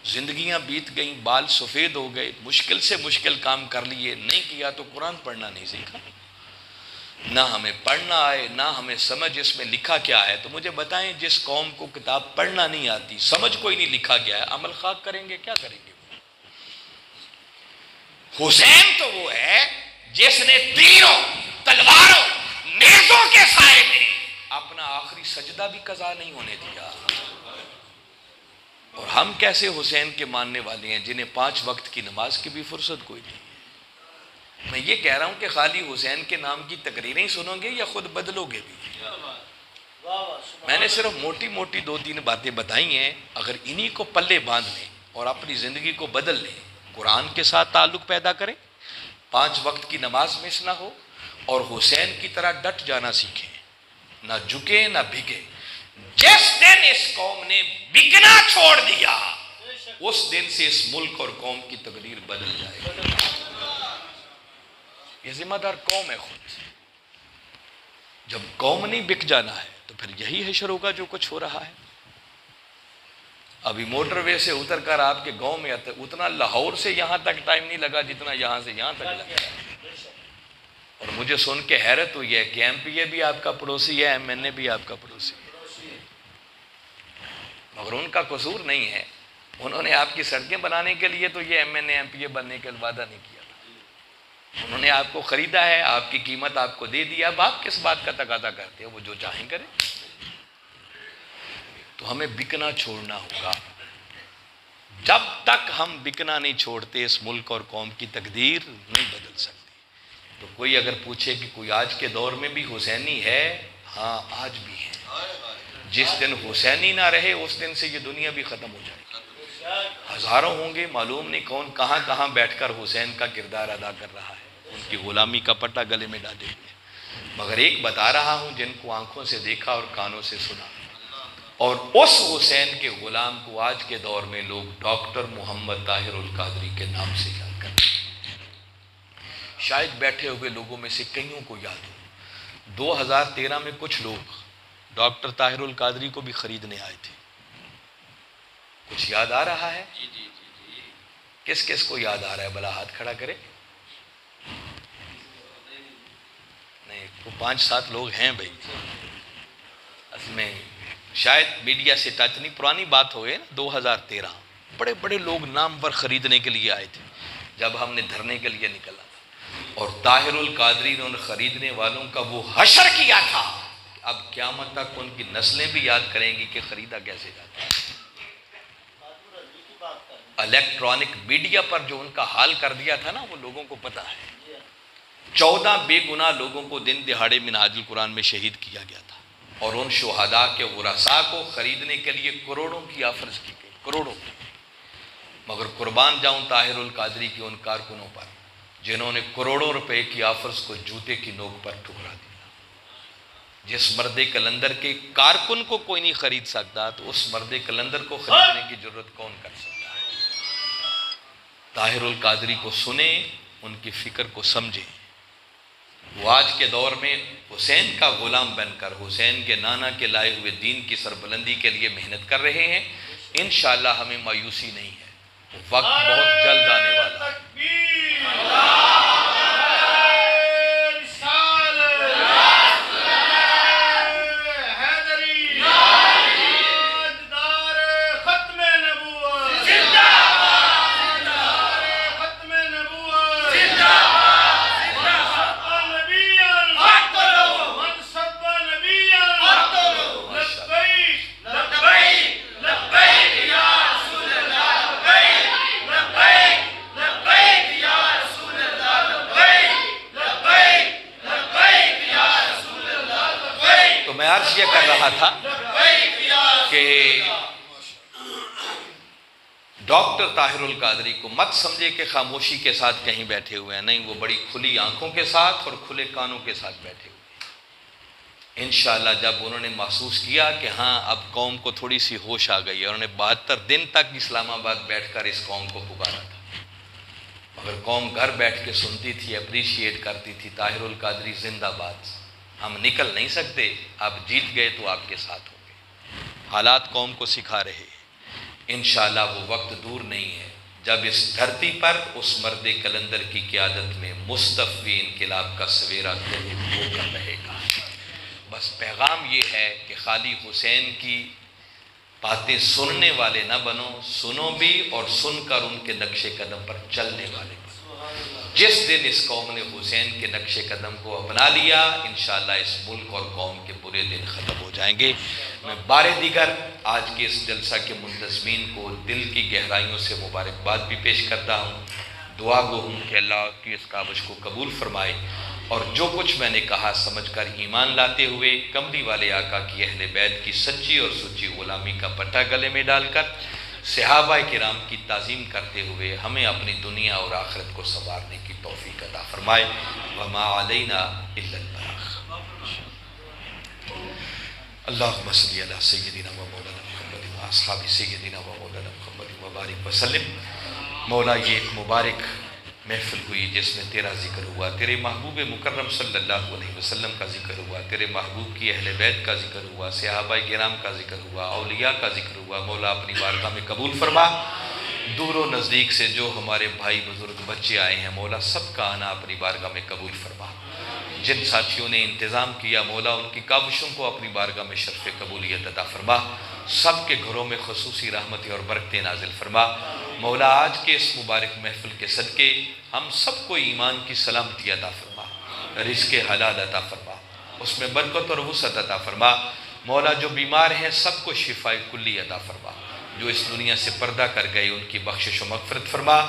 زندگیاں بیت گئیں، بال سفید ہو گئے، مشکل سے مشکل کام کر لیے، نہیں کیا تو قرآن پڑھنا نہیں سیکھا۔ نہ ہمیں پڑھنا آئے نہ ہمیں سمجھ اس میں لکھا کیا ہے. تو مجھے بتائیں جس قوم کو کتاب پڑھنا نہیں آتی، سمجھ کوئی نہیں لکھا گیا ہے، عمل خاک کریں گے؟ کیا کریں گے؟ حسین تو وہ ہے جس نے تیروں تلواروں نیزوں کے سائے میں اپنا آخری سجدہ بھی قضا نہیں ہونے دیا. اور ہم کیسے حسین کے ماننے والے ہیں جنہیں 5 وقت کی نماز کی بھی فرصت کوئی نہیں. میں یہ کہہ رہا ہوں کہ خالی حسین کے نام کی تقریریں سنو گے یا خود بدلو گے بھی؟ میں نے صرف موٹی موٹی 2-3 باتیں بتائی ہیں. اگر انہی کو پلے باندھ لیں اور اپنی زندگی کو بدل لیں، قرآن کے ساتھ تعلق پیدا کریں، 5 وقت کی نماز مس نہ ہو، اور حسین کی طرح ڈٹ جانا سیکھیں، نہ جھکے نہ بھگے. جس دن اس قوم نے بکنا چھوڑ دیا اس دن سے اس ملک اور قوم کی تقدیر بدل جائے گی. یہ ذمہ دار قوم ہے خود. جب قوم نہیں بک جانا ہے تو پھر یہی حشر ہوگا جو کچھ ہو رہا ہے. ابھی موٹر وے سے اتر کر آپ کے گاؤں میں آتے اتنا لاہور سے یہاں تک ٹائم نہیں لگا جتنا یہاں سے یہاں تک لگا. اور مجھے سن کے حیرت ہوئی ہے کہ ایم پی اے بھی آپ کا پڑوسی ہے، ایم این اے بھی آپ کا پڑوسی ہے. مگر ان کا قصور نہیں ہے، انہوں نے آپ کی سڑکیں بنانے کے لیے تو یہ M N A M P A بننے کا وعدہ نہیں کیا تھا. انہوں نے آپ کو خریدا ہے، آپ کی قیمت آپ کو دے دیا. اب آپ کس بات کا تقاضا کرتے ہیں؟ وہ جو چاہیں کریں. تو ہمیں بکنا چھوڑنا ہوگا. جب تک ہم بکنا نہیں چھوڑتے اس ملک اور قوم کی تقدیر نہیں بدل سکتی. تو کوئی اگر پوچھے کہ کوئی آج کے دور میں بھی حسینی ہے، ہاں آج بھی ہے. جس دن حسینی نہ رہے اس دن سے یہ دنیا بھی ختم ہو جائے گی. ہزاروں ہوں گے، معلوم نہیں کون کہاں کہاں بیٹھ کر حسین کا کردار ادا کر رہا ہے، ان کی غلامی کا پٹا گلے میں ڈالے ہوئے. مگر ایک بتا رہا ہوں جن کو آنکھوں سے دیکھا اور کانوں سے سنا. اور اس حسین کے غلام کو آج کے دور میں لوگ ڈاکٹر محمد طاہر القادری کے نام سے یاد کرتے ہیں. شاید بیٹھے ہوئے لوگوں میں سے کئیوں کو یاد ہو 2013 میں کچھ لوگ ڈاکٹر طاہر القادری کو بھی خریدنے آئے تھے. کچھ یاد آ رہا ہے؟ کس کس کو یاد آ رہا ہے؟ بھلا ہاتھ کھڑا کرے. نہیں، وہ 5-7 لوگ ہیں بھائی. اصل میں شاید میڈیا سے ٹچ نہیں، پرانی بات ہوئے نا 2013. بڑے بڑے لوگ نامور خریدنے کے لیے آئے تھے جب ہم نے دھرنے کے لیے نکلا تھا. اور طاہر القادری نے ان خریدنے والوں کا وہ حشر کیا تھا. اب قیامت تک ان کی نسلیں بھی یاد کریں گی کہ خریدا کیسے جاتا ہے. الیکٹرانک میڈیا پر جو ان کا حال کر دیا تھا نا، وہ لوگوں کو پتا ہے. 14 بے گناہ لوگوں کو دن دہاڑے منہاج القرآن میں شہید کیا گیا تھا. اور ان شہداء کے ورثاء کو خریدنے کے لیے کروڑوں کی آفرز کی گئی، کروڑوں کی. مگر قربان جاؤں طاہر القادری کی ان کارکنوں پر جنہوں نے کروڑوں روپے کی آفرز کو جوتے کی نوک پر ٹھکرا دیا. جس مرد کلندر کے کارکن کو کوئی نہیں خرید سکتا تو اس مرد کلندر کو خریدنے کی ضرورت کون کر سکتا ہے؟ طاہر القادری کو سنیں، ان کی فکر کو سمجھیں. وہ آج کے دور میں حسین کا غلام بن کر حسین کے نانا کے لائے ہوئے دین کی سربلندی کے لیے محنت کر رہے ہیں. انشاءاللہ ہمیں مایوسی نہیں ہے، وقت بہت جلد آنے والا ہے. یہ کر رہا تھا کہ ڈاکٹر طاہر القادری کو مت سمجھے کہ خاموشی کے ساتھ کہیں بیٹھے ہوئے ہیں. نہیں، وہ بڑی کھلی آنکھوں کے ساتھ اور کھلے کانوں کے ساتھ بیٹھے ہوئے ہیں. انشاءاللہ جب انہوں نے محسوس کیا کہ ہاں اب قوم کو تھوڑی سی ہوش آ گئی ہے، انہوں نے 72 دن تک اسلام آباد بیٹھ کر اس قوم کو پکارا تھا. مگر قوم گھر بیٹھ کے سنتی تھی، اپریشیٹ کرتی تھی. طاہر القادری زندہ باد، ہم نکل نہیں سکتے، آپ جیت گئے تو آپ کے ساتھ ہوں گے. حالات قوم کو سکھا رہے. انشاءاللہ وہ وقت دور نہیں ہے جب اس دھرتی پر اس مرد کلندر کی قیادت میں مصطفی انقلاب کا سویرا ہو کر رہے گا۔ بس پیغام یہ ہے کہ خالی حسین کی باتیں سننے والے نہ بنو، سنو بھی اور سن کر ان کے نقش قدم پر چلنے والے بنو۔ جس دن اس قوم نے حسین کے نقش قدم کو اپنا لیا، انشاءاللہ اس ملک اور قوم کے برے دن ختم ہو جائیں گے۔ میں بار دیگر آج کے اس جلسہ کے منتظمین کو دل کی گہرائیوں سے مبارکباد بھی پیش کرتا ہوں۔ دعا گو ہوں کہ اللہ کی اس کاوش کو قبول فرمائے، اور جو کچھ میں نے کہا سمجھ کر ایمان لاتے ہوئے کملی والے آقا کی اہل بیت کی سچی اور سچی غلامی کا پٹا گلے میں ڈال کر صحابہ کرام کی تعظیم کرتے ہوئے ہمیں اپنی دنیا اور آخرت کو سنوارنے کی توفیق عطا فرمائے۔ وما علینا الا البلاغ۔ اللہم صلی علی سیدنا و مولانا محمد و اصحاب سیدنا و مولانا محمد وبارک وسلم۔ مولا یہ ایک مبارک محفل ہوئی جس میں تیرا ذکر ہوا، تیرے محبوب مکرم صلی اللہ علیہ وسلم کا ذکر ہوا، تیرے محبوب کی اہل بیت کا ذکر ہوا، صحابہ کرام کا ذکر ہوا، اولیاء کا ذکر ہوا۔ مولا اپنی بارگاہ میں قبول فرما۔ دور و نزدیک سے جو ہمارے بھائی بزرگ بچے آئے ہیں مولا سب کا آنا اپنی بارگاہ میں قبول فرما۔ جن ساتھیوں نے انتظام کیا مولا ان کی کاوشوں کو اپنی بارگاہ میں شرف قبولیت عطا فرما۔ سب کے گھروں میں خصوصی رحمتیں اور برکتیں نازل فرما۔ مولا آج کے اس مبارک محفل کے صدقے ہم سب کو ایمان کی سلامتی عطا فرما، رزق حلال عطا فرما، اس میں برکت اور وسعت عطا فرما۔ مولا جو بیمار ہیں سب کو شفاء کلی عطا فرما، جو اس دنیا سے پردہ کر گئے ان کی بخشش و مغفرت فرما۔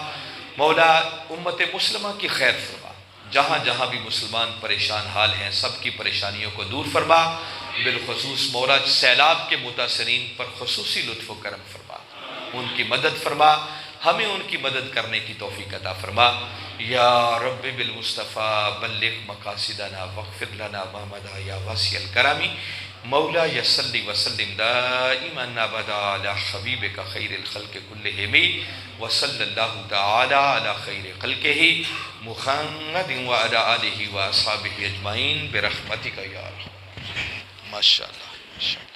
مولا امت مسلمہ کی خیر فرما، جہاں جہاں بھی مسلمان پریشان حال ہیں سب کی پریشانیوں کو دور فرما۔ بالخصوص مولا سیلاب کے متاثرین پر خصوصی لطف و کرم فرما، ان کی مدد فرما، ہمیں ان کی مدد کرنے کی توفیق عطا فرما۔ یا رب بالمصطفیٰ بلغ مقاصدنا واغفر لنا ما مضى یا واسع الکرم۔ مولا یصلی وسلم دائما ابدا علی حبیبک خیر الخلق کلہم وصلی اللہ تعالی علی خیر خلقہ محمد وعلی آلہ واصحابہ اجمعین برحمتک یا ارحم۔ ماشاءاللہ۔